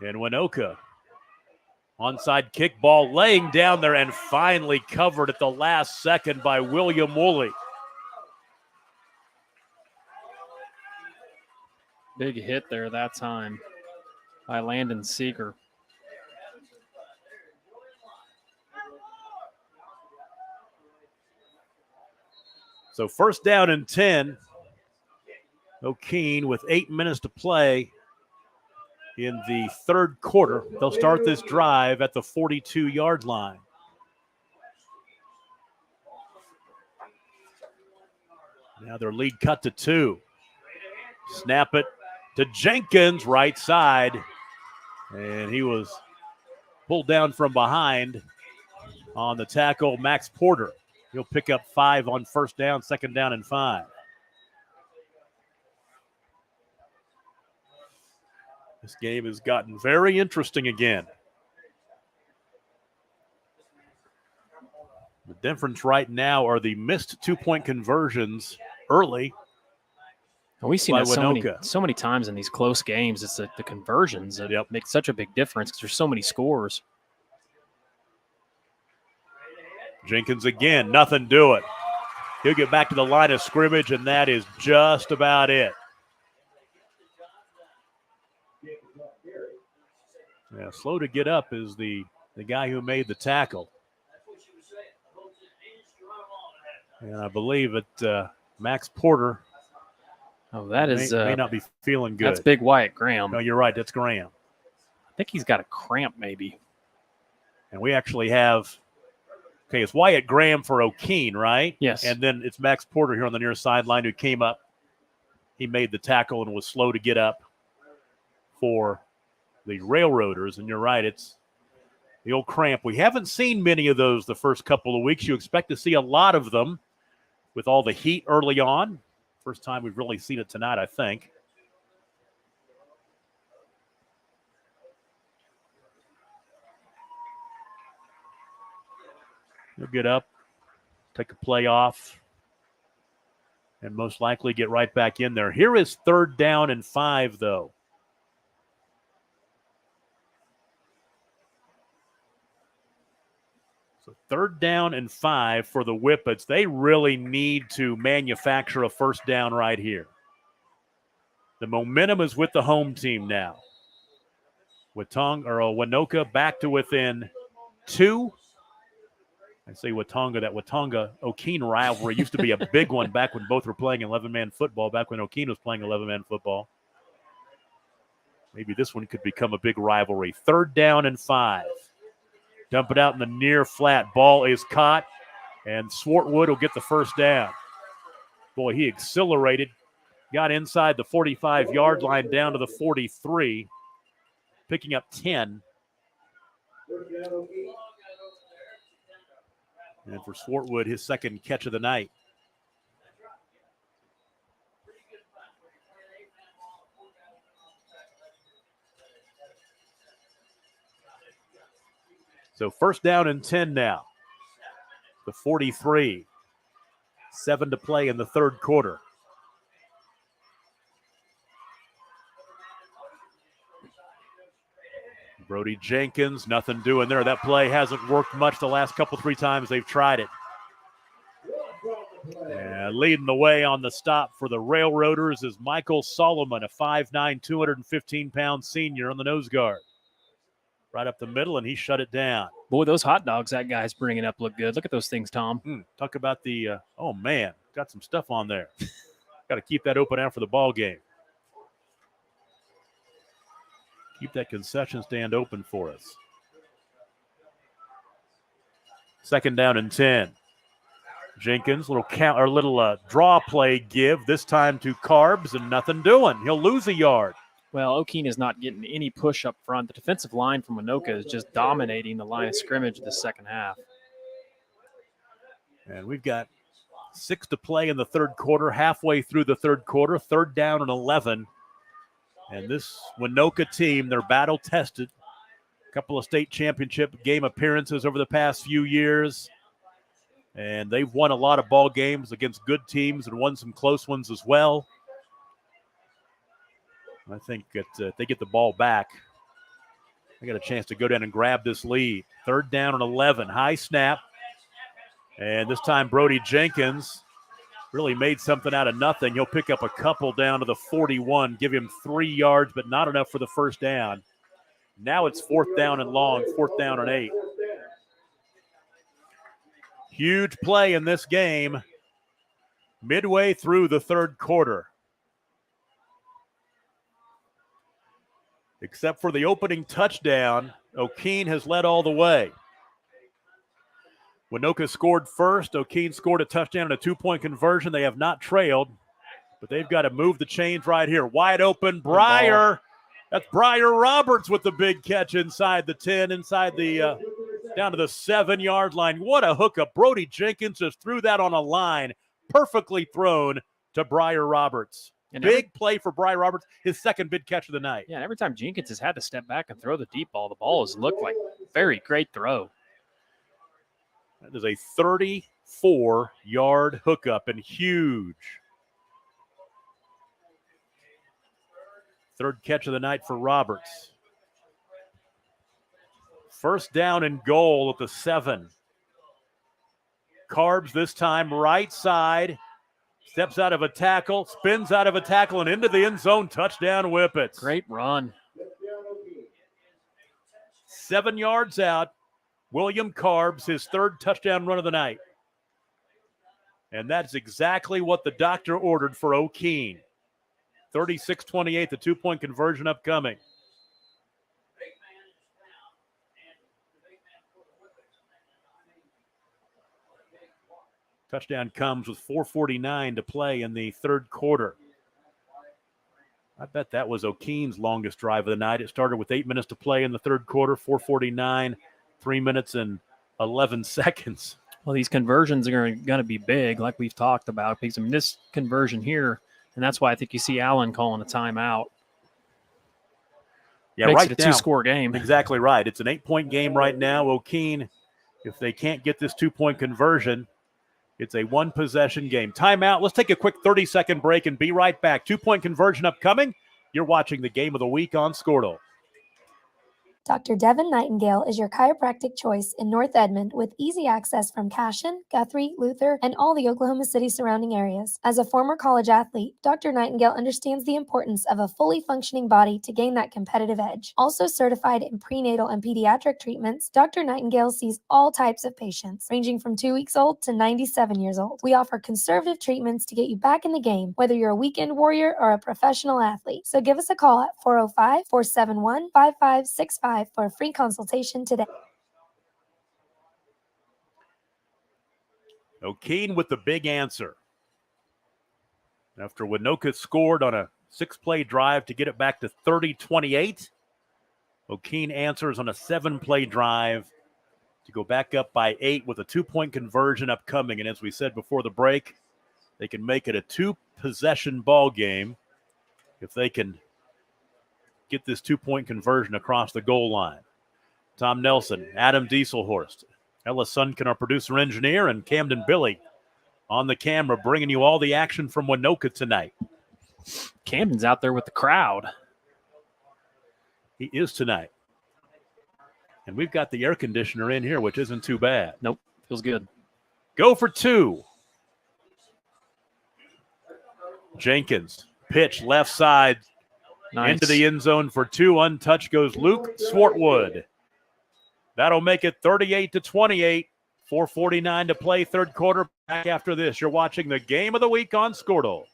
And Waynoka, onside kick ball laying down there and finally covered at the last second by William Woolley. Big hit there that time by Landon Seeger. So first down and 10. Okeene with 8 minutes to play in the third quarter. They'll start this drive at the 42-yard line. Now their lead cut to 2. Snap it to Jenkins, right side. And he was pulled down from behind on the tackle, Max Porter. He'll pick up 5 on first down, second down and 5. This game has gotten very interesting again. The difference right now are the missed 2-point conversions early. And we've seen by that Waynoka. so many times in these close games. It's the conversions that make such a big difference because there's so many scores. Jenkins again, nothing doing. He'll get back to the line of scrimmage, and that is just about it. Yeah, slow to get up is the guy who made the tackle. And I believe that Max Porter may not be feeling good. That's Big Wyatt Graham. No, you're right. That's Graham. I think he's got a cramp maybe. And we actually have, it's Wyatt Graham for Okeene, right? Yes. And then it's Max Porter here on the near sideline who came up. He made the tackle and was slow to get up for the Railroaders. And you're right, it's the old cramp. We haven't seen many of those the first couple of weeks. You expect to see a lot of them with all the heat early on. First time we've really seen it tonight, I think. He'll get up, take a play off, and most likely get right back in there. Here is third down and 5, though. So third down and 5 for the Whippets. They really need to manufacture a first down right here. The momentum is with the home team now. Waynoka back to within 2. I say Watonga. That Watonga-Okeene rivalry used to be a big one back when both were playing 11-man football, back when Okeene was playing 11-man football. Maybe this one could become a big rivalry. Third down and 5. Dump it out in the near flat. Ball is caught, and Swartwood will get the first down. Boy, he accelerated, got inside the 45-yard line down to the 43, picking up 10. And for Swartwood, his second catch of the night. So first down and 10 now. The 43. 7 to play in the third quarter. Brody Jenkins, nothing doing there. That play hasn't worked much the last couple, 3 times they've tried it. And leading the way on the stop for the Railroaders is Michael Solomon, a 5'9", 215-pound senior on the nose guard. Right up the middle, and he shut it down. Boy, those hot dogs that guy's bringing up look good. Look at those things, Tom. Talk about the, oh, man, got some stuff on there. Got to keep that open after the ball game. Keep that concession stand open for us. Second down and 10. Jenkins, little draw play give, this time to Carbs, and nothing doing. He'll lose a yard. Well, Okeene is not getting any push up front. The defensive line from Waynoka is just dominating the line of scrimmage this second half. And we've got 6 to play in the third quarter, halfway through the third quarter, 3rd down and 11. And this Waynoka team, they're battle-tested. A couple of state championship game appearances over the past few years. And they've won a lot of ball games against good teams and won some close ones as well. I think that if they get the ball back, they got a chance to go down and grab this lead. 3rd down and 11, high snap. And this time Brody Jenkins really made something out of nothing. He'll pick up a couple down to the 41, give him 3 yards, but not enough for the first down. Now it's 4th down and long, 4th down and 8. Huge play in this game midway through the third quarter. Except for the opening touchdown, Okeene has led all the way. Waynoka scored first. Okeene scored a touchdown and a 2-point conversion. They have not trailed, but they've got to move the chains right here. Wide open, Breyer. That's Breyer Roberts with the big catch inside the 10, inside the down to the 7-yard line. What a hookup. Brody Jenkins just threw that on a line, perfectly thrown to Breyer Roberts. And big play for Breyer Roberts, his second big catch of the night. Yeah, and every time Jenkins has had to step back and throw the deep ball, the ball has looked like a very great throw. That is a 34-yard hookup and huge. 3rd catch of the night for Roberts. 1st down and goal at the 7. Carbs this time right side. Steps out of a tackle, spins out of a tackle, and into the end zone. Touchdown Whippets. Great run. 7 yards out. William Carbs, his 3rd touchdown run of the night. And that's exactly what the doctor ordered for Okeene. 36-28, the 2-point conversion upcoming. Touchdown comes with 4:49 to play in the third quarter. I bet that was Okeene's longest drive of the night. It started with 8 minutes to play in the third quarter, 4:49, 3 minutes and 11 seconds. Well, these conversions are going to be big, like we've talked about, because I mean, this conversion here, and that's why I think you see Allen calling a timeout. Yeah, makes right it a now, 2-score game. Exactly right. It's an 8-point game right now. Okeene, if they can't get this 2-point conversion, it's a 1-possession game. Timeout. Let's take a quick 30-second break and be right back. 2-point conversion upcoming. You're watching the Game of the Week on Squirtle. Dr. Devin Nightingale is your chiropractic choice in North Edmond with easy access from Cashion, Guthrie, Luther, and all the Oklahoma City surrounding areas. As a former college athlete, Dr. Nightingale understands the importance of a fully functioning body to gain that competitive edge. Also certified in prenatal and pediatric treatments, Dr. Nightingale sees all types of patients, ranging from 2 weeks old to 97 years old. We offer conservative treatments to get you back in the game, whether you're a weekend warrior or a professional athlete. So give us a call at 405-471-5565 for a free consultation today. Okeene with the big answer. After Waynoka scored on a 6-play drive to get it back to 30-28, Okeene answers on a 7-play drive to go back up by 8 with a 2-point conversion upcoming. And as we said before the break, they can make it a 2-possession ball game if they can get this 2-point conversion across the goal line. Tom Nelson, Adam Dieselhorst, Ella Sunken, our producer engineer, and Camden Billy on the camera, bringing you all the action from Waynoka tonight. Camden's out there with the crowd. He is tonight. And we've got the air conditioner in here, which isn't too bad. Nope, feels good. Go for 2. Jenkins, pitch left side. Nice. Into the end zone for 2. Untouched goes Luke Swartwood. That'll make it 38-28. 4:49 to play, third quarter. Back after this, you're watching the Game of the Week on Squirtle.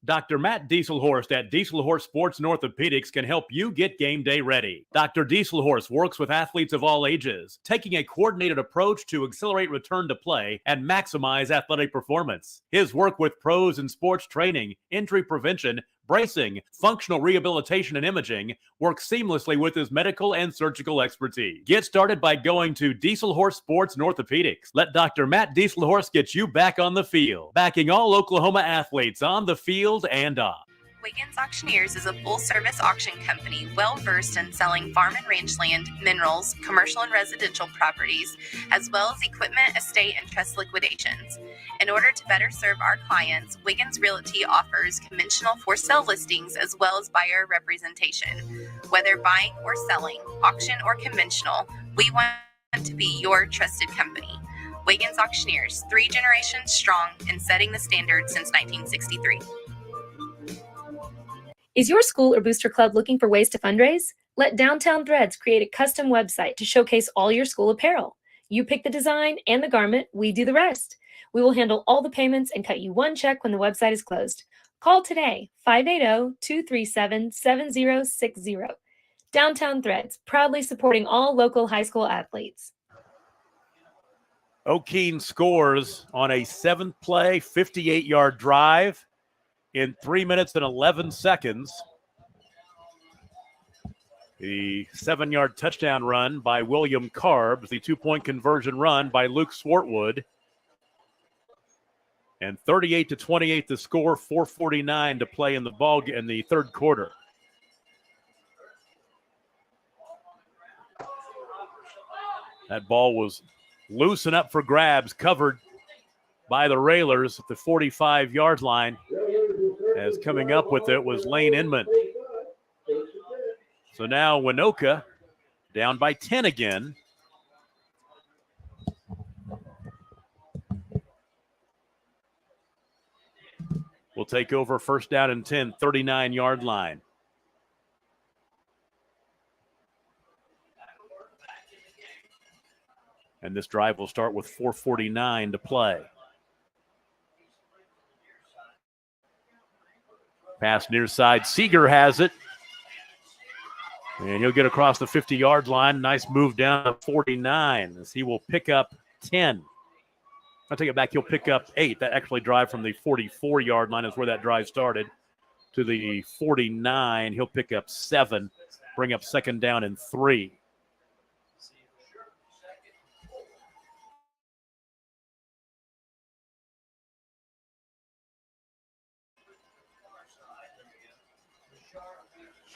Dr. Matt Dieselhorst at Dieselhorst Sports and Orthopedics can help you get game day ready. Dr. Dieselhorst works with athletes of all ages, taking a coordinated approach to accelerate return to play and maximize athletic performance. His work with pros in sports training, injury prevention, bracing, functional rehabilitation, and imaging work seamlessly with his medical and surgical expertise. Get started by going to Dieselhorse Sports and Orthopedics. Let Dr. Matt Dieselhorse get you back on the field, backing all Oklahoma athletes on the field and off. Wiggins Auctioneers is a full-service auction company well-versed in selling farm and range land, minerals, commercial and residential properties, as well as equipment, estate, and trust liquidations. In order to better serve our clients, Wiggins Realty offers conventional for-sale listings as well as buyer representation. Whether buying or selling, auction or conventional, we want to be your trusted company. Wiggins Auctioneers, 3 generations strong and setting the standard since 1963. Is your school or booster club looking for ways to fundraise? Let Downtown Threads create a custom website to showcase all your school apparel. You pick the design and the garment, we do the rest. We will handle all the payments and cut you one check when the website is closed. Call today, 580-237-7060. Downtown Threads, proudly supporting all local high school athletes. Okeene scores on a 7th play, 58-yard drive in 3 minutes and 11 seconds. The 7-yard touchdown run by William Carbs, the 2-point conversion run by Luke Swartwood. And 38-28 the score, 4:49 to play in the third quarter. That ball was loose and up for grabs, covered by the Railers at the 45-yard line. As coming up with it was Lane Inman. So now Waynoka down by 10 again. Will take over first down and 10, 39-yard line. And this drive will start with 4:49 to play. Pass near side. Seeger has it. And he'll get across the 50-yard line. Nice move down to 49 as he will pick up 10. I'll take it back. He'll pick up 8. That actually drive from the 44-yard line is where that drive started to the 49. He'll pick up 7, bring up second down and 3.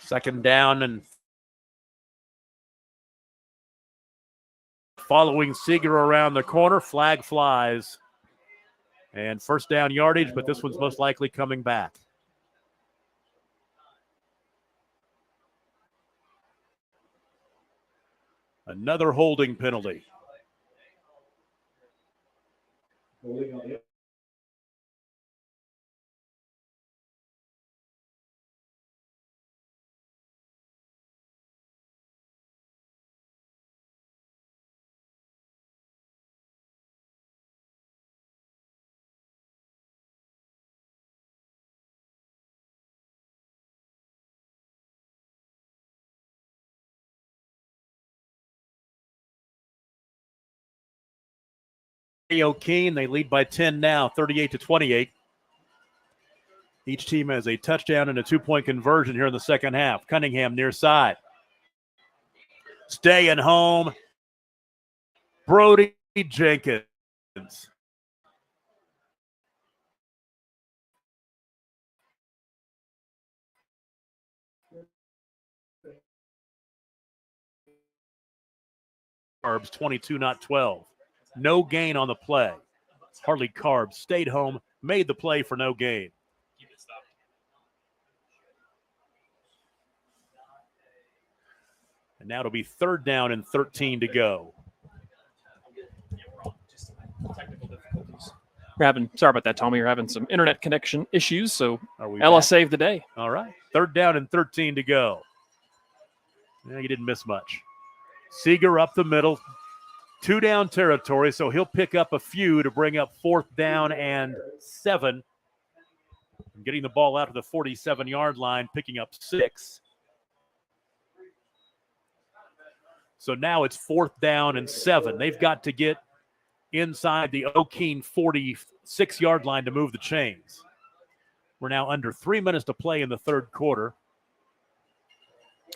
Second down and following Seeger around the corner. Flag flies. And first down yardage, but this one's most likely coming back. Another holding penalty. Okeene, they lead by 10 now, 38-28. Each team has a touchdown and a 2-point conversion here in the second half. Cunningham near side. Staying home. Brody Jenkins. Carbs 22, not 12. No gain on the play. Harley Carbs stayed home, made the play for no gain. And now it'll be third down and 13 to go. Sorry about that, Tommy. You're having some internet connection issues, so Ella saved the day. All right. Third down and 13 to go. Yeah, you didn't miss much. Seeger up the middle. 2 down territory, so he'll pick up a few to bring up fourth down and 7. Getting the ball out to the 47-yard line, picking up 6. So now it's fourth down and 7. They've got to get inside the Okeene 46-yard line to move the chains. We're now under 3 minutes to play in the third quarter.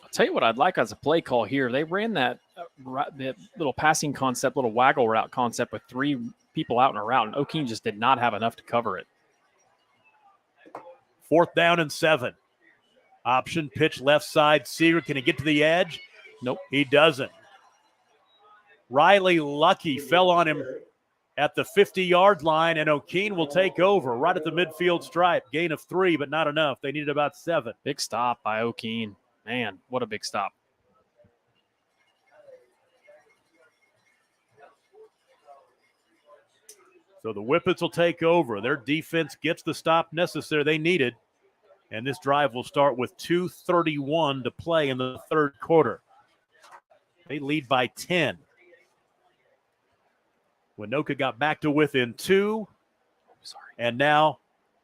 I'll tell you what I'd like as a play call here. They ran that little passing concept, little waggle route concept with 3 people out in a route, and Okeene just did not have enough to cover it. 4th down and 7. Option pitch left side. Seeger, can he get to the edge? Nope. He doesn't. Riley Lucky fell on him at the 50-yard line, and Okeene will take over right at the midfield stripe. Gain of 3, but not enough. They needed about 7. Big stop by Okeene. Man, what a big stop. So the Whippets will take over. Their defense gets the stop necessary they needed, and this drive will start with 2:31 to play in the third quarter. They lead by 10. Waynoka got back to within 2. And now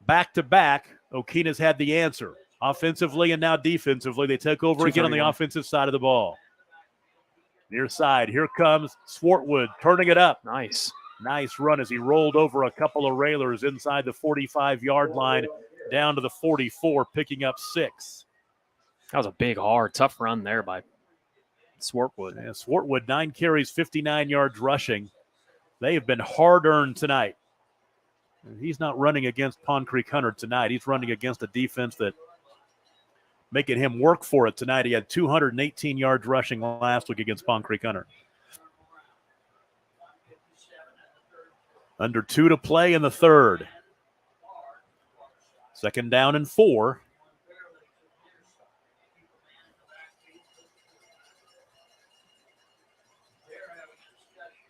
back-to-back, Okeene has had the answer. Offensively and now defensively, they take over again on the offensive side of the ball. Near side, here comes Swartwood turning it up. Nice run as he rolled over a couple of railers inside the 45-yard line down to the 44, picking up 6. That was a big, hard, tough run there by Swartwood. Yeah, Swartwood, 9 carries, 59 yards rushing. They have been hard-earned tonight. He's not running against Pond Creek Hunter tonight. He's running against a defense that making him work for it tonight. He had 218 yards rushing last week against Pond Creek Hunter. Under 2 to play in the third. 2nd down and 4.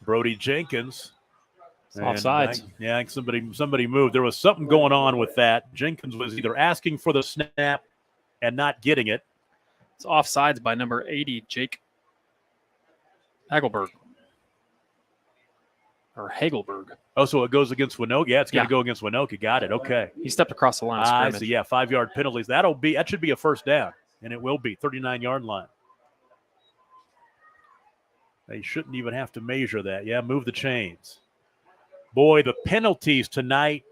Brody Jenkins. Offsides. I think somebody moved. There was something going on with that. Jenkins was either asking for the snap and not getting it. It's offsides by number 80, Jake Hagelberg. Or Hagelberg. Oh, so it goes against Waynoka. Yeah, it's going to go against Waynoka. Got it. Okay. He stepped across the line of scrimmage. I see. Yeah, 5-yard penalties. That should be a first down, and it will be 39-yard line. They shouldn't even have to measure that. Yeah, move the chains. Boy, the penalties tonight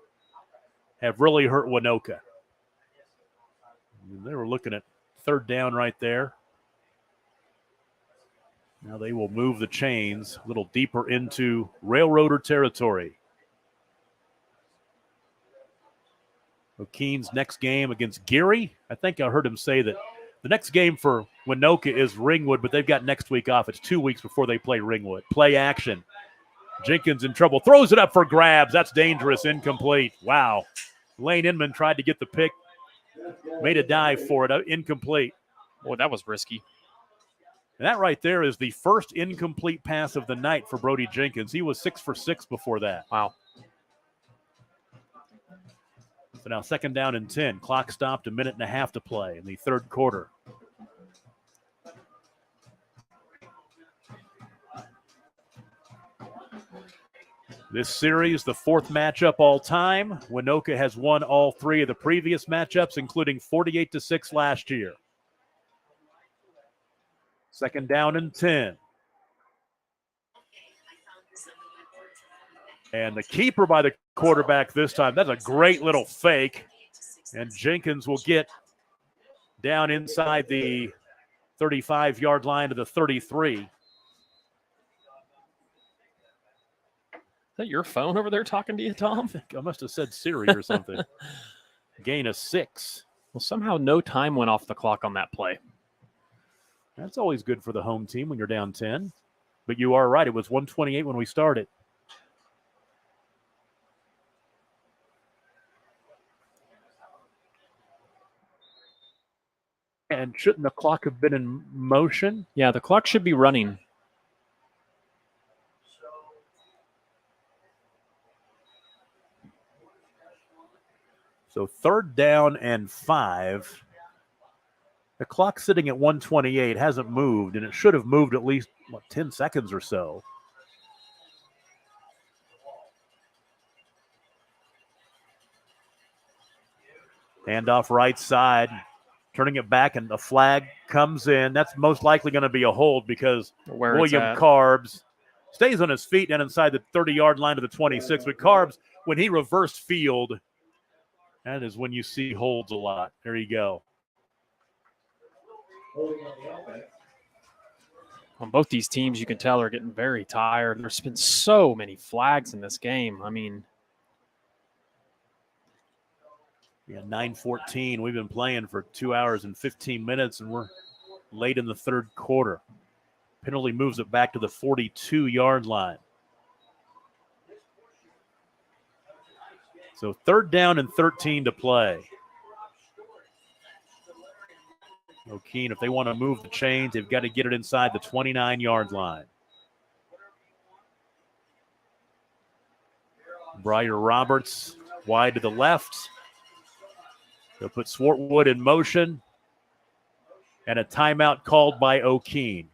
have really hurt Waynoka. They were looking at 3rd down right there. Now they will move the chains a little deeper into Railroader territory. Okeene's next game against Geary. I think I heard him say that the next game for Waynoka is Ringwood, but they've got next week off. It's 2 weeks before they play Ringwood. Play action. Jenkins in trouble. Throws it up for grabs. That's dangerous. Incomplete. Wow. Lane Inman tried to get the pick. Made a dive for it. Incomplete. Boy, that was risky. And that right there is the first incomplete pass of the night for Brody Jenkins. He was 6 for 6 before that. Wow. So now 2nd down and 10. Clock stopped, 1.5 minutes to play in the third quarter. This series, the 4th matchup all time. Waynoka has won all 3 of the previous matchups, including 48-6 last year. 2nd down and 10. And the keeper by the quarterback this time. That's a great little fake. And Jenkins will get down inside the 35-yard line to the 33. Is that your phone over there talking to you, Tom? I must have said Siri or something. Gain of 6. Well, somehow no time went off the clock on that play. That's always good for the home team when you're down 10. But you are right. It was 128 when we started. And shouldn't the clock have been in motion? Yeah, the clock should be running. So 3rd down and 5. The clock sitting at 128 hasn't moved, and it should have moved at least 10 seconds or so. Handoff right side, turning it back, and the flag comes in. That's most likely going to be a hold because William Carbs stays on his feet and inside the 30-yard line to the 26. But Carbs, when he reversed field, That is when you see holds a lot. There you go. On both these teams, you can tell are getting very tired. There's been so many flags in this game. I mean, yeah, 9:14. We've been playing for 2 hours and 15 minutes, and we're late in the third quarter. Penalty moves it back to the 42-yard line. So 3rd down and 13 to play. Okeene, if they want to move the chains, they've got to get it inside the 29-yard line. Briar Roberts wide to the left. They'll put Swartwood in motion. And a timeout called by Okeene.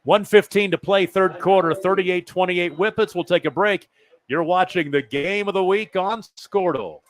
1:15 to play, third quarter, 38-28 Whippets. We'll take a break. You're watching the game of the week on Squirtle.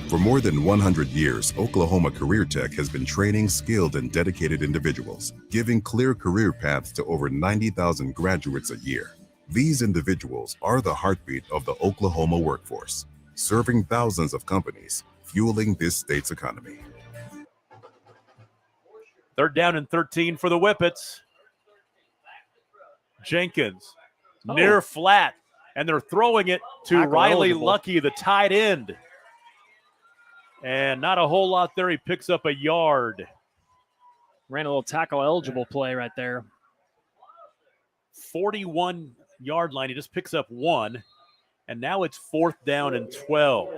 For more than 100 years, Oklahoma Career Tech has been training skilled and dedicated individuals, giving clear career paths to over 90,000 graduates a year. These individuals are the heartbeat of the Oklahoma workforce, serving thousands of companies, fueling this state's economy. 3rd down and 13 for the Whippets. Jenkins, near flat, and they're throwing it to Tackle Riley eligible. Lucky, the tight end. And not a whole lot there. He picks up a yard. Ran a little tackle eligible play right there. 41-yard line. He just picks up 1. And now it's 4th down and 12.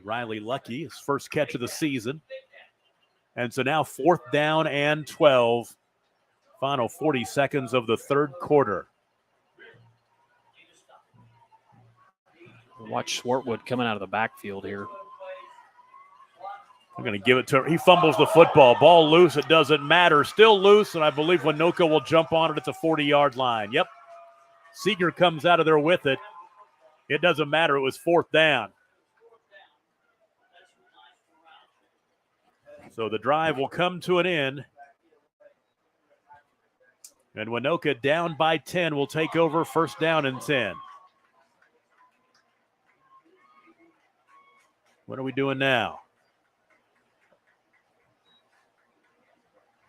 Riley Lucky, his first catch of the season. And so now 4th down and 12. Final 40 seconds of the third quarter. Watch Swartwood coming out of the backfield here. I'm going to give it to him. He fumbles the football. Ball loose. It doesn't matter. Still loose, and I believe Waynoka will jump on it at the 40-yard line. Yep. Seeger comes out of there with it. It doesn't matter. It was 4th down. So the drive will come to an end. And Waynoka down by 10 will take over 1st down and 10. What are we doing now?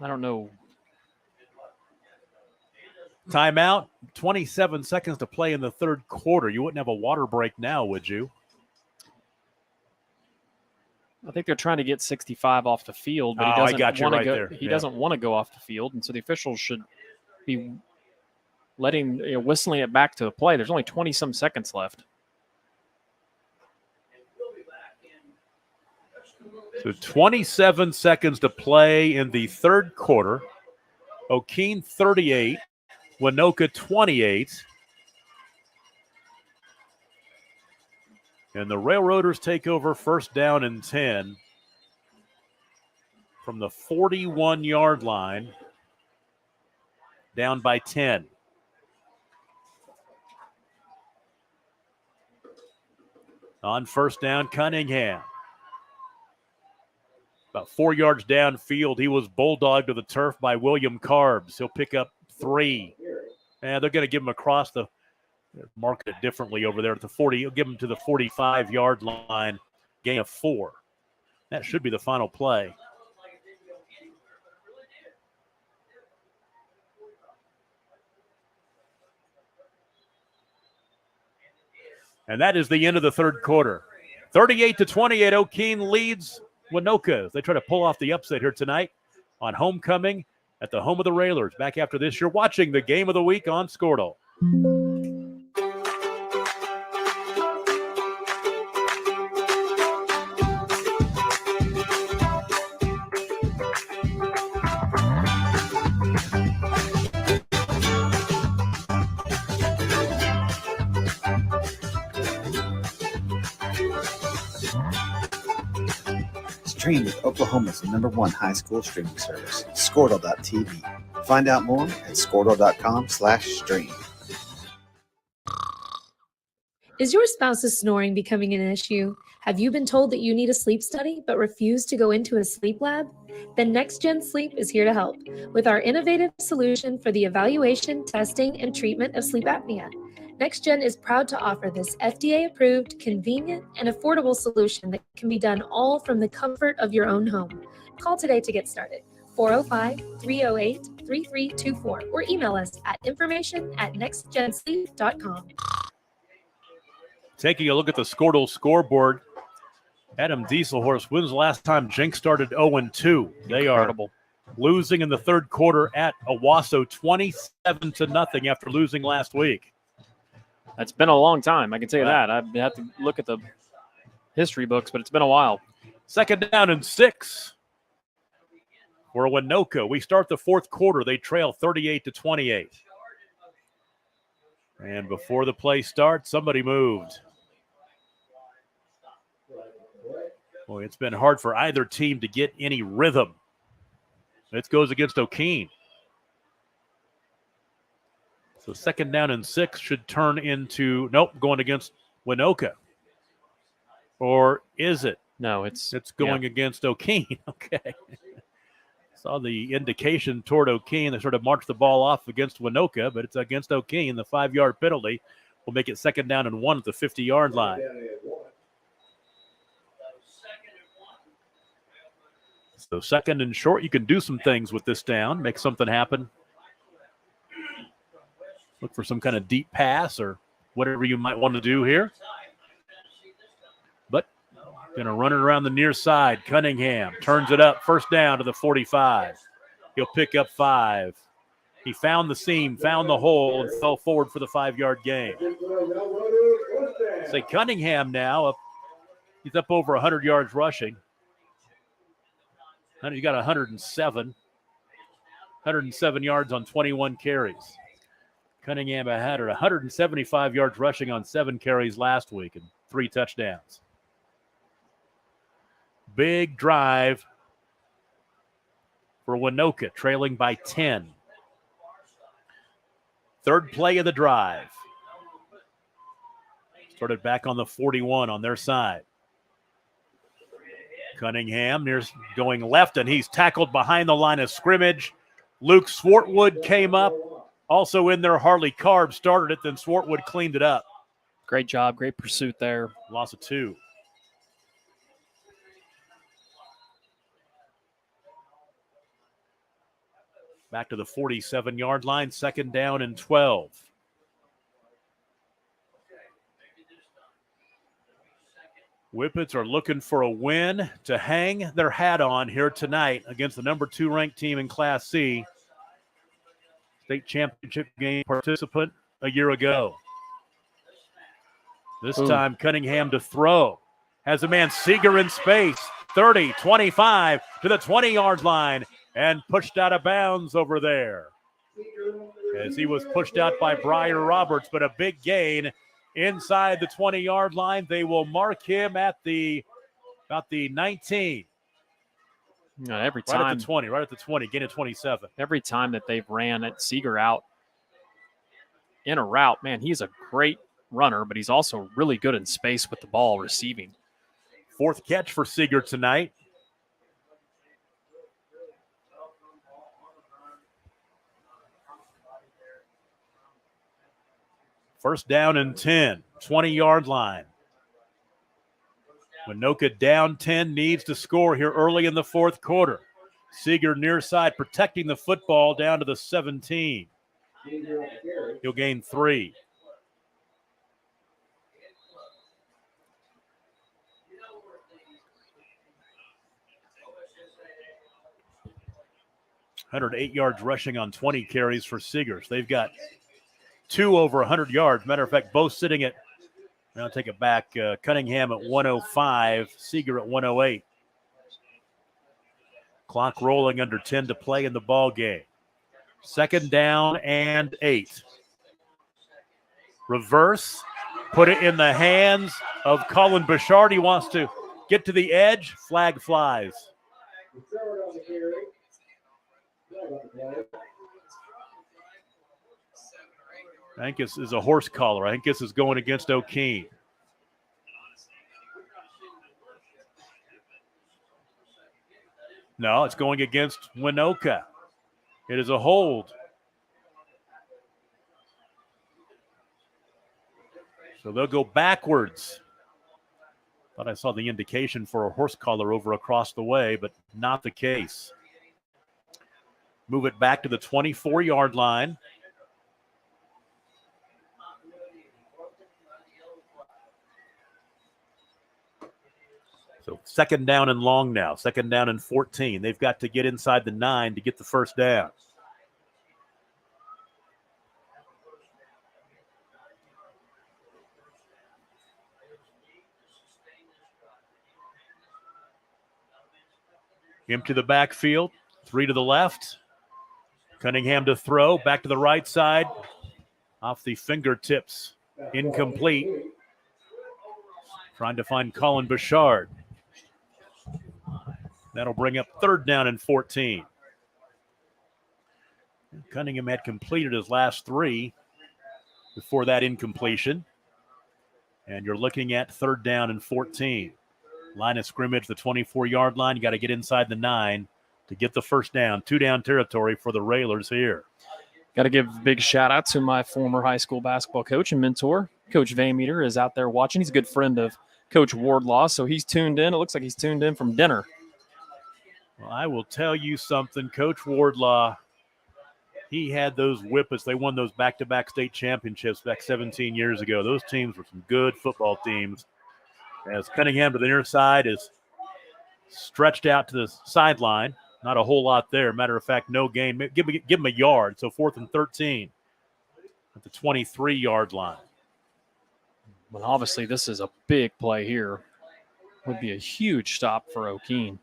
I don't know. Timeout. 27 seconds to play in the third quarter. You wouldn't have a water break now, would you? I think they're trying to get 65 off the field, but Oh, he I doesn't got you want to right go. there. He Yeah. doesn't want to go off the field, and so the officials should be letting whistling it back to the play. There's only 20-some seconds left. So 27 seconds to play in the third quarter. Okeene 38, Waynoka 28. And the Railroaders take over 1st down and 10 from the 41-yard line, down by 10. On 1st down, Cunningham. About 4 yards downfield, he was bulldogged to the turf by William Carbs. He'll pick up 3. And they're going to give him across the mark it differently over there at the 40. He'll give him to the 45-yard line, gain of 4. That should be the final play. And that is the end of the third quarter. 38-28, Okeene leads Waynoka. They try to pull off the upset here tonight on homecoming at the home of the Railers. Back after this, you're watching the game of the week on Squirtle. Stream with Oklahoma's #1 high school streaming service, Squirtle.tv. Find out more at Squirtle.com/stream. Is your spouse's snoring becoming an issue? Have you been told that you need a sleep study but refuse to go into a sleep lab? Then NextGen Sleep is here to help with our innovative solution for the evaluation, testing, and treatment of sleep apnea. NextGen is proud to offer this FDA-approved, convenient, and affordable solution that can be done all from the comfort of your own home. Call today to get started. 405-308-3324 or email us at information@nextgensleep.com. Taking a look at the Squirtle scoreboard, Adam Dieselhorse, when's the last time Jenks started 0-2? They are losing in the third quarter at Owasso 27-0 after losing last week. That's been a long time. I can tell you that. I have to look at the history books, but it's been a while. 2nd down and 6 for Waynoka. We start the fourth quarter. They trail 38-28. And before the play starts, somebody moved. Boy, it's been hard for either team to get any rhythm. This goes against Okeene. So 2nd down and 6 should turn into, going against Waynoka. Or is it? No, it's going against Okeene. Okay. Saw the indication toward Okeene. They sort of marched the ball off against Waynoka, but it's against Okeene. The 5-yard penalty will make it 2nd down and 1 at the 50-yard line. So 2nd and short, you can do some things with this down, make something happen. Look for some kind of deep pass or whatever you might want to do here. But going to run it around the near side. Cunningham turns it up, 1st down to the 45. He'll pick up 5. He found the seam, found the hole, and fell forward for the 5-yard gain. Say Cunningham now, he's up over 100 yards rushing. And he's got 107 yards on 21 carries. Cunningham had 175 yards rushing on 7 carries last week and 3 touchdowns. Big drive for Waynoka, trailing by 10. 3rd play of the drive. Started back on the 41 on their side. Cunningham going left, and he's tackled behind the line of scrimmage. Luke Swartwood came up. Also in there, Harley Carb started it, then Swartwood cleaned it up. Great job, great pursuit there. Loss of 2. Back to the 47-yard line, 2nd down and 12. Whippets are looking for a win to hang their hat on here tonight against the number 2 ranked team in Class C. State championship game participant a year ago. This time Cunningham to throw. Has a man Seeger in space. 30, 25 to the 20-yard line and pushed out of bounds over there. As he was pushed out by Briar Roberts, but a big gain inside the 20-yard line. They will mark him at about the 19. Every time. Right at the 20, gain of 27. Every time that they've ran at Seeger out in a route, man, he's a great runner, but he's also really good in space with the ball receiving. 4th catch for Seeger tonight. First down and 10, 20-yard line. Waynoka down 10, needs to score here early in the fourth quarter. Seeger near side protecting the football down to the 17. He'll gain 3. $108 yards rushing on 20 carries for Seegers. They've got 2 over 100 yards. Matter of fact, both sitting at, I'll take it back, Cunningham at 105, Seeger at 108. Clock rolling, under 10 to play in the ball game. 2nd down and 8. Reverse, put it in the hands of Colin Bouchard. He wants to get to the edge, flag flies. I think this is a horse collar. I think this is going against Okeene. No, it's going against Waynoka. It is a hold. So they'll go backwards. Thought I saw the indication for a horse collar over across the way, but not the case. Move it back to the 24-yard line. So second down and long now. Second down and 14. They've got to get inside the 9 to get the first down. Empty the backfield. 3 to the left. Cunningham to throw. Back to the right side. Off the fingertips. Incomplete. Trying to find Colin Bouchard. That'll bring up third down and 14. Cunningham had completed his last 3 before that incompletion. And you're looking at third down and 14. Line of scrimmage, the 24-yard line. You got to get inside the 9 to get the first down. 2-down territory for the Railers here. Got to give a big shout out to my former high school basketball coach and mentor. Coach Vaymeter is out there watching. He's a good friend of Coach Wardlaw, so he's tuned in. It looks like he's tuned in from dinner. Well, I will tell you something. Coach Wardlaw, he had those Whippets. They won those back-to-back state championships back 17 years ago. Those teams were some good football teams. As Cunningham to the near side is stretched out to the sideline. Not a whole lot there. Matter of fact, no gain. Give him a yard. So 4th and 13 at the 23-yard line. Well, obviously, this is a big play here. Would be a huge stop for Okeene.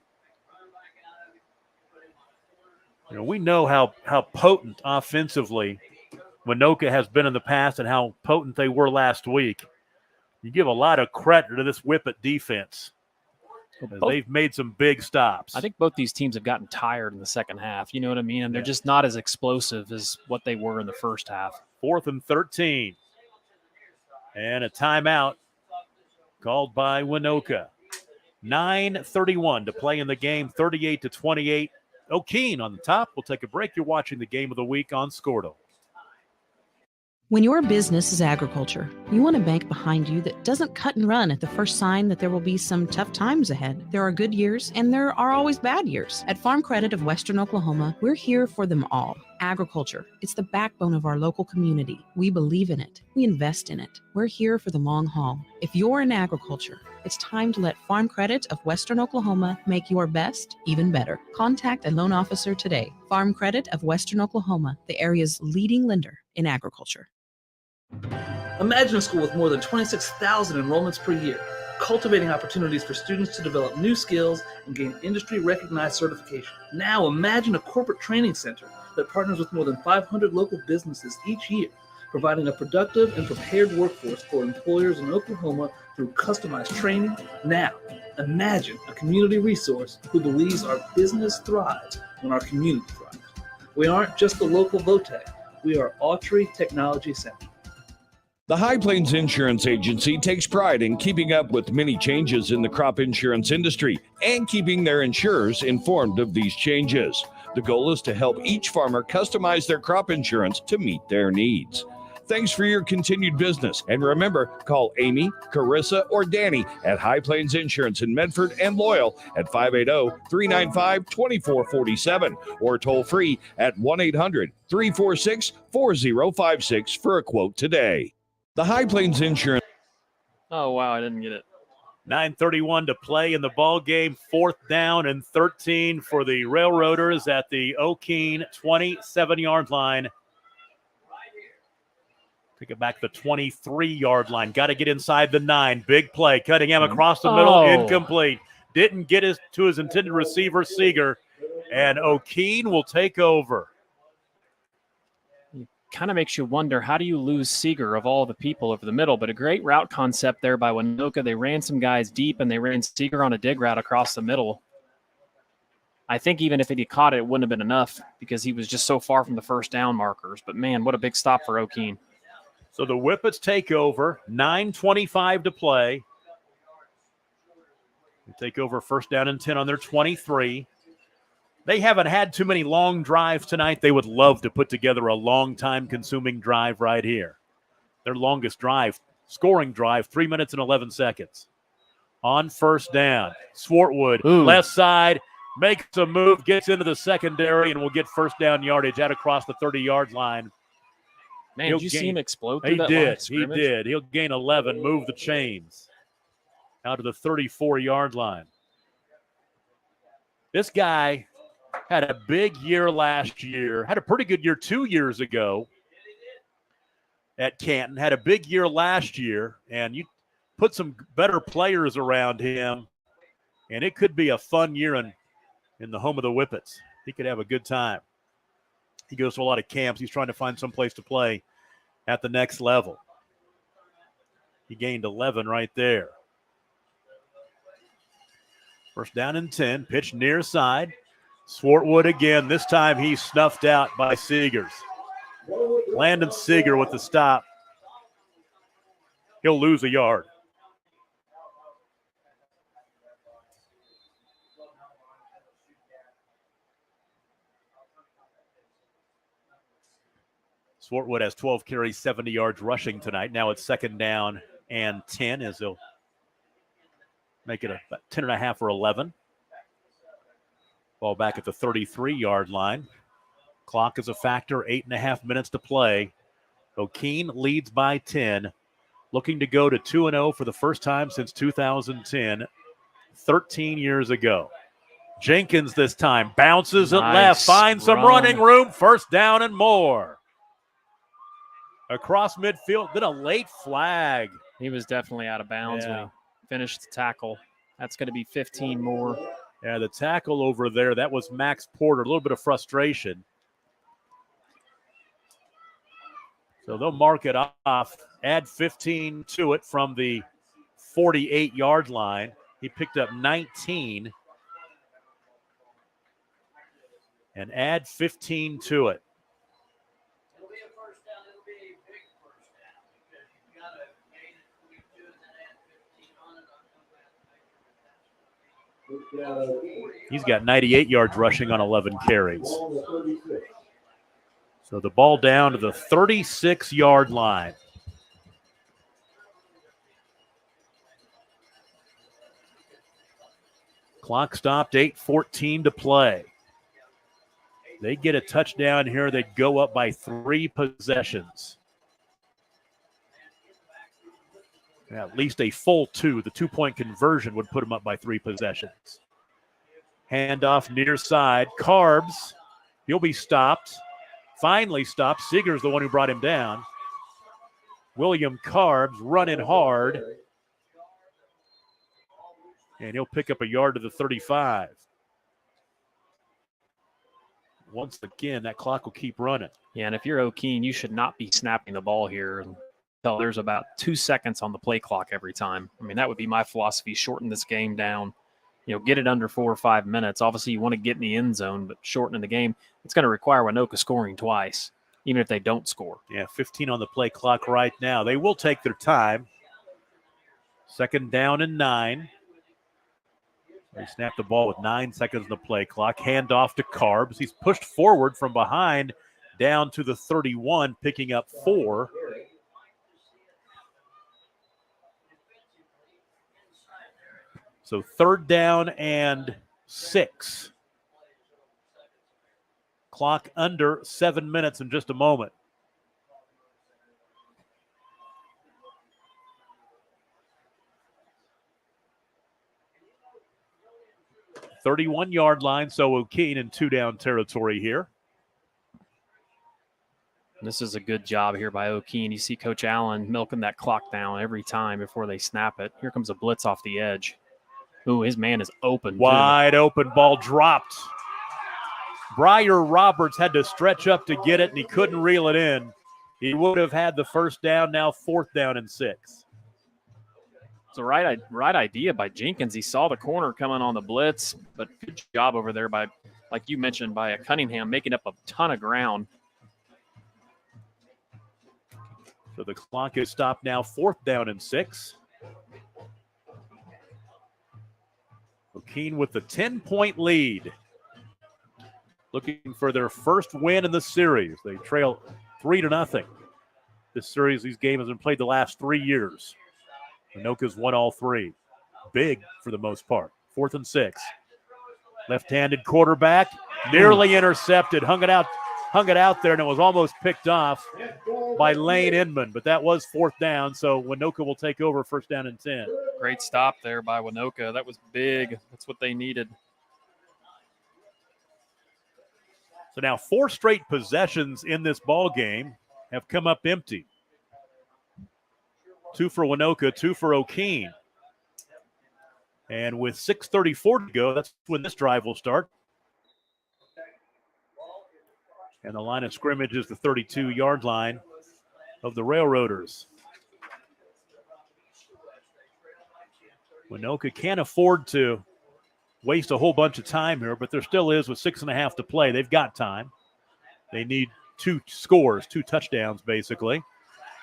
You know, we know how potent offensively Waynoka has been in the past and how potent they were last week. You give a lot of credit to this Whippet defense. They've made some big stops. I think both these teams have gotten tired in the second half. You know what I mean? And they're just not as explosive as what they were in the first half. 4th and 13. And a timeout called by Waynoka. 9:31 to play in the game, 38-28. Okeene on the top. We'll take a break. You're watching the game of the week on Scordo. When your business is agriculture, you want a bank behind you that doesn't cut and run at the first sign that there will be some tough times ahead. There are good years and there are always bad years. At Farm Credit of Western Oklahoma, we're here for them all. Agriculture, it's the backbone of our local community. We believe in it. We invest in it. We're here for the long haul. If you're in agriculture, it's time to let Farm Credit of Western Oklahoma make your best even better. Contact a loan officer today. Farm Credit of Western Oklahoma, the area's leading lender in agriculture. Imagine a school with more than 26,000 enrollments per year, cultivating opportunities for students to develop new skills and gain industry-recognized certification. Now imagine a corporate training center that partners with more than 500 local businesses each year, providing a productive and prepared workforce for employers in Oklahoma through customized training. Now, imagine a community resource who believes our business thrives when our community thrives. We aren't just a local VOTEC, we are Autry Technology Center. The High Plains Insurance Agency takes pride in keeping up with many changes in the crop insurance industry and keeping their insurers informed of these changes. The goal is to help each farmer customize their crop insurance to meet their needs. Thanks for your continued business. And remember, call Amy, Carissa, or Danny at High Plains Insurance in Medford and Loyal at 580-395-2447 or toll free at 1-800-346-4056 for a quote today. The High Plains Insurance. Oh, wow, I didn't get it. 9:31 to play in the ball game. 4th down and 13 for the Railroaders at the Okeene 27-yard line. Take it back to the 23-yard line. Got to get inside the 9. Big play. Cunningham across the middle. Incomplete. Didn't get to his intended receiver, Seeger. And Okeene will take over. kind of makes you wonder, how do you lose Seeger of all the people over the middle? But a great route concept there by Waynoka. They ran some guys deep, and they ran Seeger on a dig route across the middle. I think even if he caught it, it wouldn't have been enough because he was just so far from the first down markers. But, man, what a big stop for Okeene. So the Whippets take over, 9:25 to play. They take over first down and 10 on their 23. They haven't had too many long drives tonight. They would love to put together a long time-consuming drive right here. Their longest drive, scoring drive, 3 minutes and 11 seconds. On first down, Swartwood, left side, makes a move, gets into the secondary, and will get first down yardage out across the 30-yard line. Man, did you see him explode through He that line of did. He scrimmage? did. He'll gain 11, move the chains out to the 34-yard line. This guy had a big year last year, had a pretty good year 2 years ago at Canton, had a big year last year, and you put some better players around him, and it could be a fun year in the home of the Whippets. He could have a good time. He goes to a lot of camps. He's trying to find some place to play at the next level. He gained 11 right there. First down and 10, pitch near side. Swartwood again. This time he's snuffed out by Seegers. Landon Seeger with the stop. He'll lose a yard. Swartwood has 12 carries, 70 yards rushing tonight. Now it's second down and 10 as they'll make it about 10.5 or 11. Ball back at the 33-yard line. Clock is a factor, 8.5 minutes to play. Okeene leads by 10, looking to go to 2-0 for the first time since 2010, 13 years ago. Jenkins this time bounces it left, finds some running room, first down and more. Across midfield, then a late flag. He was definitely out of bounds when he finished the tackle. That's going to be 15 more. Yeah, the tackle over there, that was Max Porter. A little bit of frustration. So they'll mark it off, add 15 to it from the 48-yard line. He picked up 19. And add 15 to it. He's got 98 yards rushing on 11 carries. So the ball down to the 36-yard line. Clock stopped, 8:14 to play. They get a touchdown here. They'd go up by 3 possessions. At least a full 2. The 2-point conversion would put them up by 3 possessions. Handoff near side. Carbs. He'll be stopped. Finally stopped. Seeger's the one who brought him down. William Carbs running hard. And he'll pick up a yard to the 35. Once again, that clock will keep running. Yeah, and if you're Okeene, you should not be snapping the ball here until there's about 2 seconds on the play clock every time. I mean, that would be my philosophy. Shorten this game down. You know, get it under 4 or 5 minutes. Obviously, you want to get in the end zone, but shortening the game, it's going to require Waynoka scoring twice, even if they don't score. Yeah, 15 on the play clock right now. They will take their time. Second down and 9. They snap the ball with 9 seconds on the play clock. Hand off to Carbs. He's pushed forward from behind down to the 31, picking up 4. So third down and 6. Clock under 7 minutes in just a moment. "31-yard line," so Okeene in 2-down territory here. This is a good job here by Okeene. You see Coach Allen milking that clock down every time before they snap it. Here comes a blitz off the edge. Ooh, his man is open. Wide open, ball dropped. Briar Roberts had to stretch up to get it, and he couldn't reel it in. He would have had the first down, now 4th down and 6. It's a right idea by Jenkins. He saw the corner coming on the blitz, but good job over there by, like you mentioned, by Cunningham making up a ton of ground. So the clock is stopped now, 4th down and 6. Okeene with the 10-point lead. Looking for their first win in the series. They trail 3-0. This series, these games have been played the last 3 years. Waynoka's won all 3. Big for the most part. 4th and 6. Left-handed quarterback, nearly intercepted, hung it out there, and it was almost picked off by Lane Inman, but that was 4th down, so Waynoka will take over 1st down and 10. Great stop there by Waynoka. That was big. That's what they needed. So now 4 straight possessions in this ball game have come up empty. 2 for Waynoka, 2 for Okeene. And with 6:34 to go, that's when this drive will start. And the line of scrimmage is the 32-yard line of the Railroaders. Waynoka can't afford to waste a whole bunch of time here, but there still is with 6.5 to play. They've got time. They need 2 scores, 2 touchdowns, basically.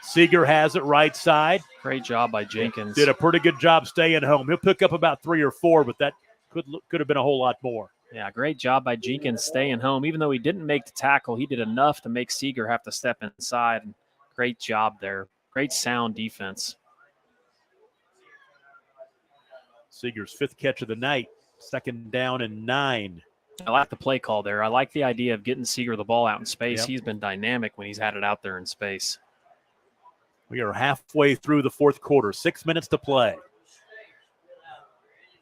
Seeger has it right side. Great job by Jenkins. Did a pretty good job staying home. He'll pick up about 3 or 4, but that could have been a whole lot more. Yeah, great job by Jenkins staying home. Even though he didn't make the tackle, he did enough to make Seeger have to step inside. And great job there. Great sound defense. Seeger's 5th catch of the night. 2nd down and 9. I like the play call there. I like the idea of getting Seeger the ball out in space. Yep. He's been dynamic when he's had it out there in space. We are halfway through the 4th quarter. 6 minutes to play.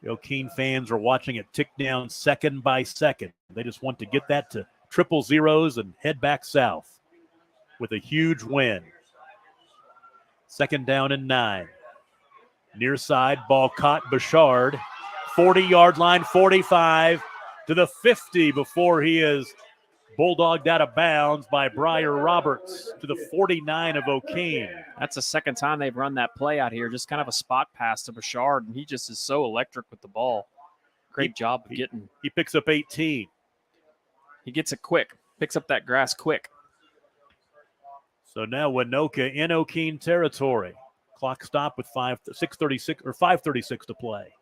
The Okeene fans are watching it tick down second by second. They just want to get that to triple zeros and head back south with a huge win. 2nd down and 9. Near side, ball caught. Bouchard, 40-yard line, 45 to the 50 before he is bulldogged out of bounds by Briar Roberts to the 49 of Okeene. That's the second time they've run that play out here. Just kind of a spot pass to Bouchard, and he just is so electric with the ball. Great job of getting. He picks up 18. He gets it quick. Picks up that grass quick. So now Waynoka in Okeene territory. Clock stop with 5:36 to play.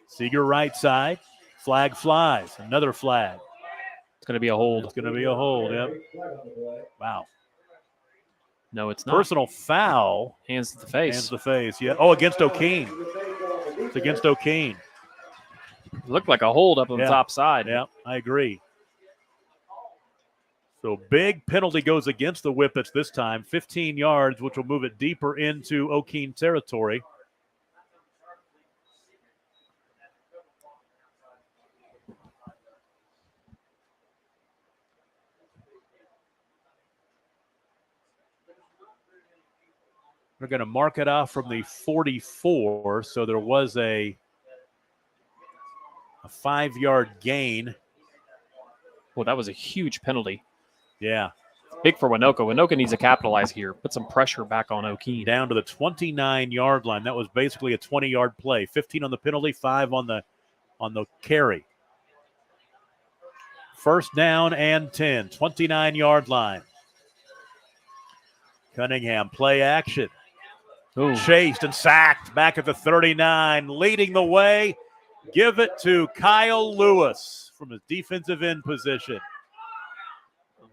Seeger right side. Flag flies. Another flag. It's going to be a hold. It's going to be a hold, yep. Wow. No, it's not. Personal foul. Hands to the face. Hands to the face, yeah. Oh, against Okeene. It's against Okeene. It looked like a hold up on the top side. Yeah, I agree. So big penalty goes against the Whippets this time. 15 yards, which will move it deeper into Okeene territory. We're going to mark it off from the 44, so there was a 5-yard gain. Well, that was a huge penalty. Yeah. Big for Waynoka. Waynoka needs to capitalize here. Put some pressure back on Okeene. Down to the 29-yard line. That was basically a 20-yard play. 15 on the penalty, 5 on the carry. 1st down and 10. 29-yard line. Cunningham, play action. Ooh. Chased and sacked back at the 39. Leading the way. Give it to Kyle Lewis from his defensive end position.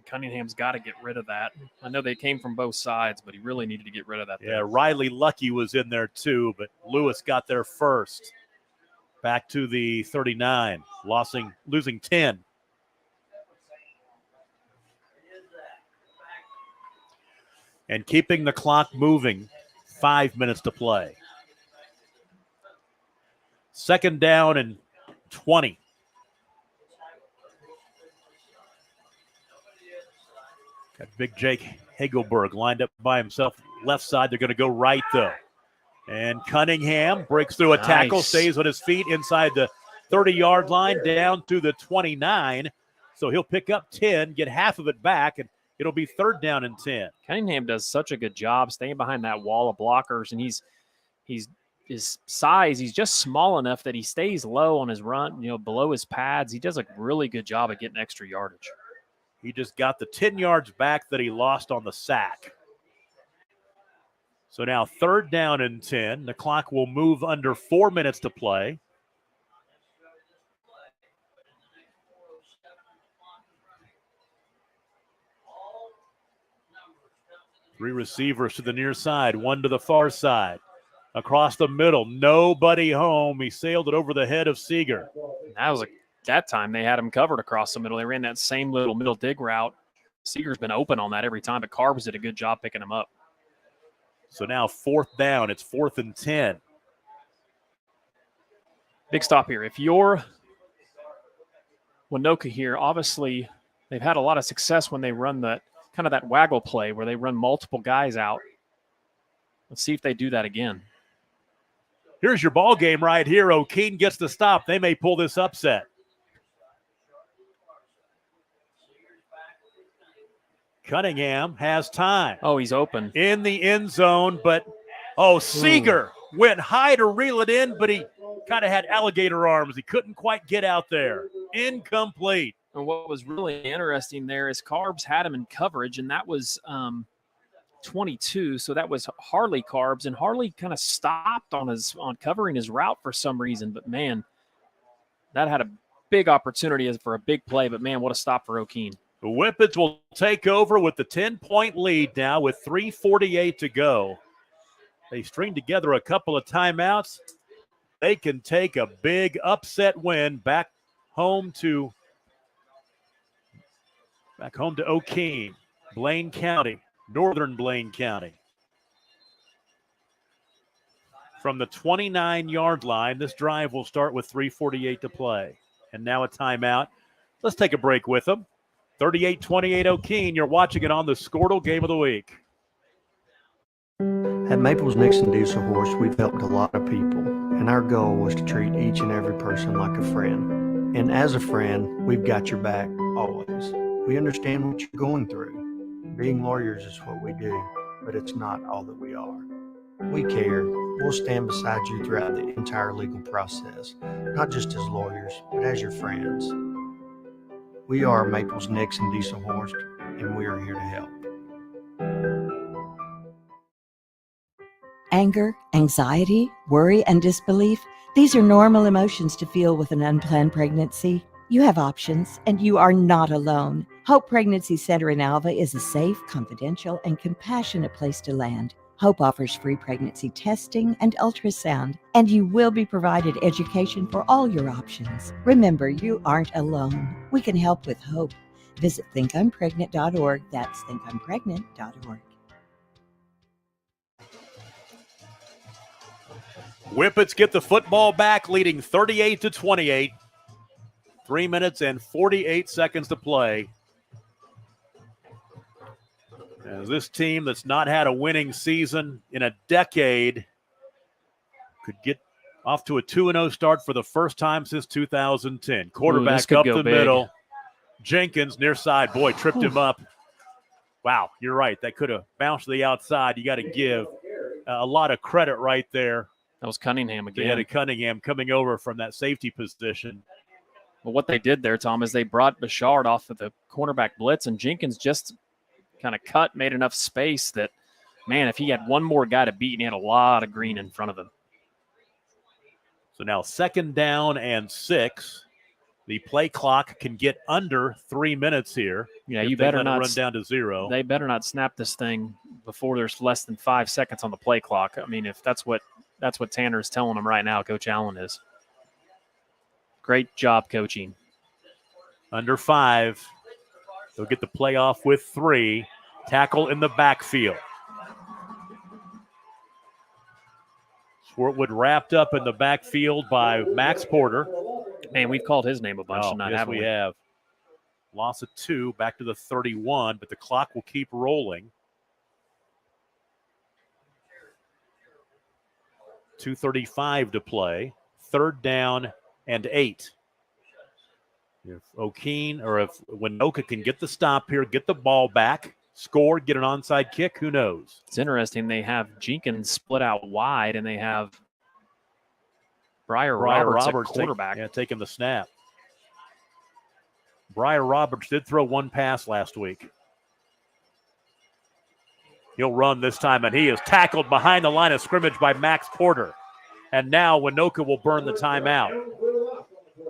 Cunningham's got to get rid of that. I know they came from both sides, but he really needed to get rid of that. Yeah, Riley Lucky was in there too, but Lewis got there first. Back to the 39, losing 10. And keeping the clock moving, 5 minutes to play. 2nd down and 20. Got big Jake Hagelberg lined up by himself. Left side, they're going to go right, though. And Cunningham breaks through a tackle, stays on his feet inside the 30-yard line down to the 29. So he'll pick up 10, get half of it back, and it'll be 3rd down and 10. Cunningham does such a good job staying behind that wall of blockers, and he's his size, he's just small enough that he stays low on his run, below his pads. He does a really good job of getting extra yardage. He just got the 10 yards back that he lost on the sack. So now 3rd down and 10. The clock will move under 4 minutes to play. Three receivers to the near side, one to the far side. Across the middle, nobody home. He sailed it over the head of Seeger. That time they had him covered across the middle. They ran that same little middle dig route. Seeger's been open on that every time, but Carbs did a good job picking him up. So now 4th down. It's 4th and 10. Big stop here. If you're Waynoka here, obviously they've had a lot of success when they run that kind of that waggle play where they run multiple guys out. Let's see if they do that again. Here's your ball game right here. Okeene gets the stop. They may pull this upset. Cunningham has time. Oh, he's open. In the end zone, but, Seeger went high to reel it in, but he kind of had alligator arms. He couldn't quite get out there. Incomplete. And what was really interesting there is Carbs had him in coverage, and that was 22. So that was Harley Carbs, and Harley kind of stopped on covering his route for some reason. But man, that had a big opportunity for a big play. But man, what a stop for Okeene. The Whippets will take over with the 10-point lead now with 3:48 to go. They string together a couple of timeouts. They can take a big upset win back home to Okeene, Blaine County, northern Blaine County. From the 29-yard line, this drive will start with 3:48 to play. And now a timeout. Let's take a break with them. 38-28 Okeene. You're watching it on the Squirtle Game of the Week. At Maples Nixon Diesel Horse, we've helped a lot of people, and our goal was to treat each and every person like a friend. And as a friend, we've got your back always. We understand what you're going through. Being lawyers is what we do, but it's not all that we are. We care. We'll stand beside you throughout the entire legal process, not just as lawyers, but as your friends. We are Maples Nixon Diesel Horse, and we are here to help. Anger, anxiety, worry, and disbelief, these are normal emotions to feel with an unplanned pregnancy. You have options, and you are not alone. Hope Pregnancy Center in Alva is a safe, confidential, and compassionate place to land. Hope offers free pregnancy testing and ultrasound, and you will be provided education for all your options. Remember, you aren't alone. We can help with hope. Visit thinkimpregnant.org. That's thinkimpregnant.org. Whippets get the football back, leading 38-28. 3 minutes and 48 seconds to play. As this team that's not had a winning season in a decade could get off to a 2-0 start for the first time since 2010. Quarterback up the middle. Jenkins near side. Boy, tripped him up. Wow, you're right. That could have bounced to the outside. You got to give a lot of credit right there. That was Cunningham again. They had a Cunningham coming over from that safety position. Well, what they did there, Tom, is they brought Bashard off of the cornerback blitz, and Jenkins just kind of made enough space that, man, if he had one more guy to beat, and he had a lot of green in front of him. So now 2nd down and 6. The play clock can get under 3 minutes here. Yeah, you better not run down to 0. They better not snap this thing before there's less than 5 seconds on the play clock. I mean, if that's what Tanner's telling them right now, Coach Allen is. Great job coaching. Under 5. They'll get the playoff with 3. Tackle in the backfield. Swartwood wrapped up in the backfield by Max Porter. Man, we've called his name a bunch tonight, yes, haven't we? we have. Loss of 2, back to the 31, but the clock will keep rolling. 2:35 to play. 3rd down If Okeene or if Waynoka can get the stop here, get the ball back, score, get an onside kick, who knows? It's interesting. They have Jenkins split out wide, and they have Briar Roberts at quarterback. Taking the snap. Briar Roberts did throw one pass last week. He'll run this time, and he is tackled behind the line of scrimmage by Max Porter. And now Waynoka will burn the timeout.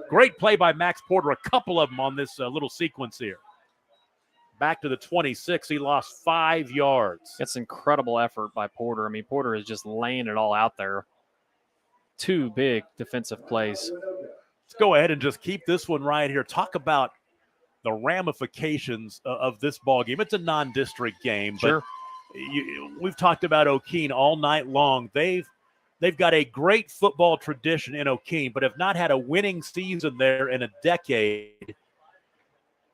Great play by Max Porter, a couple of them on this little sequence here. Back to the 26, he lost 5 yards. That's incredible effort by Porter. I mean, Porter is just laying it all out there. 2 big defensive plays. Let's go ahead and just keep this one right here. Talk about the ramifications of this ball game. It's a non-district game, sure. But we've talked about Okeene all night long. They've got a great football tradition in Okeene, but have not had a winning season there in a decade.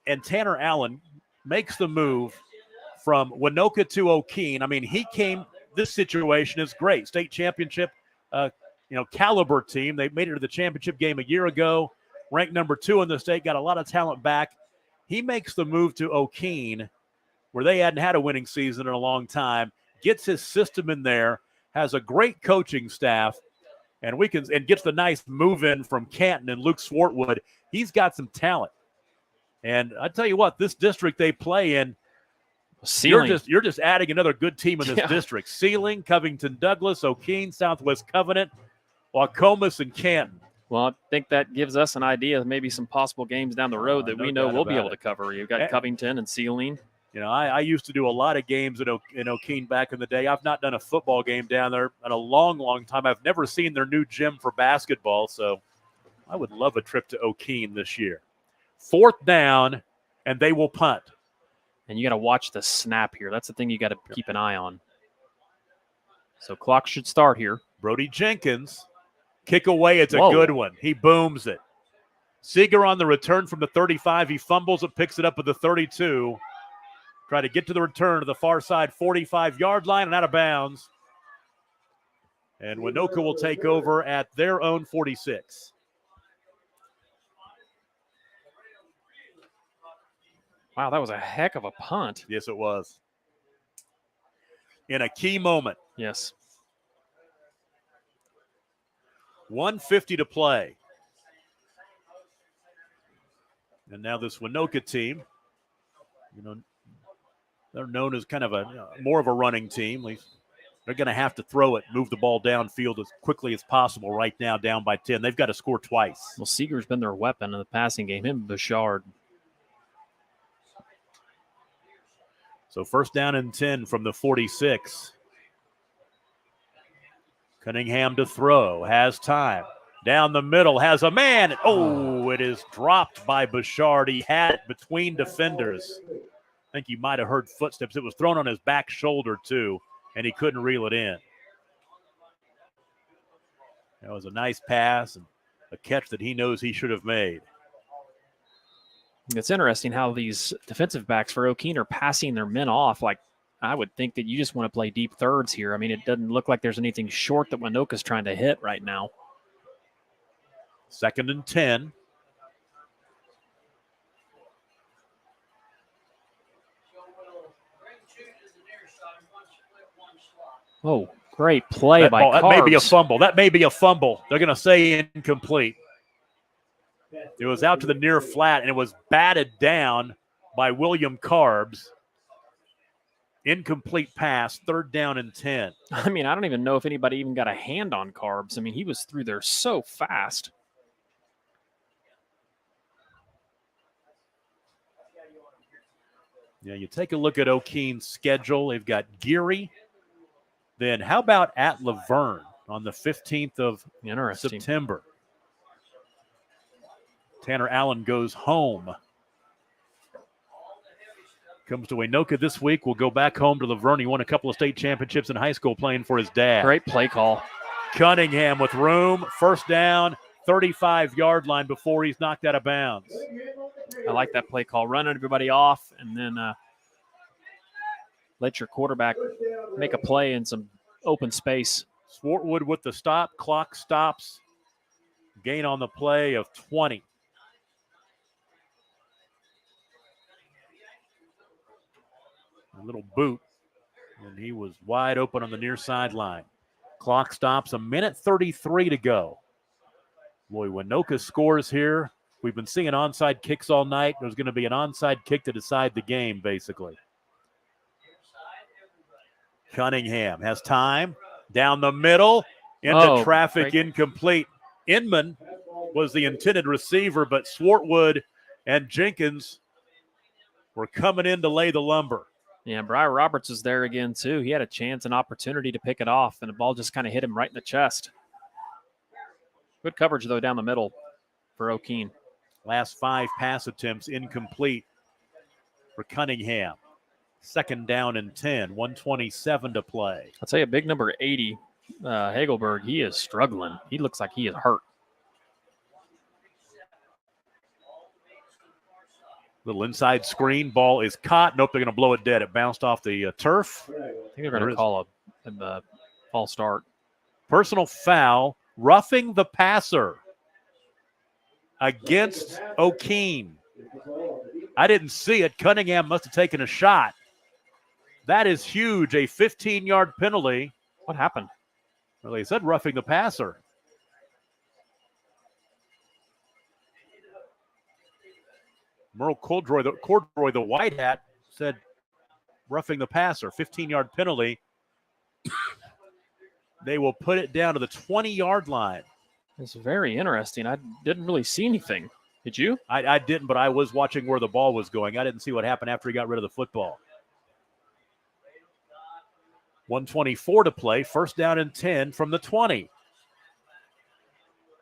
And Tanner Allen makes the move from Waynoka to Okeene. I mean, this situation is great. State championship, caliber team. They made it to the championship game a year ago, ranked number 2 in the state, got a lot of talent back. He makes the move to Okeene, where they hadn't had a winning season in a long time, gets his system in there, has a great coaching staff, and gets the nice move in from Canton and Luke Swartwood. He's got some talent. And I tell you what, this district they play in, you're just adding another good team in this district. Sealing, Covington Douglas, Okeene, Southwest Covenant, Waukomis, and Canton. Well, I think that gives us an idea of maybe some possible games down the road that we know we'll be able to cover. You've got Covington and Sealing. I used to do a lot of games in Okeene back in the day. I've not done a football game down there in a long, long time. I've never seen their new gym for basketball, so I would love a trip to Okeene this year. 4th down, and they will punt. And you got to watch the snap here. That's the thing you got to keep an eye on. So clock should start here. Brody Jenkins, kick away. It's a good one. He booms it. Seeger on the return from the 35. He fumbles it, picks it up at the 32. Try to get to the return to the far side 45-yard line and out of bounds. And Waynoka will take over at their own 46. Wow, that was a heck of a punt. Yes, it was. In a key moment. Yes. 1:50 to play. And now this Waynoka team, they're known as kind of more of a running team. They're going to have to throw it, move the ball downfield as quickly as possible right now, down by 10. They've got to score twice. Well, Seeger's been their weapon in the passing game, him and Bouchard. So 1st down and 10 from the 46. Cunningham to throw, has time. Down the middle, has a man. Oh, it is dropped by Bouchard. He had it between defenders. I think you might have heard footsteps. It was thrown on his back shoulder, too, and he couldn't reel it in. That was a nice pass and a catch that he knows he should have made. It's interesting how these defensive backs for Okeene are passing their men off. Like, I would think that you just want to play deep thirds here. I mean, it doesn't look like there's anything short that Waynoka's trying to hit right now. 2nd and 10. Oh, great play by Carbs. That may be a fumble. That may be a fumble. They're going to say incomplete. It was out to the near flat, and it was batted down by William Carbs. Incomplete pass, 3rd down and 10. I mean, I don't even know if anybody even got a hand on Carbs. I mean, he was through there so fast. Yeah, you take a look at Okeene's schedule. They've got Geary. Then how about at Laverne on the 15th of September? Tanner Allen goes home. Comes to Waynoka this week. Will go back home to Laverne. He won a couple of state championships in high school playing for his dad. Great play call. Cunningham with room. 1st down, 35-yard line before he's knocked out of bounds. I like that play call. Running everybody off and then let your quarterback make a play in some open space. Swartwood with the stop. Clock stops. gain on the play of 20. A little boot, and he was wide open on the near sideline. Clock stops, 1:33 to go. Boy, Waynoka scores here. We've been seeing onside kicks all night. There's going to be an onside kick to decide the game, basically. Cunningham has time. Down the middle, into traffic, incomplete. Inman was the intended receiver, but Swartwood and Jenkins were coming in to lay the lumber. Yeah, Briar Roberts is there again, too. He had a chance, an opportunity to pick it off, and the ball just kind of hit him right in the chest. Good coverage, though, down the middle for Okeene. Last 5 pass attempts incomplete for Cunningham. 2nd down and 10, 1:27 to play. I'll tell you, big number 80, Hagelberg, he is struggling. He looks like he is hurt. Little inside screen. Ball is caught. Nope, they're going to blow it dead. It bounced off the turf. I think they're going to call a false start. Personal foul, roughing the passer against Okeene. I didn't see it. Cunningham must have taken a shot. That is huge, a 15-yard penalty. What happened? Well, they said roughing the passer. Merle Cordroy, the white hat, said roughing the passer, 15-yard penalty. They will put it down to the 20-yard line. It's very interesting. I didn't really see anything. Did you? I didn't, but I was watching where the ball was going. I didn't see what happened after he got rid of the football. 1:24 to play. 1st down and 10 from the 20.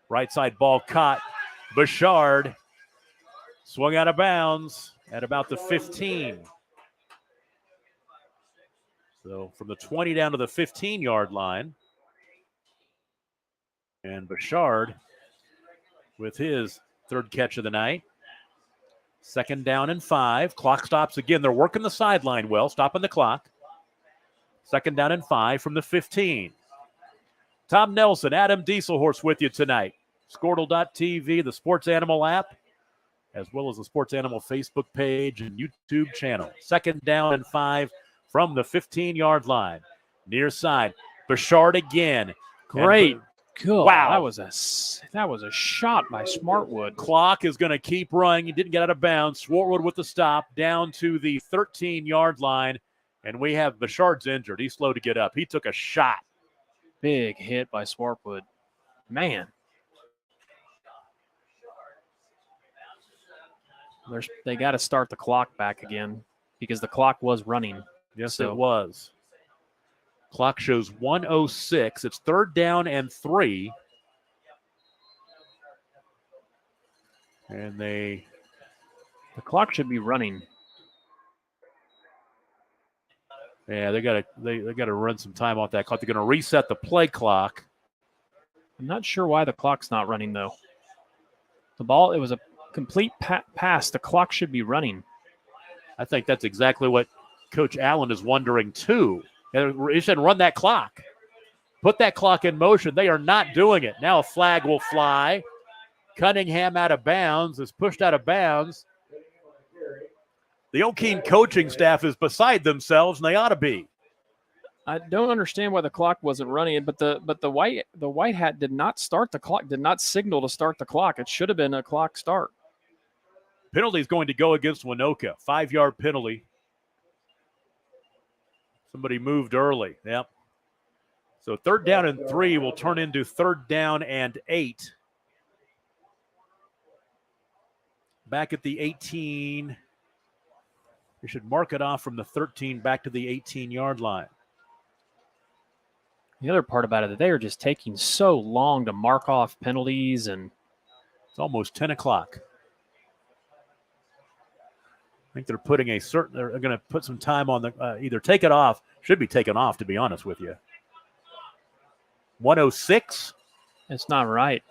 Right side ball caught. Bouchard swung out of bounds at about the 15. So from the 20 down to the 15-yard line. And Bouchard with his 3rd catch of the night. 2nd down and 5. Clock stops again. They're working the sideline well, stopping the clock. 2nd down and 5 from the 15. Tom Nelson, Adam Dieselhorse with you tonight. Squirtle.tv, the Sports Animal app, as well as the Sports Animal Facebook page and YouTube channel. 2nd down and 5 from the 15-yard line. Near side, Bouchard again. Great. Good. Wow. That was a shot by Smartwood. Clock is going to keep running. He didn't get out of bounds. Swartwood with the stop down to the 13-yard line. And we have Bouchard's injured. He's slow to get up. He took a shot. Big hit by Swartwood. Man. They got to start the clock back again because the clock was running. Yes, it was. Clock shows 1:06. It's 3rd down and 3. And the clock should be running. Yeah, they got to run some time off that clock. They're going to reset the play clock. I'm not sure why the clock's not running though. The ball, it was a complete pass. The clock should be running. I think that's exactly what Coach Allen is wondering too. He should run that clock. Put that clock in motion. They are not doing it. Now a flag will fly. Cunningham out of bounds, is pushed out of bounds. The Okeene coaching staff is beside themselves, and they ought to be. I don't understand why the clock wasn't running, but the white hat did not start the clock, did not signal to start the clock. It should have been a clock start. Penalty is going to go against Waynoka. 5-yard penalty. Somebody moved early. Yep. So 3rd down and 3 will turn into 3rd down and 8. Back at the 18. We should mark it off from the 13 back to the 18-yard line. The other part about it is they are just taking so long to mark off penalties, and it's almost 10 o'clock. I think they're putting they're going to put some time on the, either take it off, should be taken off, to be honest with you. 1:06. It's not right.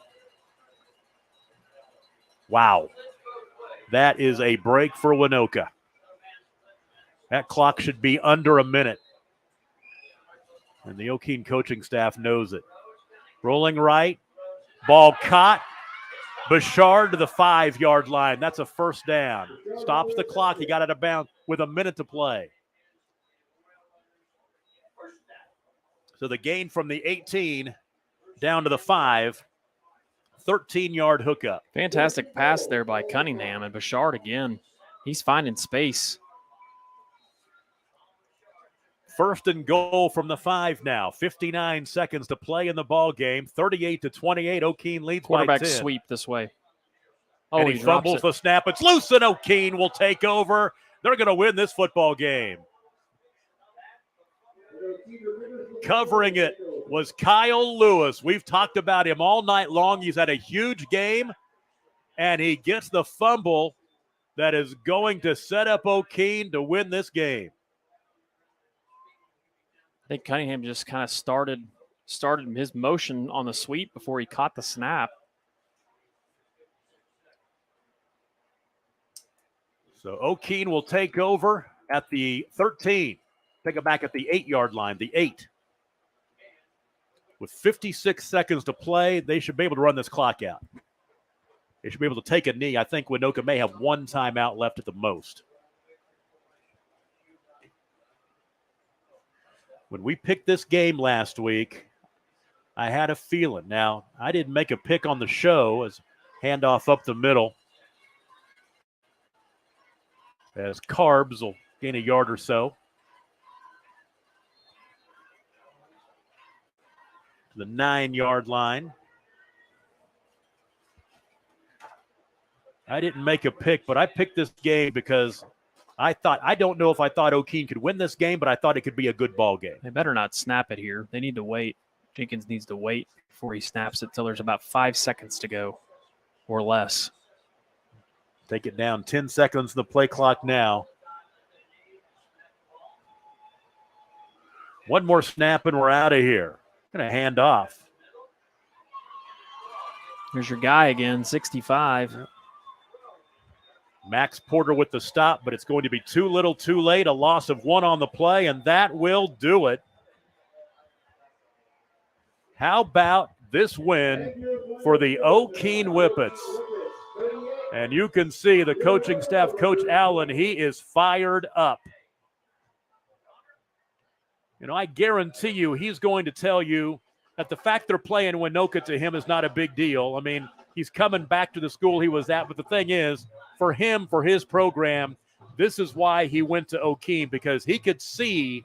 Wow. That is a break for Waynoka. That clock should be under a minute. And the Okeene coaching staff knows it. Rolling right. Ball caught. Bouchard to the 5-yard line. That's a first down. Stops the clock. He got out of bounds with a minute to play. So the gain from the 18 down to the 5. 13-yard hookup. Fantastic pass there by Cunningham, and Bouchard again. He's finding space. First and goal from the 5 now. 59 seconds to play in the ball game. 38-28. Okeene leads by 10. Quarterback sweep this way. Oh, and he fumbles the snap. It's loose, and Okeene will take over. They're going to win this football game. Covering it was Kyle Lewis. We've talked about him all night long. He's had a huge game, and he gets the fumble that is going to set up Okeene to win this game. I think Cunningham just kind of started his motion on the sweep before he caught the snap. So Okeene will take over at the 13. Take it back at the 8-yard line, the 8. With 56 seconds to play, they should be able to run this clock out. They should be able to take a knee. I think Waynoka may have one timeout left at the most. When we picked this game last week, I had a feeling. Now, I didn't make a pick on the show as handoff up the middle. As Carbs will gain a yard or so. To the 9-yard line. I didn't make a pick, but I picked this game because I don't know if I thought Okeene could win this game, but I thought it could be a good ball game. They better not snap it here. They need to wait. Jenkins needs to wait before he snaps it till there's about 5 seconds to go or less. Take it down. 10 seconds on the play clock now. One more snap and we're out of here. Going to hand off. Here's your guy again, 65. Max Porter with the stop, but it's going to be too little, too late. A loss of 1 on the play, and that will do it. How about this win for the Okeene Whippets? And you can see the coaching staff, Coach Allen, he is fired up. You know, I guarantee you he's going to tell you that the fact they're playing Waynoka to him is not a big deal. I mean, he's coming back to the school he was at, but the thing is, for him, for his program, this is why he went to Okeene, because he could see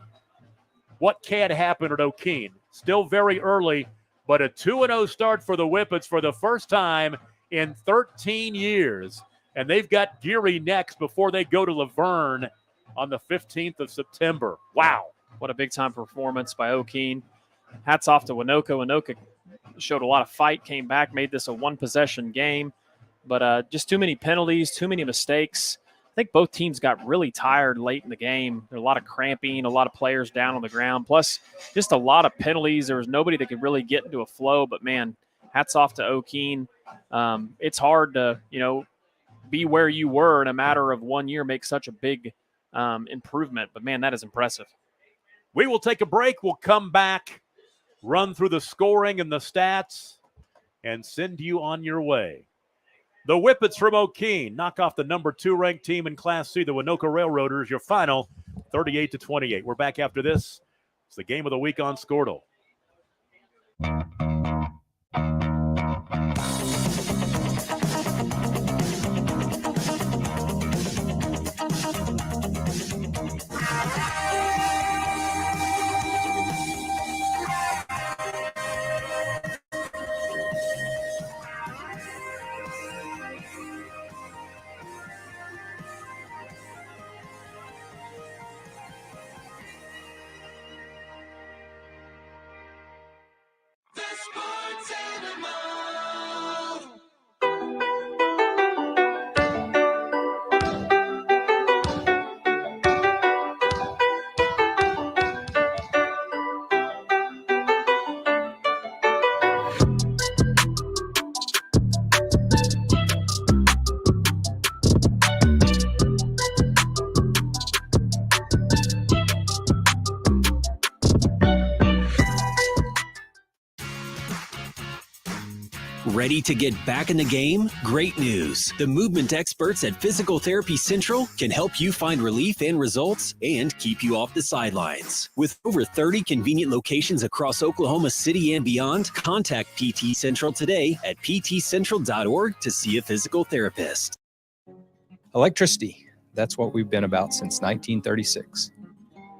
what can happen at Okeene. Still very early, but a 2-0 start for the Whippets for the first time in 13 years. And they've got Geary next before they go to Laverne on the 15th of September. Wow. What a big-time performance by Okeene. Hats off to Waynoka. Waynoka showed a lot of fight, came back, made this a one-possession game. But just too many penalties, too many mistakes. I think both teams got really tired late in the game. There were a lot of cramping, a lot of players down on the ground, plus just a lot of penalties. There was nobody that could really get into a flow. But, man, hats off to Okeene. It's hard to, be where you were in a matter of 1 year, make such a big improvement. But, man, that is impressive. We will take a break. We'll come back, run through the scoring and the stats, and send you on your way. The Whippets from Okeene knock off the number 2 ranked team in Class C, the Waynoka Railroaders, your final 38-28. We're back after this. It's the game of the week on Squirtle. Ready to get back in the game? Great news. The movement experts at Physical Therapy Central can help you find relief and results and keep you off the sidelines. With over 30 convenient locations across Oklahoma City and beyond, contact PT Central today at ptcentral.org to see a physical therapist. Electricity, that's what we've been about since 1936.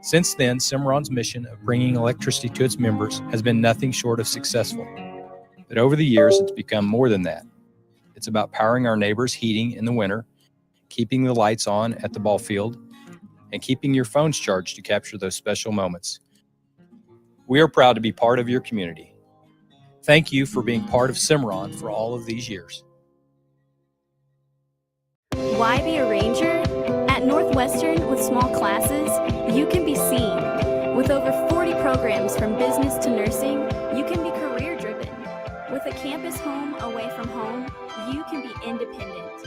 Since then, Cimarron's mission of bringing electricity to its members has been nothing short of successful. But over the years, it's become more than that. It's about powering our neighbors' heating in the winter, keeping the lights on at the ball field, and keeping your phones charged to capture those special moments. We are proud to be part of your community. Thank you for being part of Cimarron for all of these years. Why be a ranger? At Northwestern, with small classes, you can be seen. With over 40 programs from business to nursing, you can be career-driven. With a campus home away from home, you can be independent.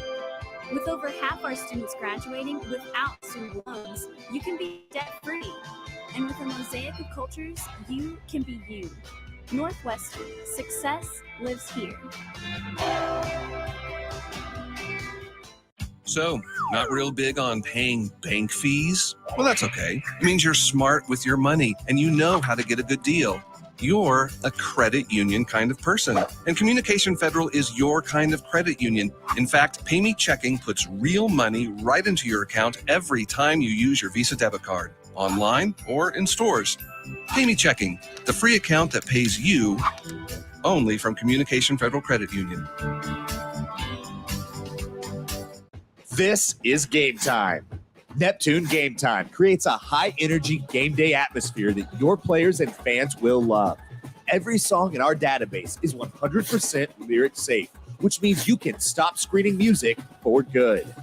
With over half our students graduating without student loans, you can be debt-free. And with a mosaic of cultures, you can be you. Northwestern, success lives here. So, not real big on paying bank fees? Well, that's okay. It means you're smart with your money and you know how to get a good deal. You're a credit union kind of person, and Communication Federal is your kind of credit union. In fact, Pay Me Checking puts real money right into your account every time you use your Visa debit card, online or in stores. Pay Me Checking, the free account that pays you, only from Communication Federal Credit Union. This is Game Time. Neptune Game Time creates a high-energy game day atmosphere that your players and fans will love. Every song in our database is 100% lyric safe, which means you can stop screening music for good.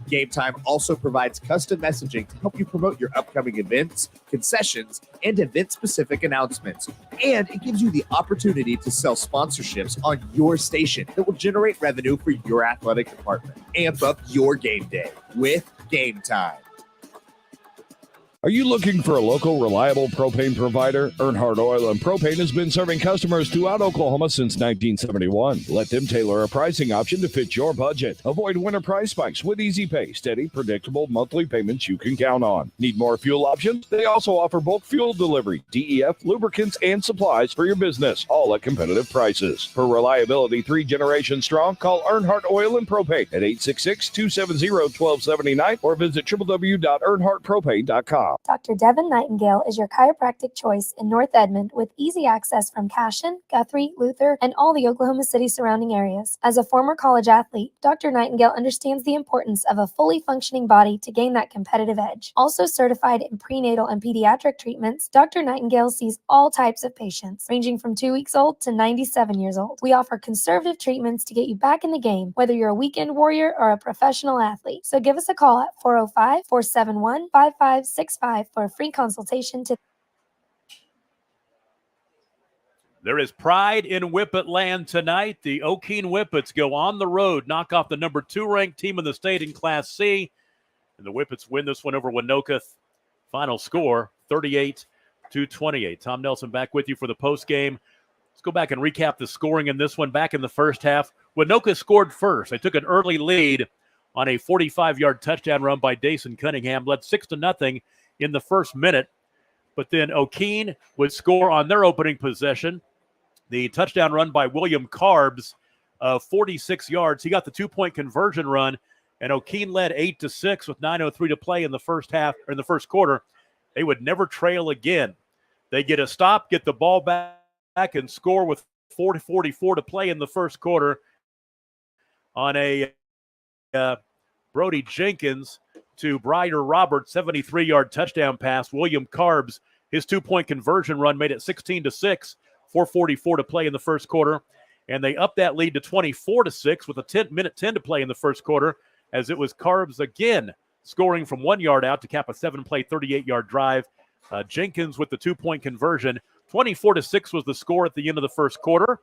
Game Time also provides custom messaging to help you promote your upcoming events, concessions, and event-specific announcements. And it gives you the opportunity to sell sponsorships on your station that will generate revenue for your athletic department. Amp up your game day with Game Time. Are you looking for a local, reliable propane provider? Earnhardt Oil and Propane has been serving customers throughout Oklahoma since 1971. Let them tailor a pricing option to fit your budget. Avoid winter price spikes with easy pay, steady, predictable monthly payments you can count on. Need more fuel options? They also offer bulk fuel delivery, DEF, lubricants, and supplies for your business, all at competitive prices. For reliability 3 generations strong, call Earnhardt Oil and Propane at 866-270-1279 or visit www.earnhardtpropane.com. Dr. Devin Nightingale is your chiropractic choice in North Edmond with easy access from Cashion, Guthrie, Luther, and all the Oklahoma City surrounding areas. As a former college athlete, Dr. Nightingale understands the importance of a fully functioning body to gain that competitive edge. Also certified in prenatal and pediatric treatments, Dr. Nightingale sees all types of patients, ranging from 2 weeks old to 97 years old. We offer conservative treatments to get you back in the game, whether you're a weekend warrior or a professional athlete. So give us a call at 405-471-5565 for a free consultation today. There is pride in Whippet land tonight. The Okeene Whippets go on the road, knock off the number 2 ranked team in the state in Class C, and the Whippets win this one over Waynoka. Final score, 38-28. Tom Nelson back with you for the post game. Let's go back and recap the scoring in this one. Back in the first half, Waynoka scored first. They took an early lead on a 45-yard touchdown run by Dason Cunningham, led 6-0 in the first minute. But then Okeene would score on their opening possession. The touchdown run by William Carbs of 46 yards. He got the 2-point conversion run, and Okeene led 8-6 with 9:03 to play in the first half, or in the first quarter. They would never trail again. They get a stop, get the ball back, and score with 4:44 to play in the first quarter on a Brody Jenkins to Briar Roberts, 73-yard touchdown pass. William Carbs, his 2-point conversion run made it 16-6, 4:44 to play in the first quarter. And they upped that lead to 24-6 with a 10 to play in the first quarter, as it was Carbs again scoring from 1 yard out to cap a 7-play, 38-yard drive. Jenkins with the 2-point conversion. 24-6 was the score at the end of the first quarter.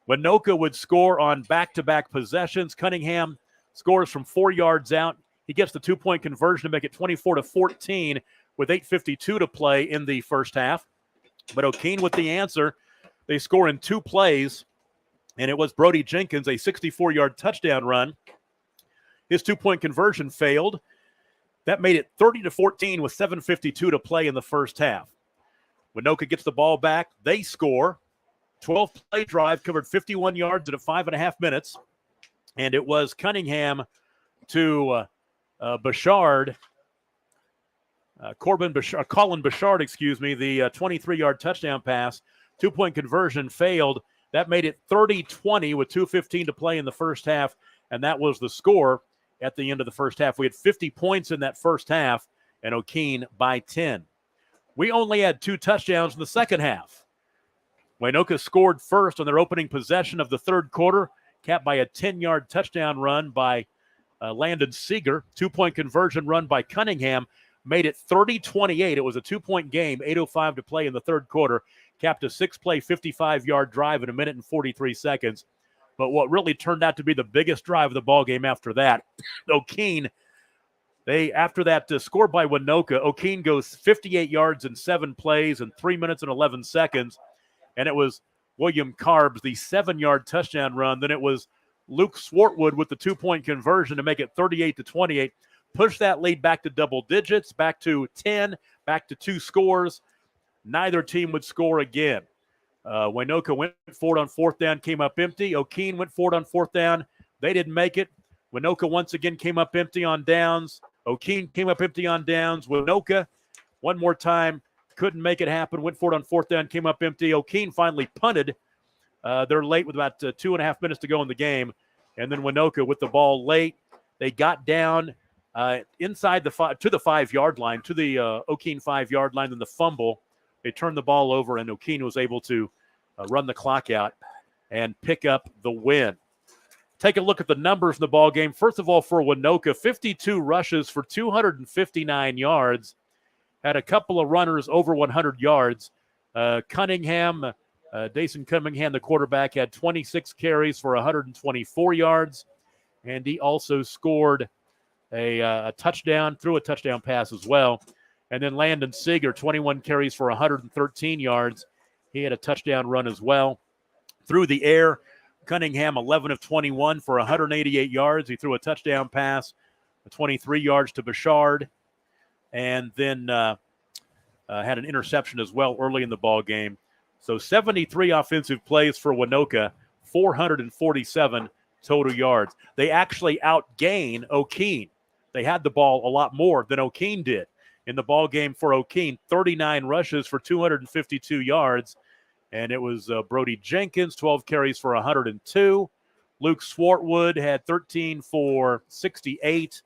Waynoka would score on back-to-back possessions. Cunningham scores from 4 yards out. He gets the 2-point conversion to make it 24-14 with 8:52 to play in the first half. But Okeene with the answer. They score in 2 plays. and it was Brody Jenkins, a 64-yard touchdown run. His two-point conversion failed. That made it 30-14 with 7:52 to play in the first half. Waynoka gets the ball back. They score. 12-play drive, covered 51 yards in 5.5 minutes. And it was Cunningham to Bouchard. Colin Bouchard, the 23-yard touchdown pass. Two-point conversion failed. That made it 30-20 with 2:15 to play in the first half, and that was the score at the end of the first half. We had 50 points in that first half, and Okeene by 10. We only had 2 touchdowns in the second half. Waynoka scored first on their opening possession of the third quarter, capped by a 10-yard touchdown run by Landon Seeger. Two-point conversion run by Cunningham made it 30-28. It was a 2-point game, 8:05 to play in the third quarter, capped a 6-play, 55-yard drive in 1 minute and 43 seconds. But what really turned out to be the biggest drive of the ballgame after that, Okeene, after that score by Waynoka, Okeene goes 58 yards in 7 plays in 3 minutes and 11 seconds. And it was William Carbs, the 7-yard touchdown run. Then it was Luke Swartwood with the 2-point conversion to make it 38-28. Push that lead back to double digits, back to 10, back to 2 scores. Neither team would score again. Waynoka went for it on fourth down, came up empty. Okeene went for it on fourth down. They didn't make it. Waynoka once again came up empty on downs. Okeene came up empty on downs. Waynoka, one more time, couldn't make it happen. Went for it on fourth down, came up empty. Okeene finally punted. They're late with about 2.5 minutes to go in the game. And then Waynoka with the ball late. They got down inside the 5-yard line, to the Okeene 5-yard line, and the fumble. They turned the ball over, and Okeene was able to run the clock out and pick up the win. Take a look at the numbers in the ball game. First of all, for Waynoka, 52 rushes for 259 yards. Had a couple of runners over 100 yards. Dason Cunningham, the quarterback, had 26 carries for 124 yards, and he also scored a touchdown, threw a touchdown pass as well. And then Landon Seeger, 21 carries for 113 yards. He had a touchdown run as well. Through the air, Cunningham, 11 of 21 for 188 yards. He threw a touchdown pass, 23 yards to Bouchard, and then had an interception as well early in the ball game. So 73 offensive plays for Waynoka, 447 total yards. They actually outgained Okeene. They had the ball a lot more than Okeene did. In the ball game for Okeene, 39 rushes for 252 yards. And it was Brody Jenkins, 12 carries for 102. Luke Swartwood had 13 for 68.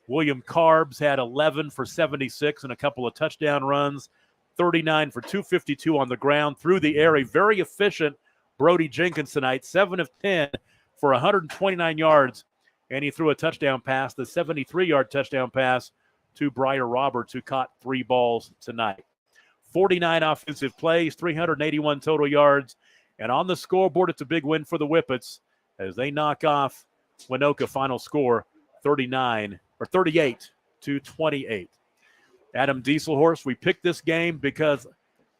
William Carbs had 11 for 76 and a couple of touchdown runs. 39 for 252 on the ground. Through the air, a very efficient Brody Jenkins tonight, 7 of 10 for 129 yards. And he threw a touchdown pass, the 73-yard touchdown pass to Briar Roberts, who caught 3 balls tonight. 49 offensive plays, 381 total yards. And on the scoreboard, it's a big win for the Whippets as they knock off Waynoka. Final score 38-28. Adam Dieselhorst, we picked this game because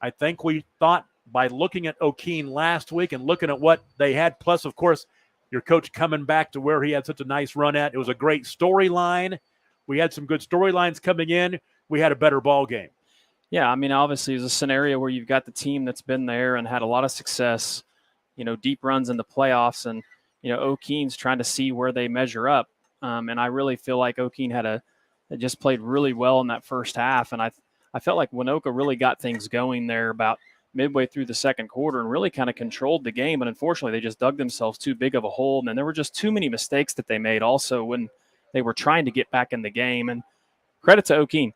I think we thought by looking at Okeene last week and looking at what they had, plus, of course, your coach coming back to where he had such a nice run at. It was a great storyline. We had some good storylines coming in. We had a better ball game. Yeah, I mean, obviously, it's a scenario where you've got the team that's been there and had a lot of success, deep runs in the playoffs, and, Okeene's trying to see where they measure up. And I really feel like Okeene just played really well in that first half. And I felt like Waynoka really got things going there about midway through the second quarter and really kind of controlled the game. But unfortunately, they just dug themselves too big of a hole. And then there were just too many mistakes that they made also when they were trying to get back in the game. And credit to Okeene.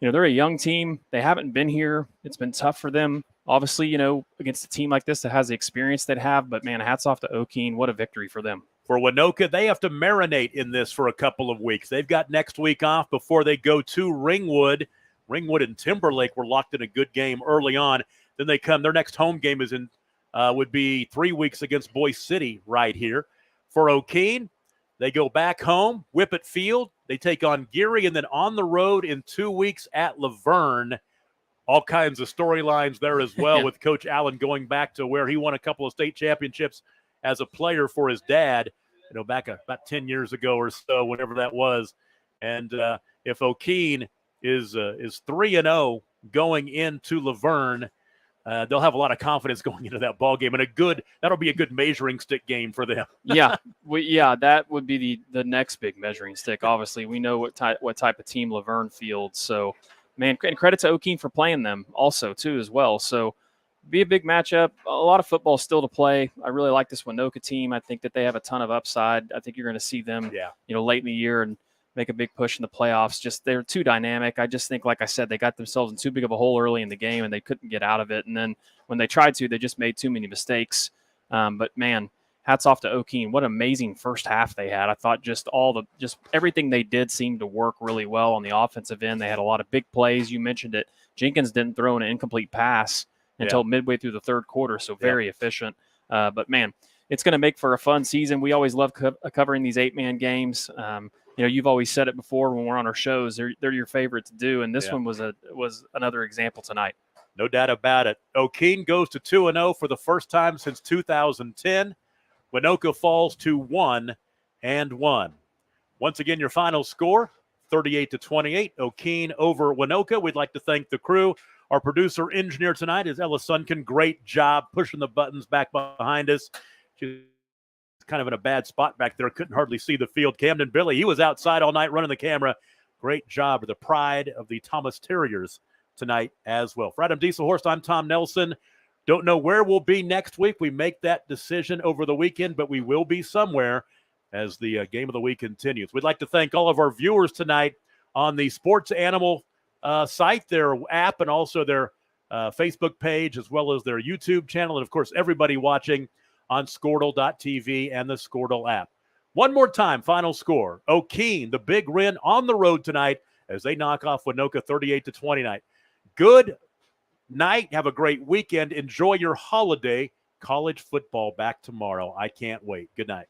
They're a young team. They haven't been here. It's been tough for them, obviously, against a team like this that has the experience they have. But, man, hats off to Okeene. What a victory for them. For Waynoka, they have to marinate in this for a couple of weeks. They've got next week off before they go to Ringwood. Ringwood and Timberlake were locked in a good game early on. Then they come. Their next home game is would be 3 weeks against Boise City right here. For Okeene, they go back home, Whippet Field. They take on Geary, and then on the road in 2 weeks at Laverne. All kinds of storylines there as well with Coach Allen going back to where he won a couple of state championships as a player for his dad, back about 10 years ago or so, whenever that was. And if Okeene is 3-0 going into Laverne, they'll have a lot of confidence going into that ball game, and that'll be a good measuring stick game for them. Yeah, that would be the next big measuring stick. Obviously, we know what type of team Laverne fields. So, man, and credit to Okeene for playing them also too as well. So, be a big matchup. A lot of football still to play. I really like this Waynoka team. I think that they have a ton of upside. I think you're going to see them, late in the year and make a big push in the playoffs. Just they're too dynamic. I just think, like I said, they got themselves in too big of a hole early in the game, and they couldn't get out of it. And then when they tried to, they just made too many mistakes. But man, hats off to Okeene. What an amazing first half they had. I thought just everything they did seemed to work really well on the offensive end. They had a lot of big plays. You mentioned it. Jenkins didn't throw an incomplete pass until midway through the third quarter, so very efficient. But man, it's going to make for a fun season. We always love covering these 8-man games. You've always said it before when we're on our shows. They're your favorite to do, and this one was another example tonight. No doubt about it. Okeene goes to 2-0 for the first time since 2010. Waynoka falls to 1-1. Once again, your final score, 38-28. Okeene over Waynoka. We'd like to thank the crew. Our producer engineer tonight is Ella Sunken. Great job pushing the buttons back behind us. She's kind of in a bad spot back there. Couldn't hardly see the field. Camden Billy, he was outside all night running the camera. Great job to the pride of the Thomas Terriers tonight as well. For Adam Dieselhorst, I'm Tom Nelson. Don't know where we'll be next week. We make that decision over the weekend, but we will be somewhere as the game of the week continues. We'd like to thank all of our viewers tonight on the Sports Animal site, their app, and also their Facebook page, as well as their YouTube channel. And, of course, everybody watching on Scordle.tv and the Scordle app. One more time, final score. Okeene, the big win on the road tonight as they knock off Waynoka 38-29. Good night. Have a great weekend. Enjoy your holiday. College football back tomorrow. I can't wait. Good night.